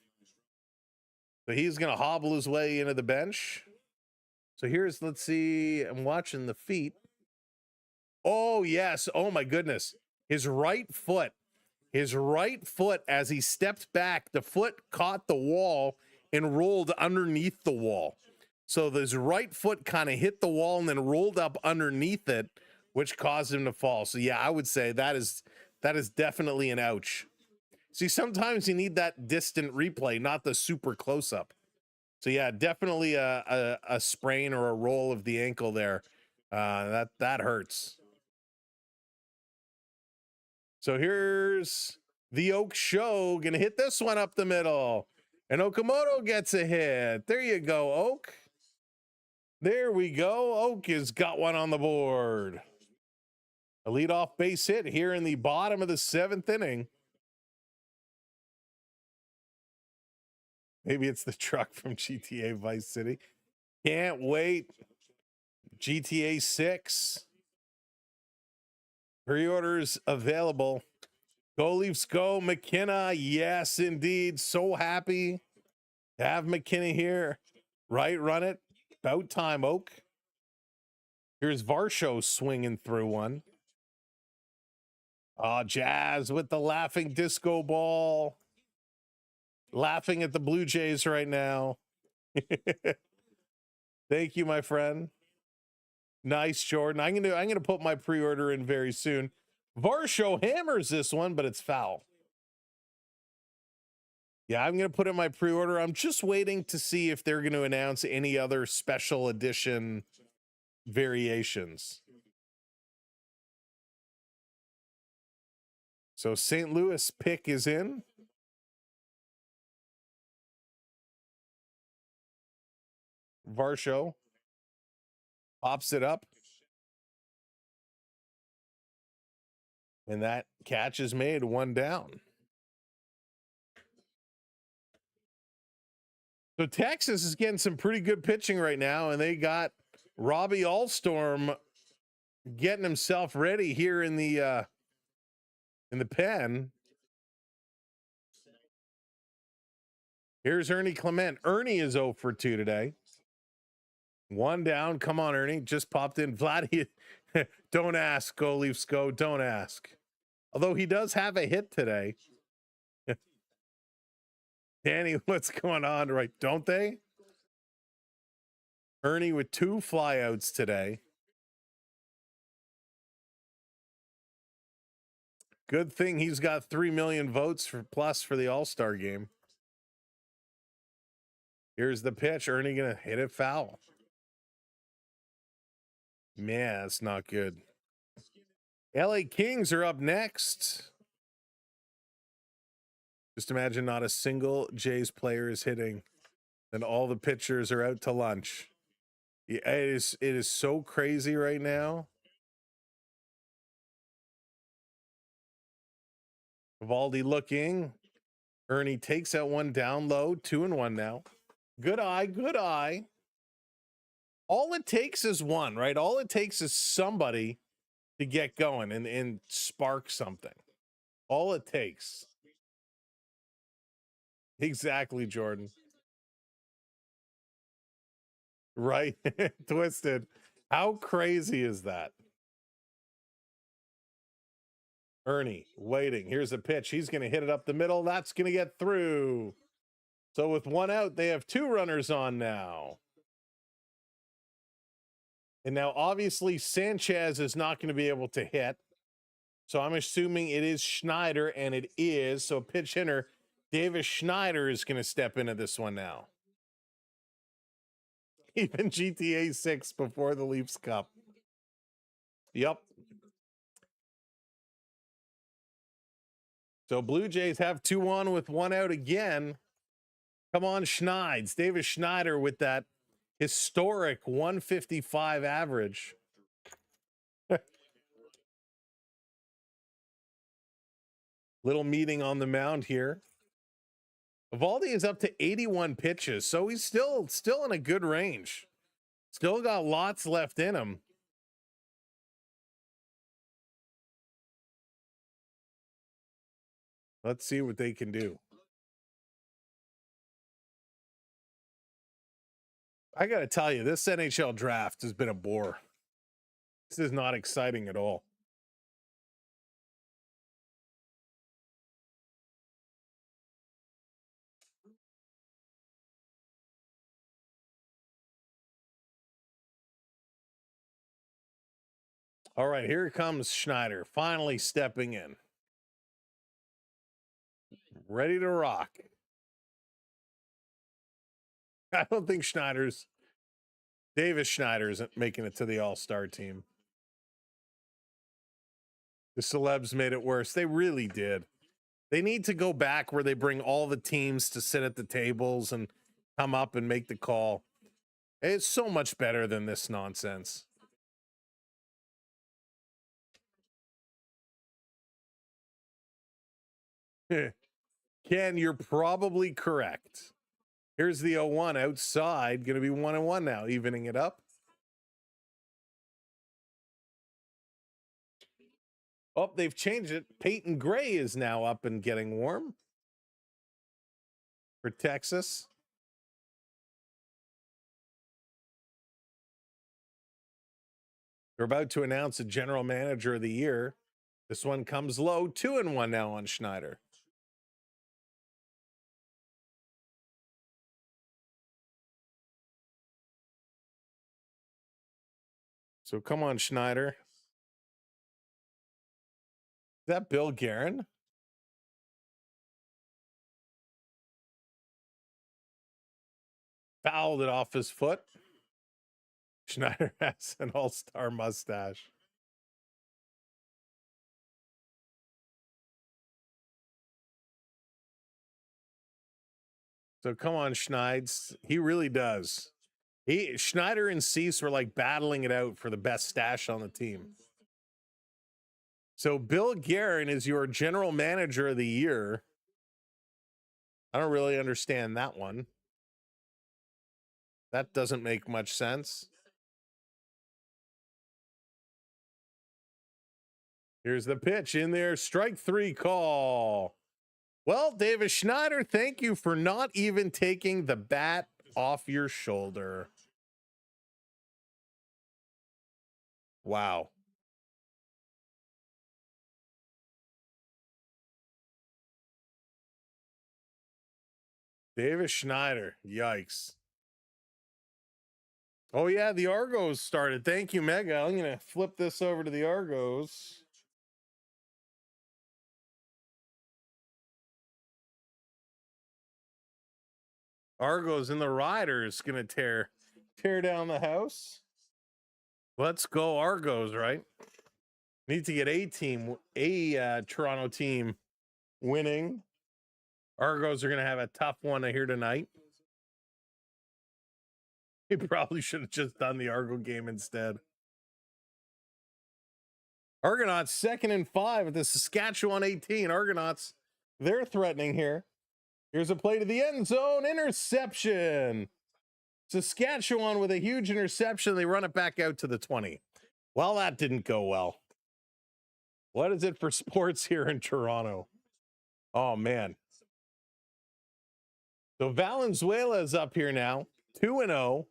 So he's going to hobble his way into the bench. So here's, let's see, I'm watching the feet. Oh, yes. Oh, my goodness. His right foot as he stepped back, the foot caught the wall and rolled underneath the wall. So his right foot kind of hit the wall and then rolled up underneath it, which caused him to fall. So yeah, I would say that is definitely an ouch. See, sometimes you need that distant replay, not the super close up. So yeah, definitely a sprain or a roll of the ankle there. That hurts. So here's the Oak Show, gonna hit this one up the middle, and Okamoto gets a hit. There you go, Oak. There we go. Oak has got one on the board. A leadoff base hit here in the bottom of the 7th inning. Maybe it's the truck from GTA Vice City. Can't wait. GTA 6. Pre-orders available. Go Leafs go. McKenna. Yes, indeed. So happy to have McKenna here. Right, run it. About time, Oak. Here's Varsho swinging through one. Oh, Jazz with the laughing disco ball. Laughing at the Blue Jays right now. Thank you, my friend. Nice, Jordan. I'm gonna put my pre-order in very soon. Varsho hammers this one, but it's foul. Yeah, I'm gonna put in my pre-order. I'm just waiting to see if they're gonna announce any other special edition variations. So St. Louis pick is in. Varsho pops it up. And that catch is made, 1 down. So Texas is getting some pretty good pitching right now, and they got Robbie Allstorm getting himself ready here in the pen. Here's Ernie Clement. Ernie is 0 for 2 today. 1 down. Come on, Ernie. Just popped in. Vladdy, don't ask. Go Leafs go. Don't ask. Although he does have a hit today. Danny, what's going on? Right, don't they? Ernie with 2 flyouts today. Good thing he's got 3 million votes plus for the All-Star game. Here's the pitch. Ernie gonna hit it foul. Man, that's not good. LA Kings are up next. Just imagine not a single Jays player is hitting, and all the pitchers are out to lunch. Yeah, it is so crazy right now. Eovaldi looking. Ernie takes that one down low. 2-1 now. Good eye, good eye. All it takes is one, right? All it takes is somebody to get going and spark something. All it takes. Exactly, Jordan. Right? Twisted. How crazy is that? Ernie waiting. Here's a pitch. He's going to hit it up the middle. That's going to get through. So with 1 out, they have 2 runners on now. And now, obviously, Sanchez is not going to be able to hit. So I'm assuming it is Schneider, and it is. So pitch hitter, Davis Schneider is going to step into this one now. Even GTA 6 before the Leafs Cup. Yep. So Blue Jays have 2 on with 1 out again. Come on, Schneids. Davis Schneider with that historic 155 average. Little meeting on the mound here. Eovaldi is up to 81 pitches, so he's still in a good range. Still got lots left in him. Let's see what they can do. I got to tell you, this NHL draft has been a bore. This is not exciting at all. All right, here comes Schneider, finally stepping in. Ready to rock. I don't think Davis Schneider's making it to the All-Star team. The celebs made it worse. They really did. They need to go back where they bring all the teams to sit at the tables and come up and make the call. It's so much better than this nonsense. Ken, you're probably correct. Here's the 0-1 outside. Going to be 1-1 now, evening it up. Oh, they've changed it. Peyton Gray is now up and getting warm for Texas. They're about to announce a general manager of the year. This one comes low, 2-1 now on Schneider. So come on, Schneider. Is that Bill Guerin? Fouled it off his foot. Schneider has an all-star mustache. So come on, Schneids. He really does. Schneider and Cease were like battling it out for the best stash on the team. So Bill Guerin is your general manager of the year. I don't really understand that one. That doesn't make much sense. Here's the pitch in there. Strike 3 call. Well, Davis Schneider, thank you for not even taking the bat off your shoulder. Wow. Davis Schneider. Yikes. Oh, yeah, the Argos started. Thank you, Mega. I'm going to flip this over to the Argos. Argos and the Riders going to tear down the house. Let's go Argos, right? Need to get a Toronto team winning. Argos are going to have a tough one here tonight. He probably should have just done the Argo game instead. Argonauts 2nd and 5 at the Saskatchewan 18. Argonauts, they're threatening here. Here's a play to the end zone. Interception. Saskatchewan with a huge interception. They run it back out to the 20. Well, that didn't go well. What is it for sports here in Toronto? Oh, man. So Valenzuela is up here now. 2-0.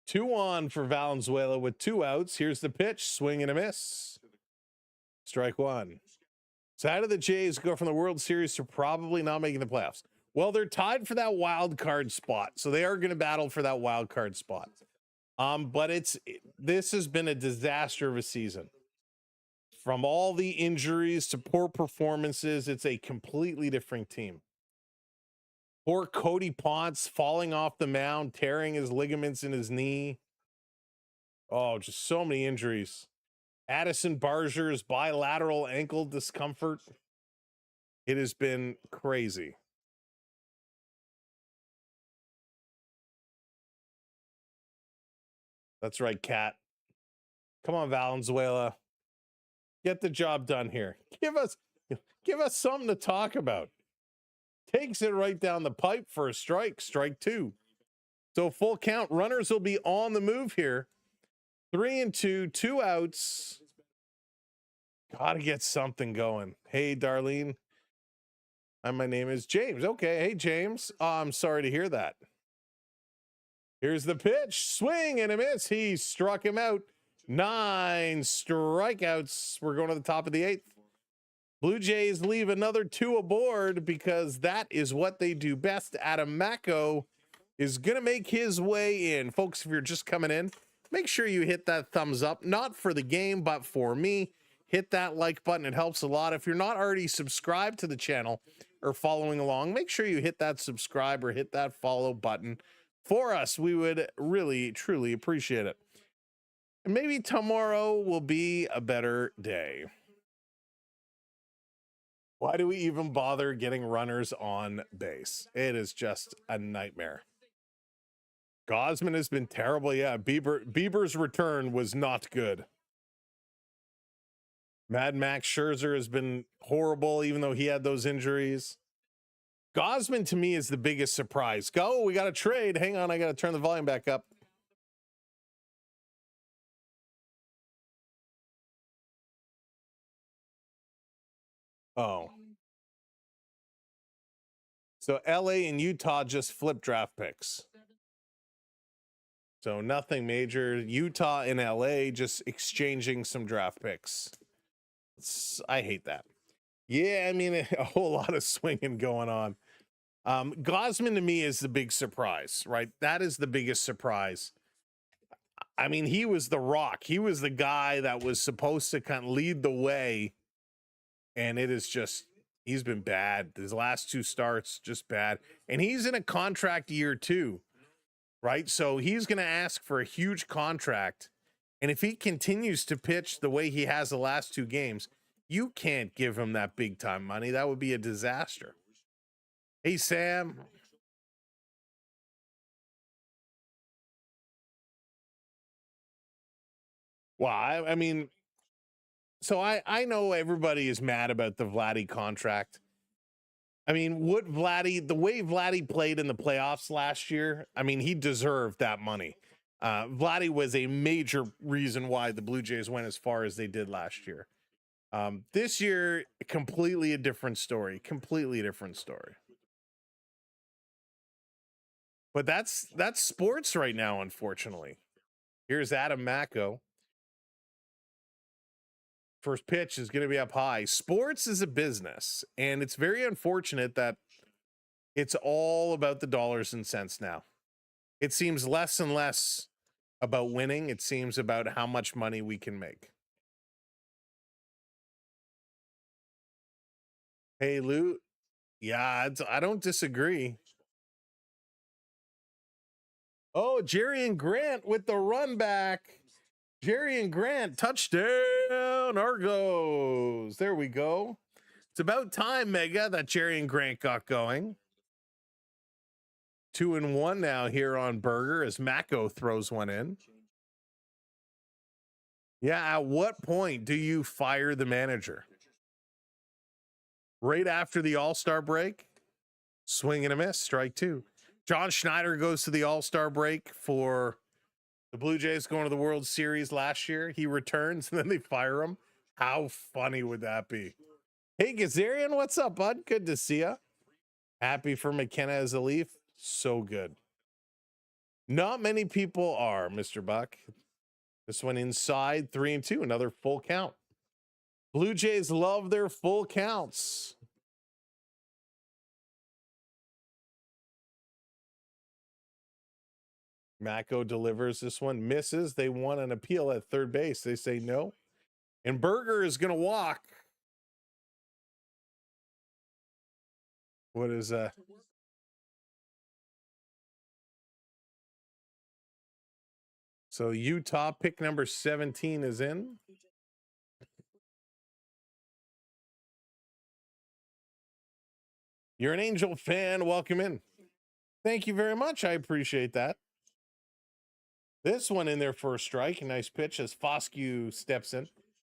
Two on for Valenzuela with 2 outs. Here's the pitch. Swing and a miss. Strike 1. So how do the Jays go from the World Series to probably not making the playoffs? Well, they're tied for that wild card spot. So they are going to battle for that wild card spot. But this has been a disaster of a season. From all the injuries to poor performances, it's a completely different team. Poor Cody Ponce falling off the mound, tearing his ligaments in his knee. Oh, just so many injuries. Addison Barger's bilateral ankle discomfort. It has been crazy. That's right, Kat. Come on, Valenzuela. Get the job done here. Give us something to talk about. Takes it right down the pipe for a strike. Strike 2. So full count. Runners will be on the move here. 3-2, 2 outs. Gotta get something going. Hey, Darlene. My name is James. Okay. Hey, James. I'm sorry to hear that. Here's the pitch. Swing and a miss. He struck him out. 9 strikeouts. We're going to the top of the 8th. Blue Jays leave another 2 aboard because that is what they do best. Adam Macko is going to make his way in. Folks, if you're just coming in, make sure you hit that thumbs up, not for the game, but for me. Hit that like button. It helps a lot. If you're not already subscribed to the channel or following along, make sure you hit that subscribe or hit that follow button for us. We would really, truly appreciate it. And maybe tomorrow will be a better day. Why do we even bother getting runners on base? It is just a nightmare. Gosman has been terrible. Yeah, Bieber's return was not good. Mad Max Scherzer has been horrible, even though he had those injuries. Gosman, to me, is the biggest surprise. Go, we got a trade. Hang on, I got to turn the volume back up. Oh. So LA and Utah just flipped draft picks. So nothing major. Utah and LA just exchanging some draft picks. I hate that. Yeah, I mean, a whole lot of swinging going on. Gosman to me is the big surprise, right? That is the biggest surprise. I mean, he was the rock. He was the guy that was supposed to kind of lead the way. And it is just, he's been bad. His last 2 starts, just bad. And he's in a contract year too, right? So he's going to ask for a huge contract. And if he continues to pitch the way he has the last 2 games, you can't give him that big time money. That would be a disaster. Hey, Sam. Well, I mean, so I know everybody is mad about the Vladdy contract. I mean, would Vladdy, the way Vladdy played in the playoffs last year, I mean, he deserved that money. Vladdy was a major reason why the Blue Jays went as far as they did last year. This year, completely a different story. Completely different story. But that's sports right now, unfortunately. Here's Adam Macko. First pitch is going to be up high. Sports is a business, and it's very unfortunate that it's all about the dollars and cents now. It seems less and less about winning. It seems about how much money we can make. Hey, Lou. Yeah, I don't disagree. Oh, Jerry and Grant with the run back. Jerry and Grant, touchdown, Argos. There we go. It's about time, Mega, that Jerry and Grant got going. 2-1 now here on Burger as Macko throws one in. Yeah, at what point do you fire the manager? Right after the All-Star break? Swing and a miss, strike 2. John Schneider goes to the All-Star break for the Blue Jays going to the World Series last year. He returns and then they fire him. How funny would that be? Hey, Gazarian, what's up, bud? Good to see you. Happy for McKenna as a Leaf. So good. Not many people are, Mr. Buck. This one inside, 3-2, another full count. Blue Jays love their full counts. Macko delivers this one, misses. They want an appeal at third base. They say no. And Berger is going to walk. What is that? So Utah pick number 17 is in. You're an Angel fan. Welcome in. Thank you very much. I appreciate that. This one in there for a strike. A nice pitch as Foscue steps in.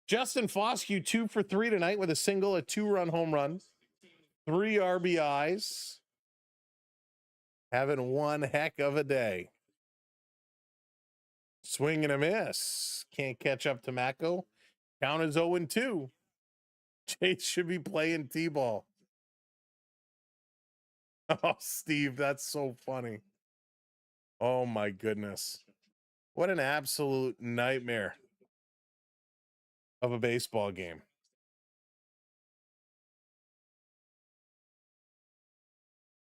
Justin Foscue 2 for 3 tonight with a single, a 2-run home run, 3 RBIs. Having one heck of a day. Swing and a miss. Can't catch up to Mako. Count is 0-2. Chase should be playing T-ball. Oh, Steve, that's so funny. Oh, my goodness. What an absolute nightmare of a baseball game.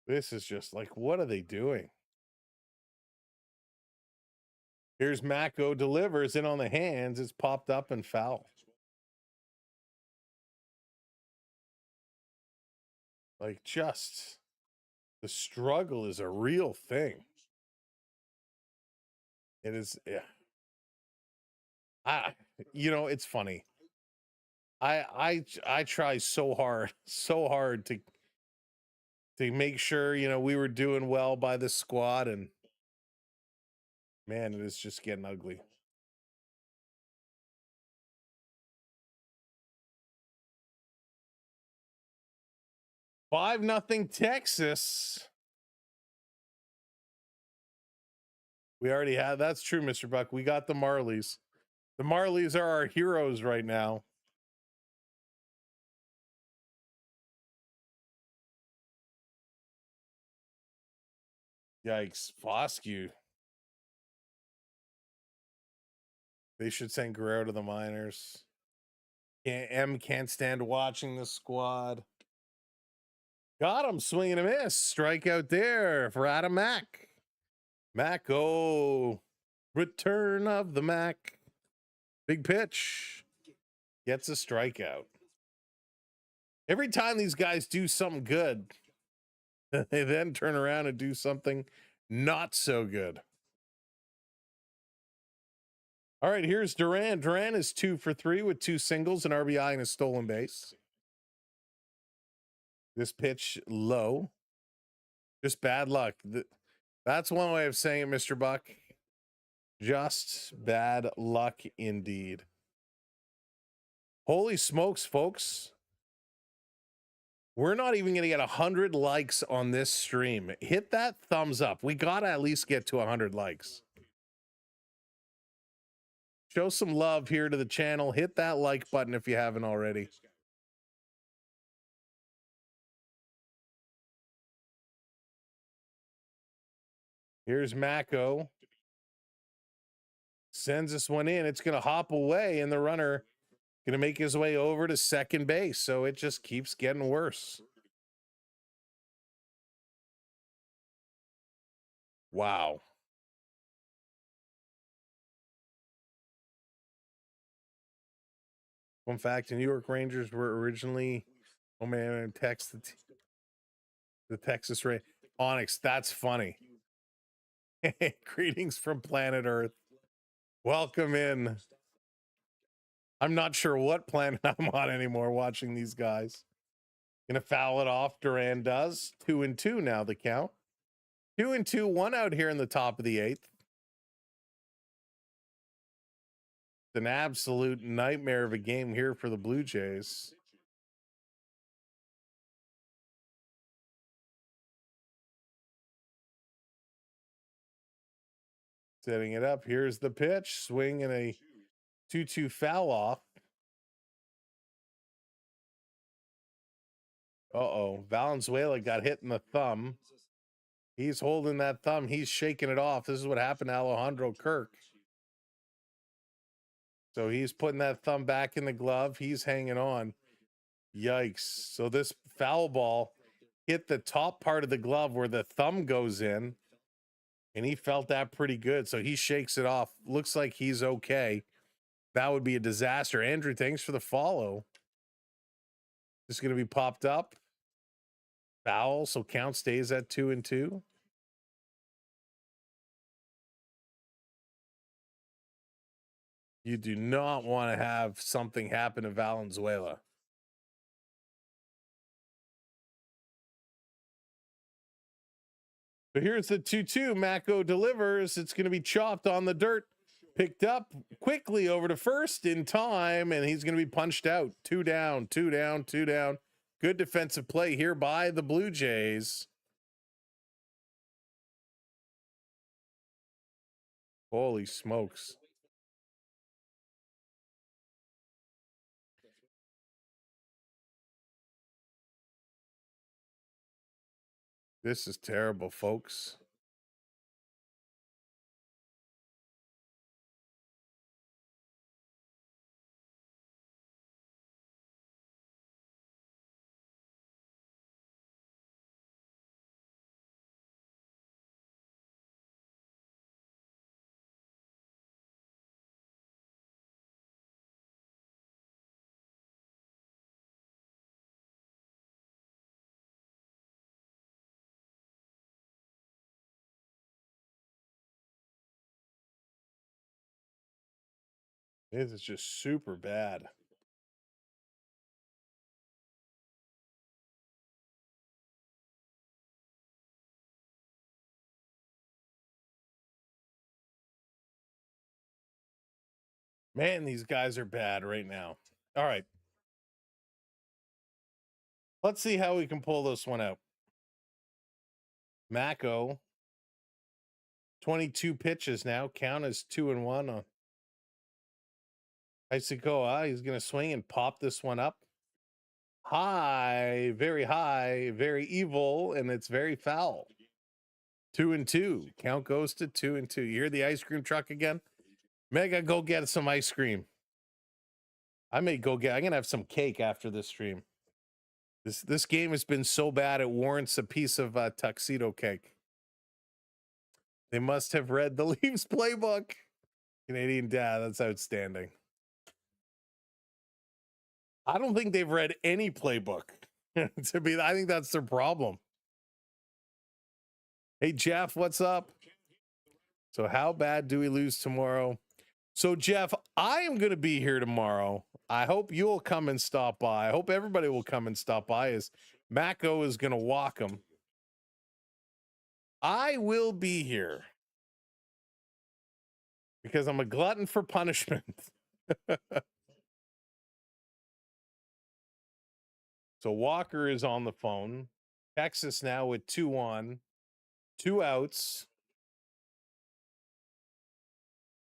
This is just like, what are they doing? Here's Mako, delivers in on the hands. It's popped up and foul. Like, just the struggle is a real thing. It is, yeah. It's funny. I try so hard to make sure, we were doing well by the squad, and man, it is just getting ugly. Five nothing Texas. We already had, that's true, Mr. Buck. We got the Marlies. The Marlies are our heroes right now. Yikes, Foscue. They should send Guerrero to the minors. Can't stand watching the squad. Got him, swinging a miss. Strikeout there for Adam Mack. Mack, return of the Mack. Big pitch. Gets a strikeout. Every time these guys do something good, they then turn around and do something not so good. All right, here's Duran. Duran is 2 for 3 with 2 singles, an RBI, and a stolen base. This pitch low. Just bad luck. That's one way of saying it, Mr. Buck. Just bad luck indeed. Holy smokes, folks. We're not even going to get 100 likes on this stream. Hit that thumbs up. We got to at least get to 100 likes. Show some love here to the channel. Hit that like button if you haven't already. Here's Mako. Sends this one in. It's going to hop away, and the runner going to make his way over to second base. So it just keeps getting worse. Wow. Fun fact, the New York Rangers were originally, oh man, text the Texas Ray. Onyx, that's funny. Greetings from planet Earth. Welcome in. I'm not sure what planet I'm on anymore watching these guys. Gonna foul it off. Duran does. 2-2 now the count. 2-2, 1 out here in the top of the 8th. It's an absolute nightmare of a game here for the Blue Jays. Setting it up. Here's the pitch. Swing and a 2-2 foul off. Valenzuela got hit in the thumb. He's holding that thumb. He's shaking it off. This is what happened to Alejandro Kirk. So he's putting that thumb back in the glove. He's hanging on. Yikes. So this foul ball hit the top part of the glove where the thumb goes in, and he felt that pretty good. So he shakes it off. Looks like he's okay. That would be a disaster. Andrew, thanks for the follow. This is going to be popped up. Foul, so count stays at 2-2. You do not want to have something happen to Valenzuela. So here's the 2-2. Mako delivers. It's going to be chopped on the dirt. Picked up quickly over to first in time, and he's going to be punched out. 2 down, 2 down, 2 down. Good defensive play here by the Blue Jays. Holy smokes. This is terrible, folks. This is just super bad. Man, these guys are bad right now. All right. Let's see how we can pull this one out. Mako, 22 pitches now. Count as 2-1 on Isikoa. He's going to swing and pop this one up. High, very evil, and it's very foul. 2-2. Count goes to 2-2. You hear the ice cream truck again? Mega, go get some ice cream. I'm going to have some cake after this stream. This game has been so bad it warrants a piece of tuxedo cake. They must have read the Leafs playbook. Canadian dad, that's outstanding. I don't think they've read any playbook. I think that's their problem. Hey, Jeff, what's up? So how bad do we lose tomorrow? So, Jeff, I am going to be here tomorrow. I hope you'll come and stop by. I hope everybody will come and stop by as Mako is going to walk them. I will be here because I'm a glutton for punishment. So Walker is on the phone. Texas now with 2-1, 2 outs.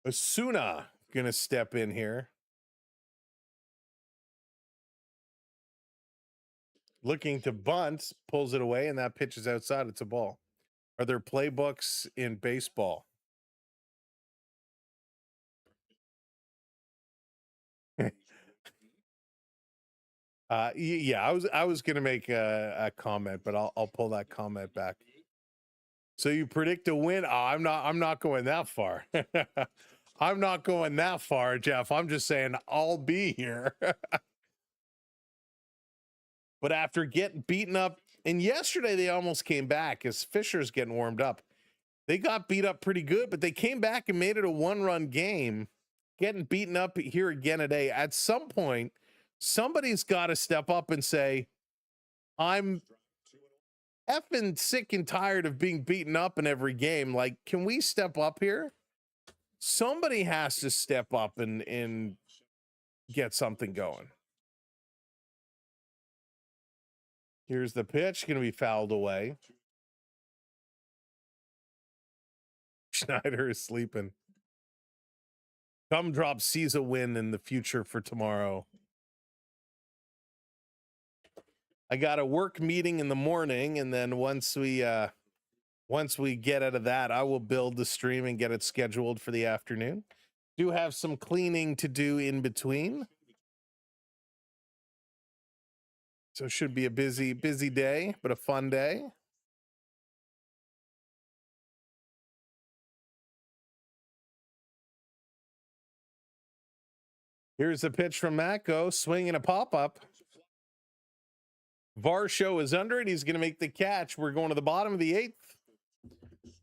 Asuna going to step in here. Looking to bunt, pulls it away, and that pitch is outside. It's a ball. Are there playbooks in baseball? Yeah, I was gonna make a comment, but I'll pull that comment back. So you predict a win? Oh, I'm not going that far. I'm not going that far, Jeff. I'm just saying I'll be here. But after getting beaten up, and yesterday they almost came back as Fisher's getting warmed up. They got beat up pretty good, but they came back and made it a 1-run game. Getting beaten up here again today. At some point, somebody's got to step up and say, I'm effing sick and tired of being beaten up in every game. Like, can we step up here? Somebody has to step up and get something going. Here's the pitch, going to be fouled away. Schneider is sleeping. Gumdrop sees a win in the future for tomorrow. I got a work meeting in the morning, and then once we get out of that, I will build the stream and get it scheduled for the afternoon. Do have some cleaning to do in between. So it should be a busy day, but a fun day. Here's a pitch from Mako, swinging a pop-up. Varsho is under it. He's going to make the catch. We're going to the bottom of the 8th.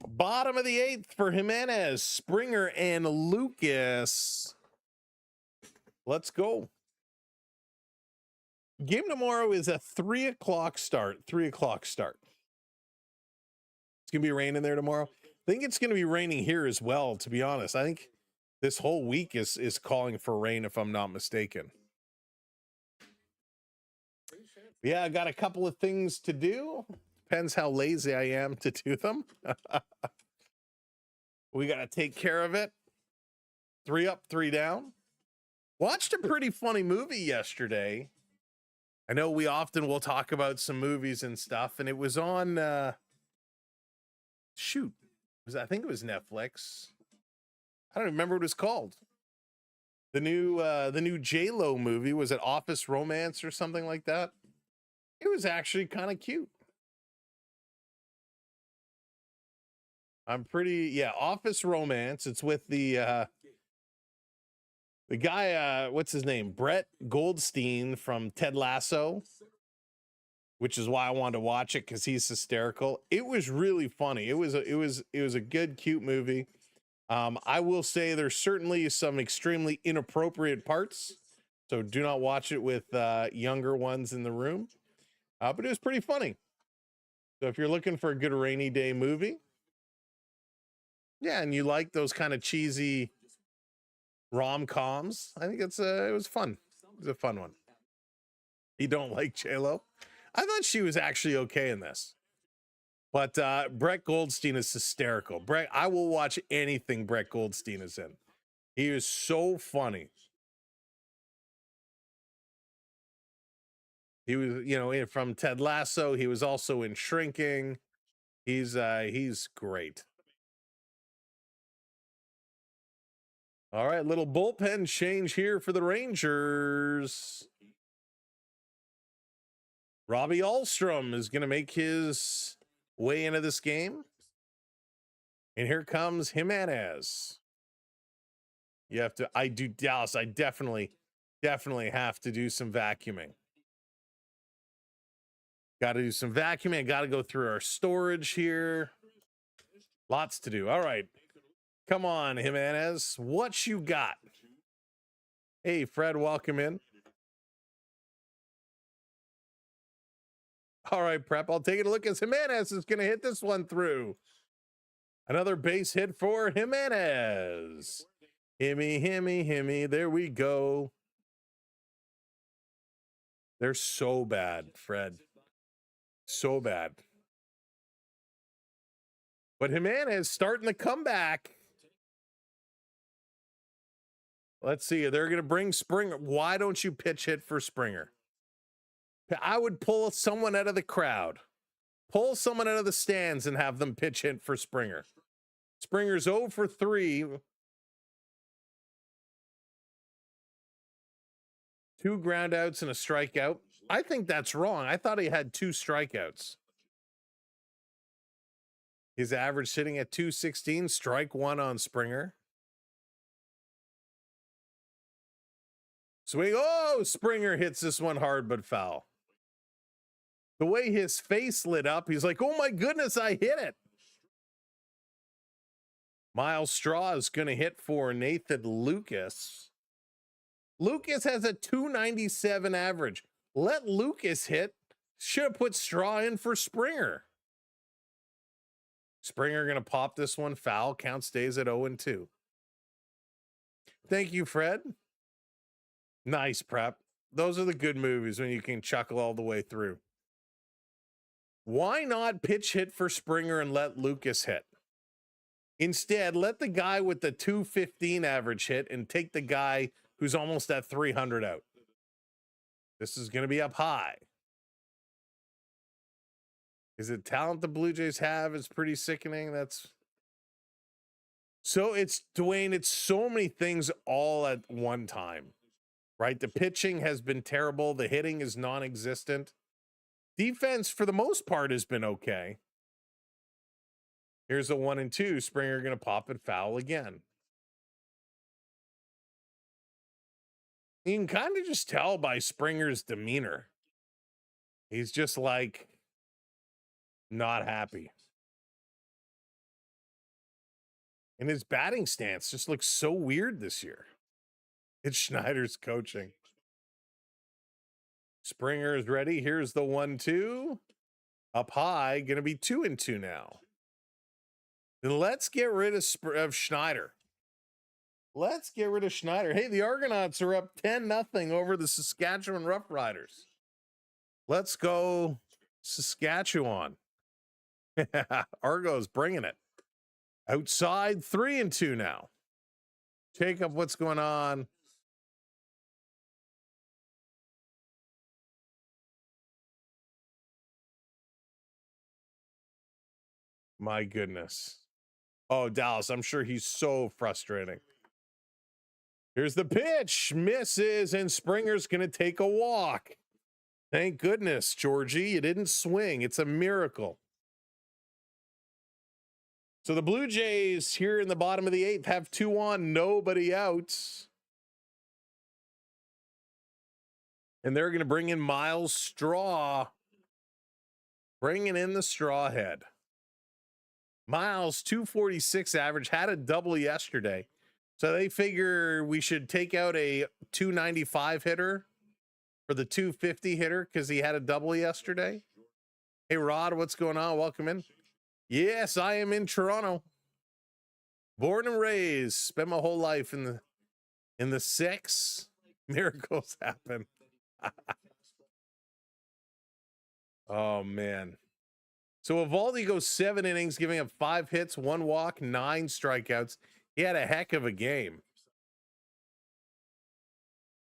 Bottom of the 8th for Jimenez, Springer, and Lucas. Let's go. Game tomorrow is a 3 o'clock start. 3 o'clock start. It's going to be raining there tomorrow. I think it's going to be raining here as well, to be honest. I think this whole week is calling for rain, if I'm not mistaken. Yeah, I got a couple of things to do. Depends how lazy I am to do them. We got to take care of it. 3 up, 3 down. Watched a pretty funny movie yesterday. I know we often will talk about some movies and stuff, and it was on I think it was Netflix. I don't remember what it was called. The new J-Lo movie. Was it Office Romance or something like that? It was actually kind of cute. Office Romance. It's with the guy, what's his name? Brett Goldstein from Ted Lasso, which is why I wanted to watch it, because he's hysterical. It was really funny. It was a good, cute movie. I will say there's certainly some extremely inappropriate parts, so do not watch it with younger ones in the room. But it was pretty funny. So if you're looking for a good rainy day movie, yeah, and you like those kind of cheesy rom-coms, I think it was fun. It was a fun one. You don't like J-Lo? I thought she was actually okay in this. But Brett Goldstein is hysterical. I will watch anything Brett Goldstein is in. He is so funny. He was, from Ted Lasso. He was also in Shrinking. He's great. All right, little bullpen change here for the Rangers. Robbie Alstrom is going to make his way into this game. And here comes Jimenez. Dallas, I definitely have to do some vacuuming. Got to do some vacuuming. Got to go through our storage here. Lots to do. All right. Come on, Jimenez. What you got? Hey, Fred, welcome in. All right, Prep. I'll take a look as Jimenez is going to hit this one through. Another base hit for Jimenez. Himmy. There we go. They're so bad, Fred. So bad. But Jimenez starting the comeback. Let's see. They're going to bring Springer. Why don't you pitch hit for Springer? I would pull someone out of the crowd. Pull someone out of the stands and have them pitch hit for Springer. Springer's 0 for 3. 2 groundouts and a strikeout. I think that's wrong. I thought he had 2 strikeouts. His average sitting at 216, strike 1 on Springer. Swing. Oh, Springer hits this one hard but foul. The way his face lit up, he's like, oh my goodness, I hit it. Miles Straw is going to hit for Nathan Lucas. Lucas has a 297 average. Let Lucas hit. Should have put Straw in for Springer. Springer going to pop this one foul. Count stays at 0-2. Thank you, Fred. Nice, Prep. Those are the good movies when you can chuckle all the way through. Why not pitch hit for Springer and let Lucas hit? Instead, let the guy with the 215 average hit and take the guy who's almost at 300 out. This is going to be up high. Is the talent the Blue Jays have is pretty sickening. So it's Dwayne, it's so many things all at one time, right? The pitching has been terrible. The hitting is non-existent. Defense, for the most part, has been okay. Here's a 1-2. Springer going to pop it foul again. You can kind of just tell by Springer's demeanor. He's just like not happy. And his batting stance just looks so weird this year. It's Schneider's coaching. Springer is ready. Here's the 1-2. Up high, going to be 2-2 now. Then let's get rid of Schneider. Let's get rid of Schneider. Hey, the Argonauts are up 10-0 over the Saskatchewan Roughriders. Let's go Saskatchewan. Argo's bringing it. Outside 3-2 now. Jacob, what's going on? My goodness. Oh, Dallas, I'm sure he's so frustrating. Here's the pitch. Misses, and Springer's going to take a walk. Thank goodness, Georgie, you didn't swing. It's a miracle. So the Blue Jays here in the bottom of the 8th have 2 on, nobody out. And they're going to bring in Miles Straw. Bringing in the straw head. Miles, 246 average, had a double yesterday. So they figure we should take out a 295 hitter for the 250 hitter because he had a double yesterday. Hey, Rod, what's going on? Welcome in. Yes, I am in Toronto. Born and raised. Spent my whole life in the 6. Miracles happen. Oh, man. So Eovaldi goes 7 innings, giving up 5 hits, 1 walk, 9 strikeouts. He had a heck of a game.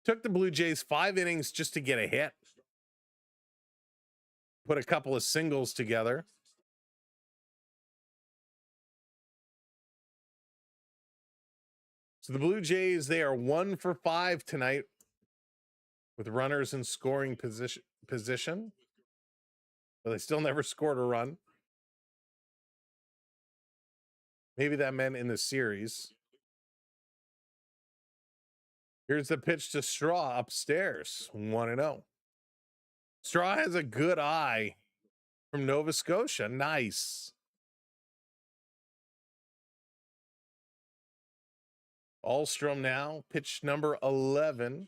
Took the Blue Jays 5 innings just to get a hit. Put a couple of singles together. So the Blue Jays, they are 1 for 5 tonight with runners in scoring position. But they still never scored a run. Maybe that meant in the series. Here's the pitch to Straw upstairs. 1-0. Straw has a good eye from Nova Scotia. Nice. Alstrom now, pitch number 11.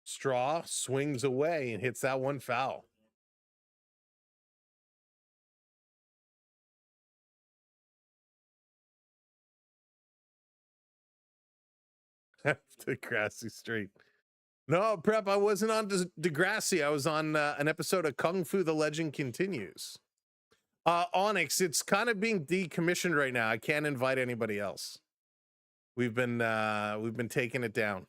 Straw swings away and hits that one foul. Degrassi Street. No, Prep, I wasn't on Degrassi. I was on an episode of Kung Fu The Legend Continues. Onyx, it's kind of being decommissioned right now. I can't invite anybody else. We've been taking it down.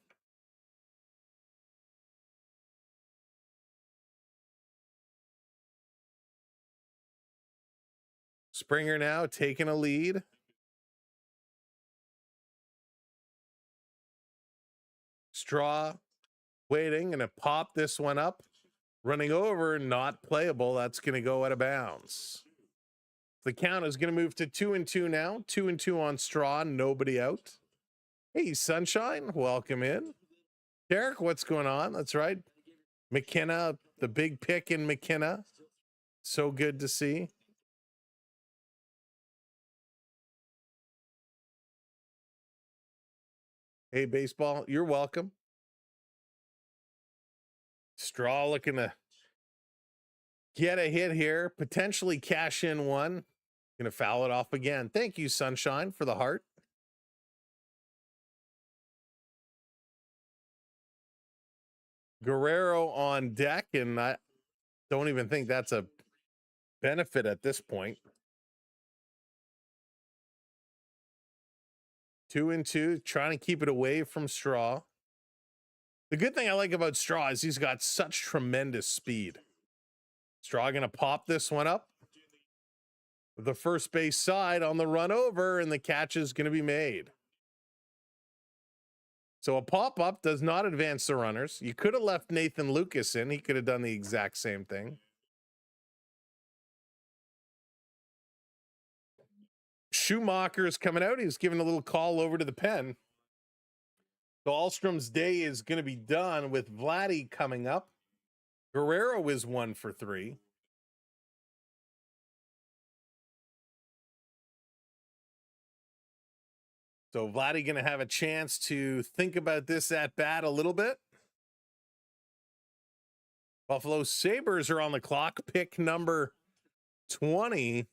Springer now taking a lead. Straw waiting, gonna pop this one up. Running over, not playable. That's gonna go out of bounds. The count is gonna move to 2-2 now. 2-2 on Straw, nobody out. Hey, Sunshine, welcome in. Derek, what's going on? That's right. McKenna, the big pick in McKenna. So good to see. Hey, baseball, you're welcome. Straw looking to get a hit here, potentially cash in one. Gonna foul it off again. Thank you, Sunshine, for the heart. Guerrero on deck, and I don't even think that's a benefit at this point. 2-2, trying to keep it away from Straw. The good thing I like about Straw is he's got such tremendous speed. Straw gonna pop this one up. The first base side on the run over, and the catch is gonna be made. So a pop-up does not advance the runners. You could have left Nathan Lucas in. He could have done the exact same thing. Schumacher is coming out. He's giving a little call over to the pen. So Alstrom's day is going to be done with Vladdy coming up. Guerrero is 1 for 3. So Vladdy going to have a chance to think about this at bat a little bit. Buffalo Sabres are on the clock. Pick number 20.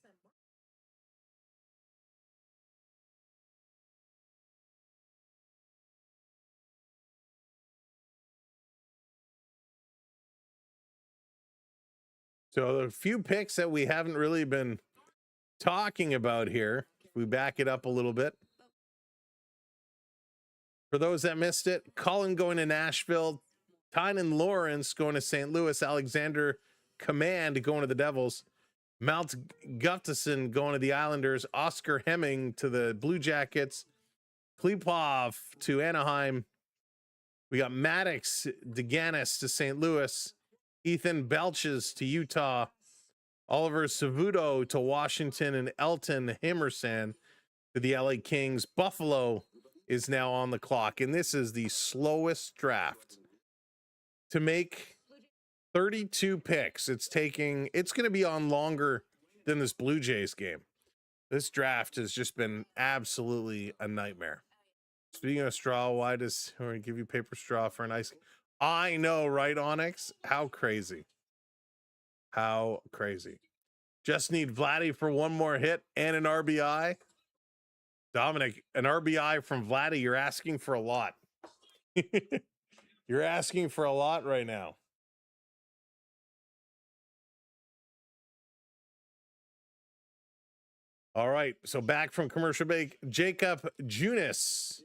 So a few picks that we haven't really been talking about here. We back it up a little bit. For those that missed it, Colin going to Nashville, Tynan Lawrence going to St. Louis, Alexander Command going to the Devils, Mount Gustafson going to the Islanders, Oscar Hemming to the Blue Jackets, Klipov to Anaheim. We got Maddox DeGanis to St. Louis, Ethan Belches to Utah, Oliver Savuto to Washington, and Elton Himmersan to the LA Kings. Buffalo is now on the clock, and this is the slowest draft to make 32 picks. It's going to be on longer than this Blue Jays game. This draft has just been absolutely a nightmare. Speaking of straw, why does or give you paper straw for an ice? I know, right, Onyx? How crazy. How crazy. Just need Vladdy for one more hit and an RBI. Dominic, an RBI from Vladdy, you're asking for a lot. You're asking for a lot right now. All right, so back from commercial break, Jacob Junis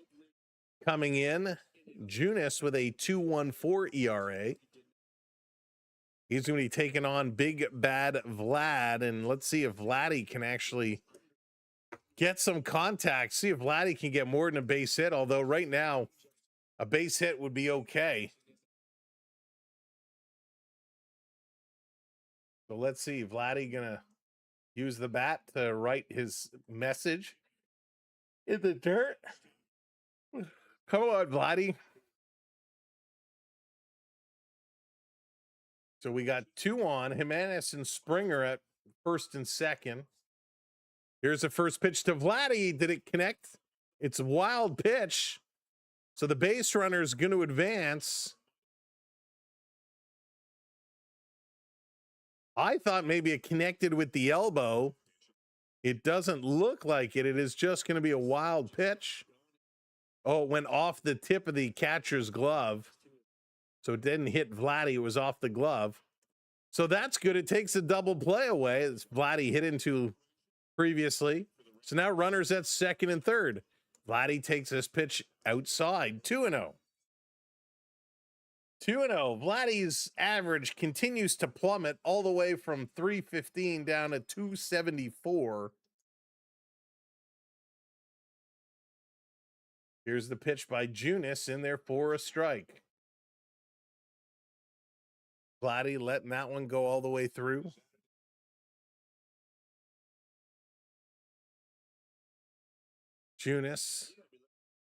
coming in. Junis with a 2.14 ERA. He's going to be taking on Big Bad Vlad, and let's see if Vladdy can actually get some contact. See if Vladdy can get more than a base hit, although right now a base hit would be okay. So let's see, Vladdy gonna use the bat to write his message in the dirt. Come on, Vladdy. So we got two on, Jimenez and Springer at first and second. Here's the first pitch to Vladdy. Did it connect? It's a wild pitch. So the base runner is going to advance. I thought maybe it connected with the elbow. It doesn't look like it. It is just going to be a wild pitch. Oh, it went off the tip of the catcher's glove. So it didn't hit Vladdy. It was off the glove. So that's good. It takes a double play away. It's Vladdy hit into previously. So now runners at second and third. Vladdy takes this pitch outside. 2-0. 2-0. Vladdy's average continues to plummet all the way from 315 down to 274. Here's the pitch by Junis in there for a strike. Vladdy letting that one go all the way through. Junis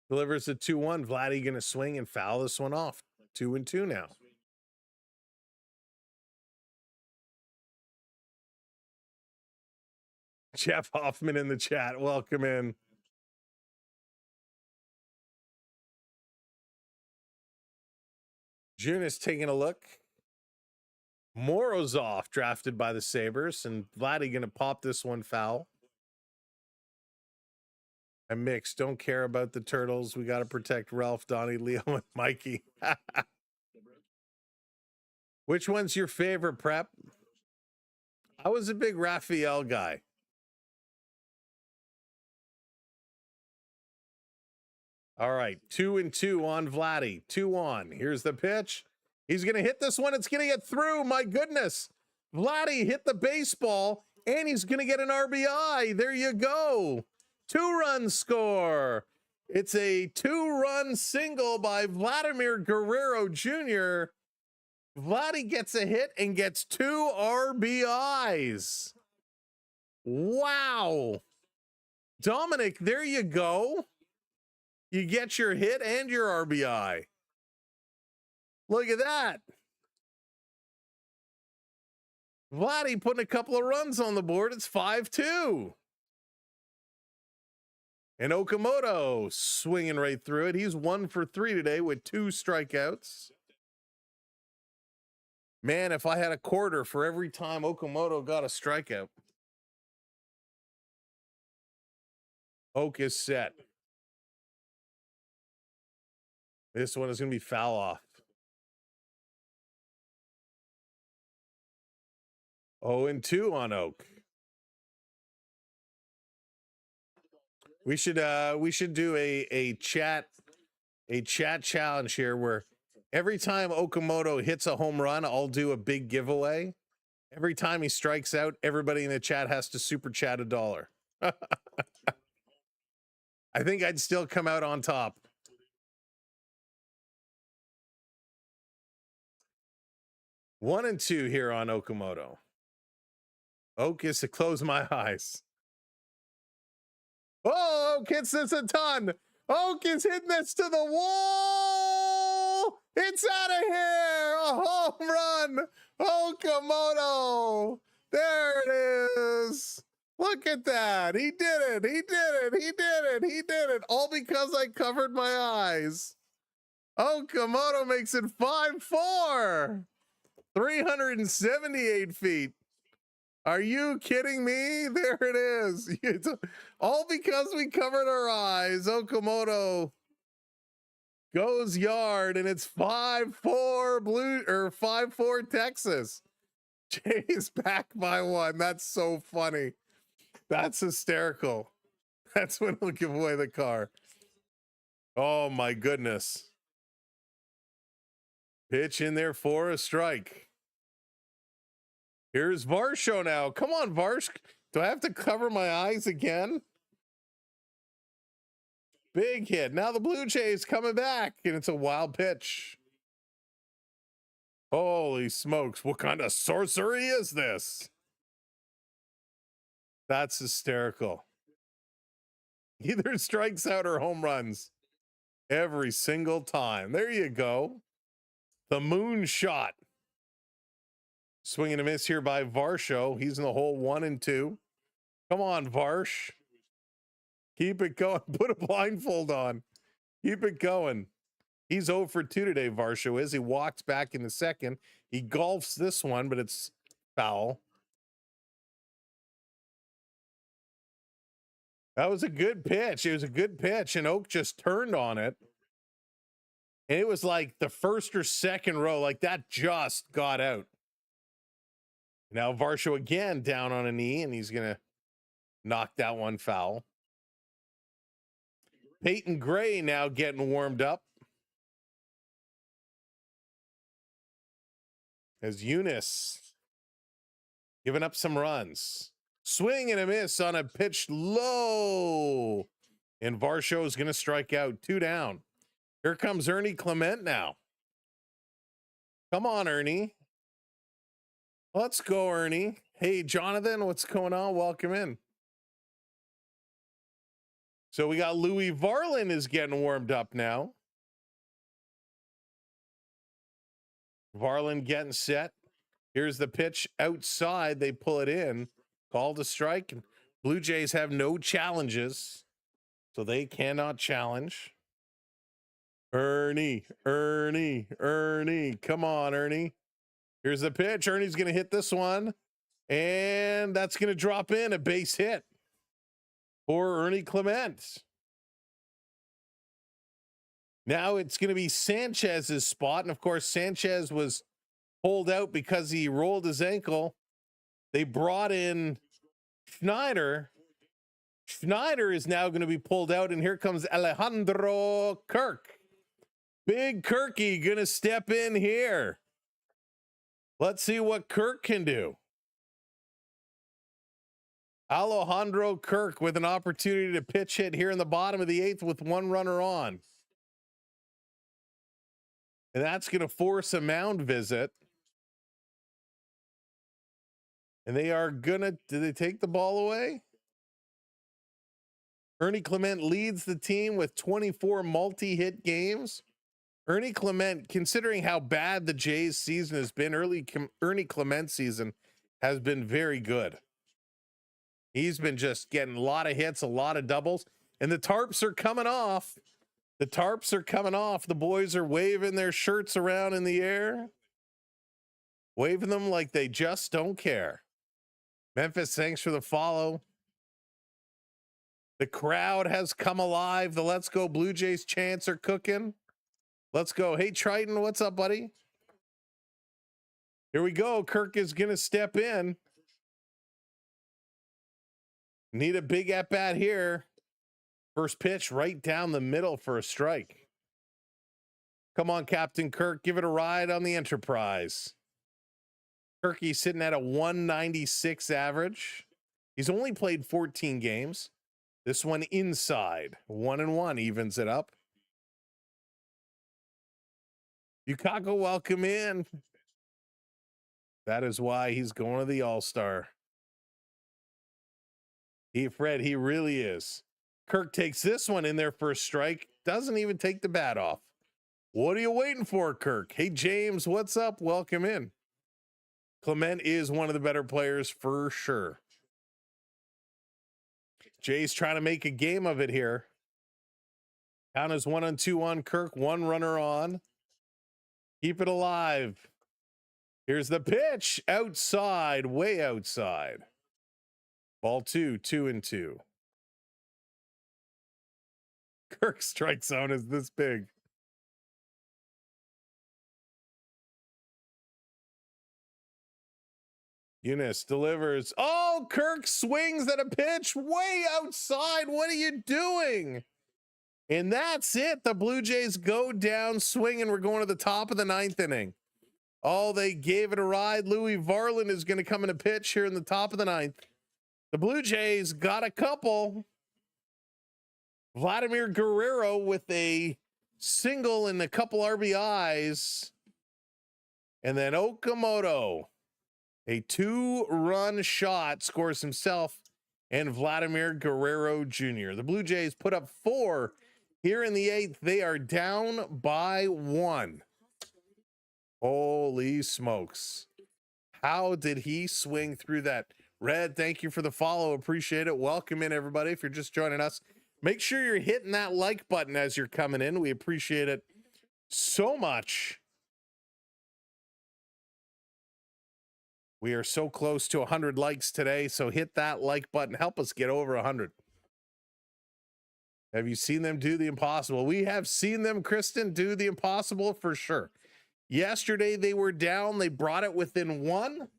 delivers a 2-1. Vladdy going to swing and foul this one off. 2-2 now. Jeff Hoffman in the chat. Welcome in. Junis taking a look. Morozov drafted by the Sabres, and Vladdy going to pop this one foul. And Mix, don't care about the Turtles. We got to protect Ralph, Donnie, Leo, and Mikey. Which one's your favorite, Prep? I was a big Raphael guy. All right, 2-2 on Vladdy. 2-1. Here's the pitch. He's going to hit this one. It's going to get through. My goodness. Vladdy hit the baseball, and he's going to get an RBI. There you go. 2-run score. It's a 2-run single by Vladimir Guerrero Jr. Vladdy gets a hit and gets 2 RBIs. Wow. Dominic, there you go. You get your hit and your RBI. Look at that. Vladdy putting a couple of runs on the board. It's 5-2. And Okamoto swinging right through it. He's 1 for 3 today with 2 strikeouts. Man, if I had a quarter for every time Okamoto got a strikeout. Oak is set. This one is going to be foul off. 0-2 on Oak. We should do a chat challenge here where every time Okamoto hits a home run, I'll do a big giveaway. Every time he strikes out, everybody in the chat has to super chat $1. I think I'd still come out on top. One and two here on Okamoto. Oak is to close my eyes. Oh, Oak hits this a ton. Oak is hitting this to the wall. It's out of here. A home run. Okamoto. There it is. Look at that. He did it. He did it. He did it. He did it. All because I covered my eyes. Okamoto makes it 5-4. 378 feet. Are you kidding me? There it is. It's all because we covered our eyes. Okamoto goes yard, and it's 5-4 blue or 5-4 Texas. Jay's back by 1. That's so funny. That's hysterical. That's when we'll give away the car. Oh my goodness. Pitch in there for a strike. Here's Varsho now. Come on, Varsh. Do I have to cover my eyes again? Big hit. Now the Blue Jays coming back, and it's a wild pitch. Holy smokes. What kind of sorcery is this? That's hysterical. Either strikes out or home runs every single time. There you go. The moon shot. Swing and a miss here by Varsho. He's in the hole 1 and 2. Come on, Varsh. Keep it going. Put a blindfold on. Keep it going. He's 0 for 2 today, Varsho is. He walks back in the second. He golfs this one, but it's foul. That was a good pitch. It was a good pitch, and Oak just turned on it. And it was like the first or second row, like that just got out. Now Varsho again down on a knee, and he's going to knock that one foul. Peyton Gray now getting warmed up. As Eunice giving up some runs. Swing and a miss on a pitch low. And Varsho is going to strike out. 2 down. Here comes Ernie Clement now. Come on, Ernie. Let's go, Ernie. Hey, Jonathan, what's going on? Welcome in. So we got Louis Varlin is getting warmed up now. Varlin getting set. Here's the pitch outside. They pull it in. Called a strike. Blue Jays have no challenges, so they cannot challenge. Ernie. Come on, Ernie. Here's the pitch. Ernie's going to hit this one, and that's going to drop in a base hit for Ernie Clement. Now it's going to be Sanchez's spot, and of course, Sanchez was pulled out because he rolled his ankle. They brought in Schneider. Schneider is now going to be pulled out, and here comes Alejandro Kirk. Big Kirky going to step in here. Let's see what Kirk can do. Alejandro Kirk with an opportunity to pitch hit here in the bottom of the 8th with 1 runner on. And that's going to force a mound visit. And they are going to, did they take the ball away? Ernie Clement leads the team with 24 multi-hit games. Ernie Clement, considering how bad the Jays season has been, Ernie Clement's season has been very good. He's been just getting a lot of hits, a lot of doubles, and the tarps are coming off. The tarps are coming off. The boys are waving their shirts around in the air, waving them like they just don't care. Memphis, thanks for the follow. The crowd has come alive. The Let's Go Blue Jays chants are cooking. Let's go. Hey, Triton, what's up, buddy? Here we go. Kirk is going to step in. Need a big at bat here. First pitch right down the middle for a strike. Come on, Captain Kirk, give it a ride on the Enterprise. Kirky sitting at a 196 average. He's only played 14 games. This one inside. 1-1 evens it up. Yukako, welcome in. That is why he's going to the All-Star. Fred, he really is. Kirk takes this one in there for a strike. Doesn't even take the bat off. What are you waiting for, Kirk? Hey, James, what's up? Welcome in. Clement is one of the better players for sure. Jay's trying to make a game of it here. Count is 1-2 on Kirk, one runner on. Keep it alive. Here's the pitch. Outside, way outside. Ball 2, 2-2. Kirk's strike zone is this big. Eunice delivers. Oh, Kirk swings at a pitch way outside. What are you doing? And that's it. The Blue Jays go down swinging. We're going to the top of the 9th inning. Oh, they gave it a ride. Louis Varland is going to come in a pitch here in the top of the 9th. The Blue Jays got a couple. Vladimir Guerrero with a single and a couple RBIs. And then Okamoto, a 2-run shot, scores himself and Vladimir Guerrero Jr. The Blue Jays put up 4 here in the 8th. They are down by 1. Holy smokes. How did he swing through that? Red, thank you for the follow. Appreciate it. Welcome in, everybody. If you're just joining us, make sure you're hitting that like button as you're coming in. We appreciate it so much. We are so close to 100 likes today, so hit that like button. Help us get over 100. Have you seen them do the impossible? We have seen them, Kristen, do the impossible for sure. Yesterday, they were down. They brought it within 1,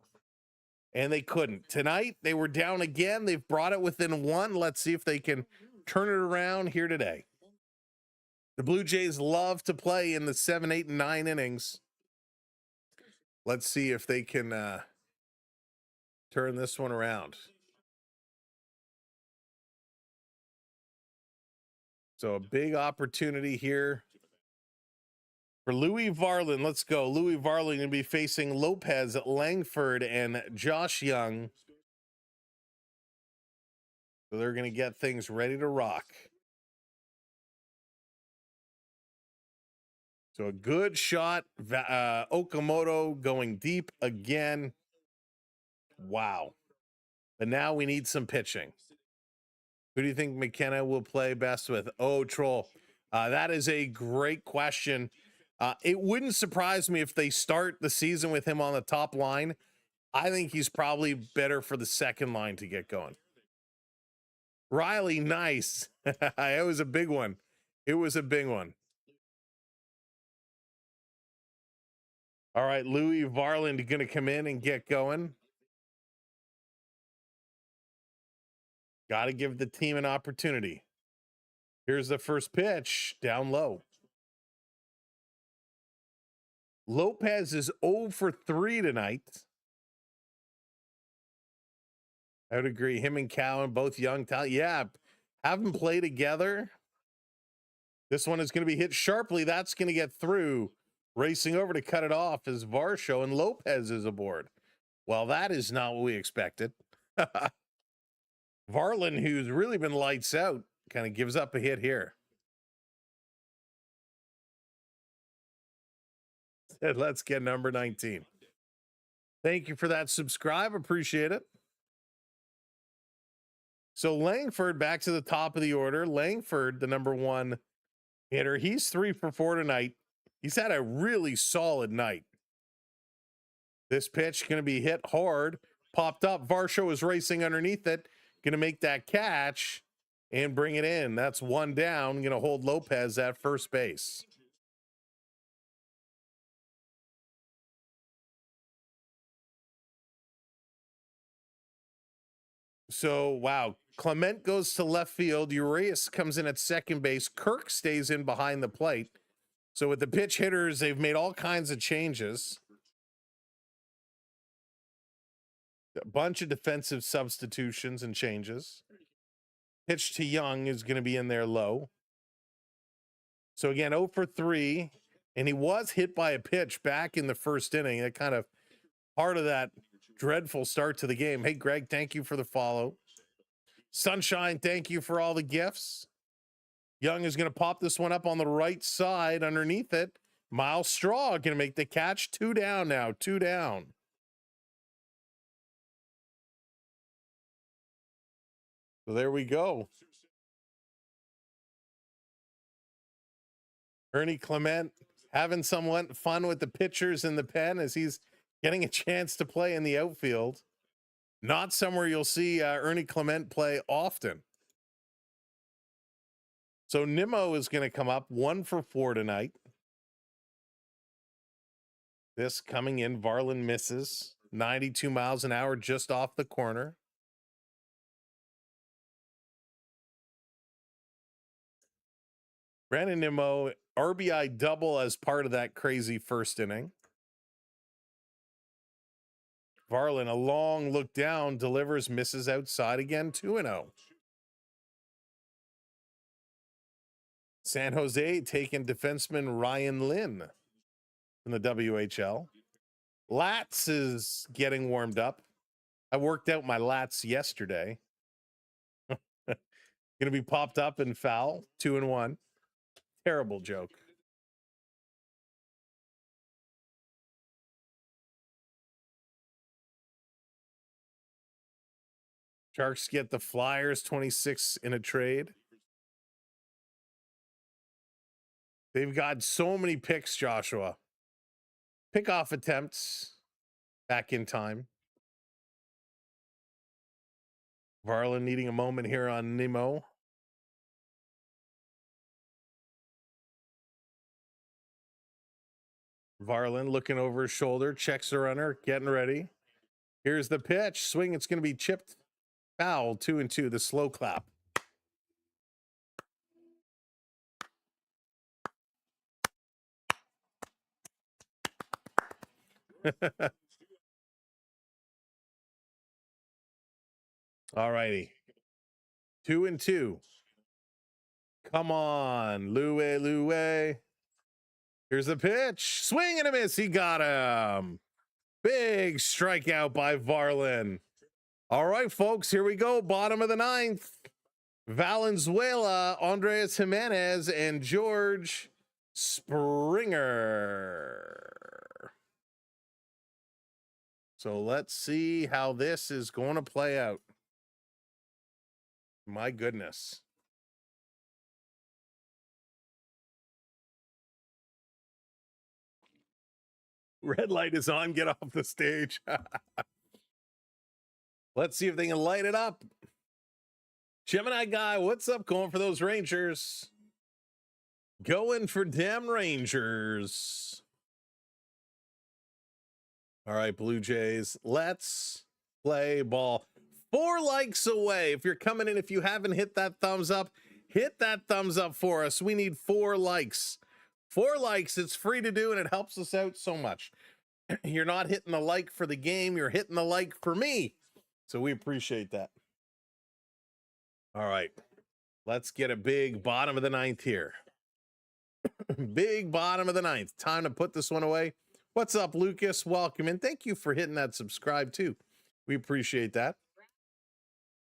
and they couldn't. Tonight, they were down again. They've brought it within 1. Let's see if they can turn it around here today. The Blue Jays love to play in the 7, 8, and 9 innings. Let's see if they can turn this one around. So a big opportunity here for Louis Varland. Let's go. Louis Varland going to be facing Lopez, Langford, and Josh Young. So they're going to get things ready to rock. So a good shot. Okamoto going deep again. Wow. But now we need some pitching. Who do you think McKenna will play best with? Oh, Troll. That is a great question. It wouldn't surprise me if they start the season with him on the top line. I think he's probably better for the second line to get going. Riley, nice. It was a big one. It was a big one. All right, Louis Varland going to come in and get going. Got to give the team an opportunity. Here's the first pitch, down low. Lopez is 0 for 3 tonight. I would agree. Him and Cowan, both young talent. Yeah, haven't played together. This one is going to be hit sharply. That's going to get through. Racing over to cut it off is Varsho, and Lopez is aboard. Well, that is not what we expected. Varland, who's really been lights out, kind of gives up a hit here. Let's get number 19. Thank you for that subscribe. Appreciate it. So Langford back to the top of the order. Langford, the number 1 hitter. He's 3 for 4 tonight. He's had a really solid night. This pitch going to be hit hard. Popped up. Varsho is racing underneath it. Going to make that catch and bring it in. That's 1 down. Going to hold Lopez at first base. So, wow. Clement goes to left field. Urias comes in at second base. Kirk stays in behind the plate. So with the pitch hitters, they've made all kinds of changes. A bunch of defensive substitutions and changes. Pitch to Young is going to be in there low. So again, 0 for 3. And he was hit by a pitch back in the first inning. That kind of part of that dreadful start to the game. Hey, Greg, thank you for the follow. Sunshine, thank you for all the gifts. Young is going to pop this one up on the right side underneath it. Miles Straw going to make the catch. 2 down now, 2 down. So there we go. Ernie Clement having some fun with the pitchers in the pen as he's getting a chance to play in the outfield. Not somewhere you'll see Ernie Clement play often. So Nimmo is going to come up 1 for 4 tonight. This coming in, Varland misses. 92 miles an hour just off the corner. Brandon Nimmo, RBI double as part of that crazy first inning. Varland, a long look down, delivers, misses outside again, 2-0. San Jose taking defenseman Ryan Lynn from the WHL. Lats is getting warmed up. I worked out my lats yesterday. Gonna be popped up and foul, 2-1. Terrible joke. Sharks get the Flyers 26 in a trade. They've got so many picks, Joshua. Pickoff attempts back in time. Varland needing a moment here on Nimmo. Varland looking over his shoulder, checks the runner, getting ready. Here's the pitch. Swing, it's going to be chipped. Foul, 2-2, the slow clap. All righty. 2-2. Come on, Louie. Here's the pitch. Swing and a miss. He got him. Big strikeout by Varland. All right, folks, here we go. Bottom of the 9th. Valenzuela, Andres Jimenez, and George Springer. So let's see how this is going to play out. My goodness. Red light is on. Get off the stage. Let's see if they can light it up. Gemini guy, what's up? Going for those Rangers. Going for damn Rangers. All right, Blue Jays, let's play ball. 4 likes away. If you're coming in, if you haven't hit that thumbs up, hit that thumbs up for us. We need 4 likes. 4 likes. It's free to do, and it helps us out so much. You're not hitting the like for the game. You're hitting the like for me. So we appreciate that. All right. Let's get a big bottom of the 9th here. Big bottom of the 9th. Time to put this one away. What's up, Lucas? Welcome, and thank you for hitting that subscribe, too. We appreciate that.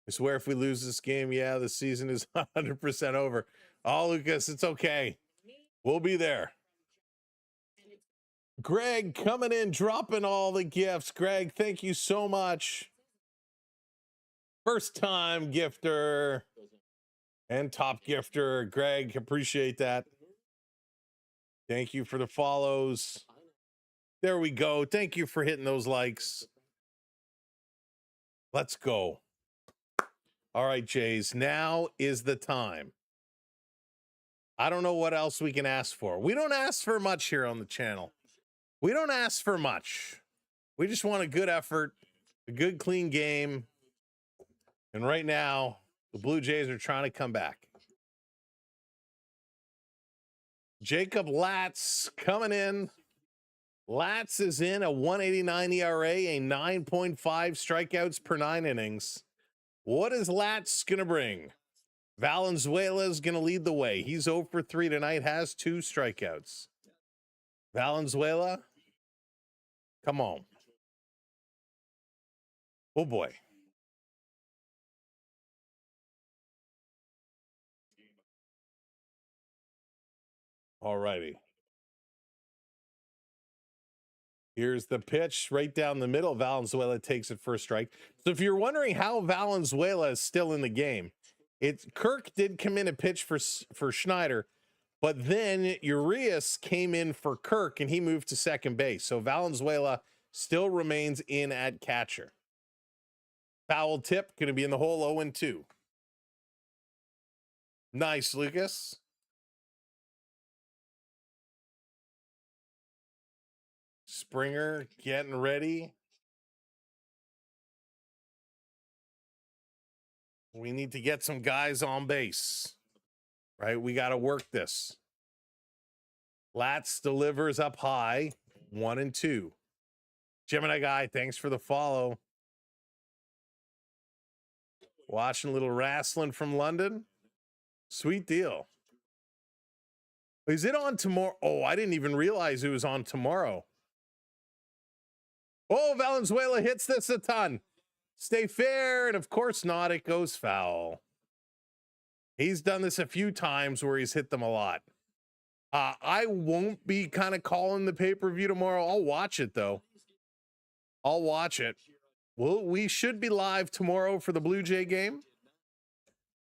I swear if we lose this game, yeah, the season is 100% over. Oh, Lucas, it's okay. We'll be there. Greg coming in, dropping all the gifts. Greg, thank you so much. First time gifter and top gifter. Greg, appreciate that. Thank you for the follows. There we go. Thank you for hitting those likes. Let's go. All right, Jays, now is the time. I don't know what else we can ask for. We don't ask for much here on the channel. We don't ask for much. We just want a good effort, a good, clean game, And right now, the Blue Jays are trying to come back. Jacob Latz coming in. Latz is in a 189 ERA, a 9.5 strikeouts per 9 innings. What is Latz going to bring? Valenzuela is going to lead the way. He's 0 for 3 tonight, has 2 strikeouts. Valenzuela, come on. Oh, boy. All righty. Here's the pitch right down the middle. Valenzuela takes it for a strike. So if you're wondering how Valenzuela is still in the game, Kirk did come in and pitch for Schneider, but then Urias came in for Kirk and he moved to second base. So Valenzuela still remains in at catcher. Foul tip, going to be in the hole 0-2. Nice, Lucas. Springer getting ready. We need to get some guys on base, right? We got to work this. Latz delivers up high, 1-2. Gemini guy, thanks for the follow. Watching a little wrestling from London. Sweet deal. Is it on tomorrow? Oh, I didn't even realize it was on tomorrow. Oh, Valenzuela hits this a ton. Stay fair, and of course not. It goes foul. He's done this a few times where he's hit them a lot. I won't be kind of calling the pay-per-view tomorrow. I'll watch it, though. I'll watch it. Well, we should be live tomorrow for the Blue Jay game.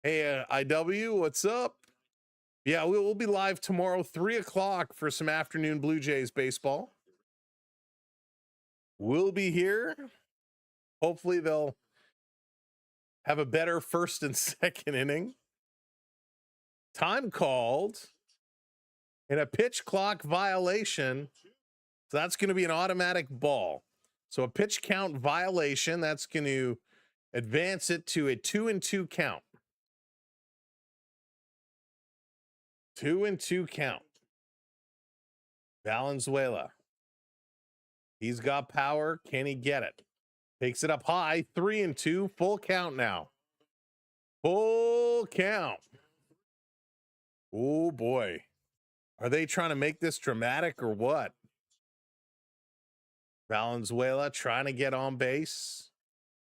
Hey, IW, what's up? Yeah, we'll be live tomorrow, 3 o'clock for some afternoon Blue Jays baseball. We'll be here. Hopefully they'll have a better first and second inning. Time called and a pitch clock violation. So that's going to be an automatic ball. So a pitch count violation, that's going to advance it to a 2-2 count. 2-2 count. Valenzuela. He's got power. Can he get it? Takes it up high. 3-2. Full count now. Full count. Oh, boy. Are they trying to make this dramatic or what? Valenzuela trying to get on base.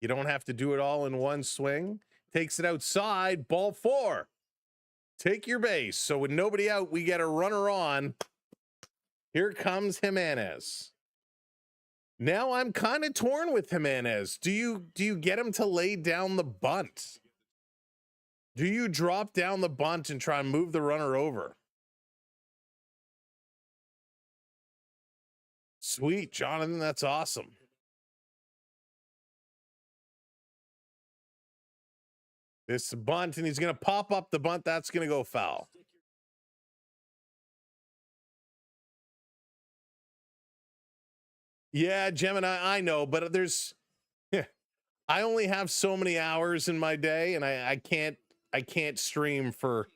You don't have to do it all in one swing. Takes it outside. Ball 4. Take your base. So with nobody out, we get a runner on. Here comes Jimenez. Now I'm kind of torn with Jimenez. Do you get him to lay down the bunt? Do you drop down the bunt and try and move the runner over? Sweet, Jonathan. That's awesome. This bunt, and he's going to pop up the bunt. That's going to go foul. Yeah, Gemini, I know, but there's, I only have so many hours in my day, and I can't stream for,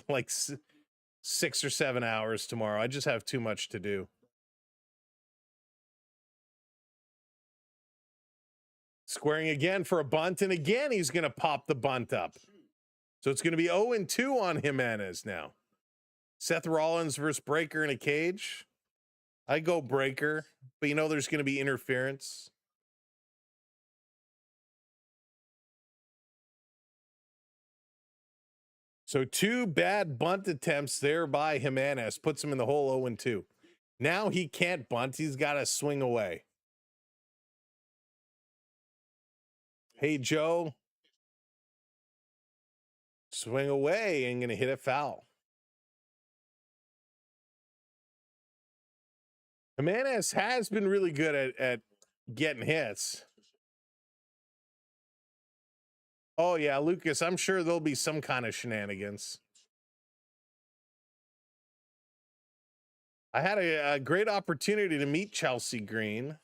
like 6 or 7 hours tomorrow. I just have too much to do. Squaring again for a bunt, and again he's going to pop the bunt up. So it's going to be 0-2 on Jimenez now. Seth Rollins versus Breaker in a cage. I go Breaker, but there's going to be interference. So 2 bad bunt attempts there by Jimenez. Puts him in the hole 0-2. Now he can't bunt. He's got to swing away. Hey, Joe. Swing away and going to hit a foul. Jimenez has been really good at getting hits. Oh, yeah, Lucas, I'm sure there'll be some kind of shenanigans. I had a great opportunity to meet Chelsea Green.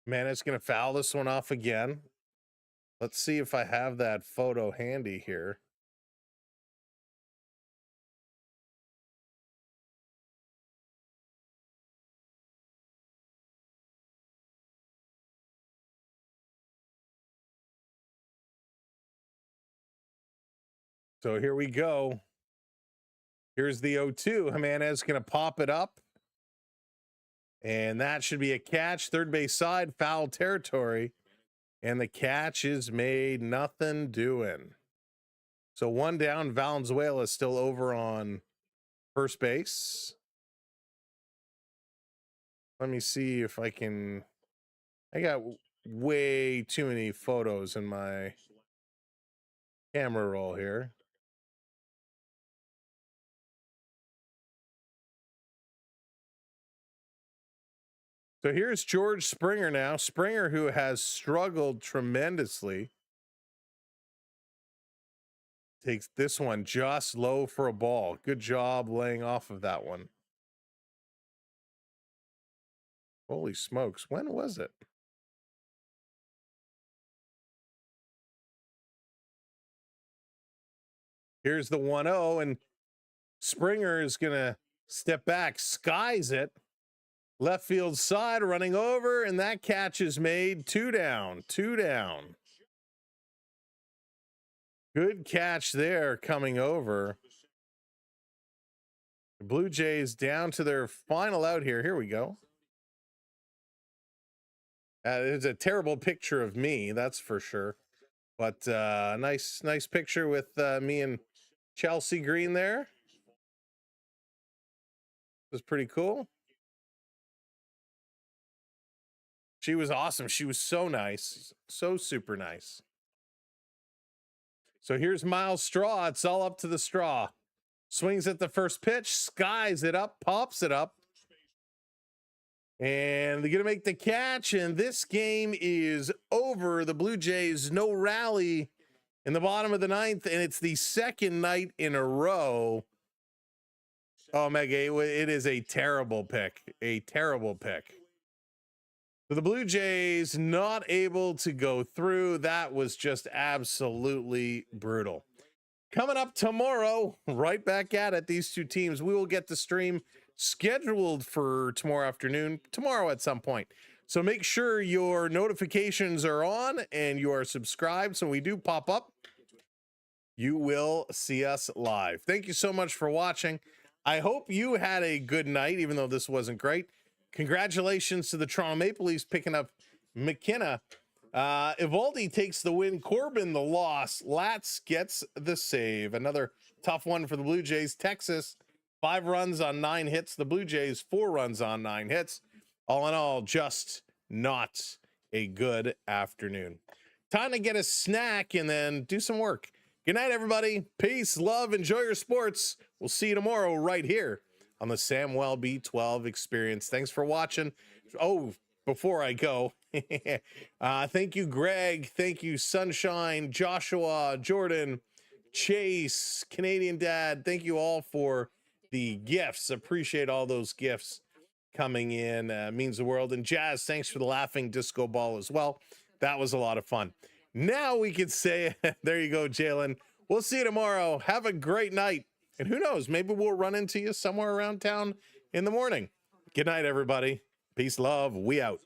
Jimenez going to foul this one off again. Let's see if I have that photo handy here. So here we go. Here's the 0-2. Jimenez going to pop it up. And that should be a catch. Third base side, foul territory. And the catch is made. Nothing doing. So one down. Valenzuela is still over on first base. Let me see if I can. I got way too many photos in my camera roll here. So here's George Springer now. Springer, who has struggled tremendously, takes this one just low for a ball. Good job laying off of that one. Holy smokes. When was it? Here's the 1-0, and Springer is going to step back, skies it. Left field side, running over, and that catch is made. 2 down, 2 down. Good catch there coming over. The Blue Jays down to their final out here. Here we go. It's a terrible picture of me, that's for sure. But nice picture with me and Chelsea Green there. It was pretty cool. She was awesome. She was so nice. So super nice. So here's Miles Straw. It's all up to the straw. Swings at the first pitch, skies it up, pops it up. And they're going to make the catch, and this game is over. The Blue Jays, no rally in the bottom of the ninth, and it's the second night in a row. Oh, Mega, it is a terrible pick. A terrible pick. So the Blue Jays not able to go through. That was just absolutely brutal. Coming up tomorrow, right back at it, these two teams. We will get the stream scheduled for tomorrow afternoon, tomorrow at some point. So make sure your notifications are on and you are subscribed. So when we do pop up, you will see us live. Thank you so much for watching. I hope you had a good night, even though this wasn't great. Congratulations to the Toronto Maple Leafs picking up McKenna. Eovaldi takes the win. Corbin the loss. Latz gets the save. Another tough one for the Blue Jays. Texas, 5 runs on 9 hits. The Blue Jays, 4 runs on 9 hits. All in all, just not a good afternoon. Time to get a snack and then do some work. Good night, everybody. Peace, love, enjoy your sports. We'll see you tomorrow right here on the Samwell B12 Experience. Thanks for watching. Oh, before I go, thank you, Greg. Thank you, Sunshine, Joshua, Jordan, Chase, Canadian Dad. Thank you all for the gifts. Appreciate all those gifts coming in. Means the world. And Jazz, thanks for the laughing disco ball as well. That was a lot of fun. Now we could say, there you go, Jalen. We'll see you tomorrow. Have a great night. And who knows, maybe we'll run into you somewhere around town in the morning. Good night, everybody. Peace, love. We out.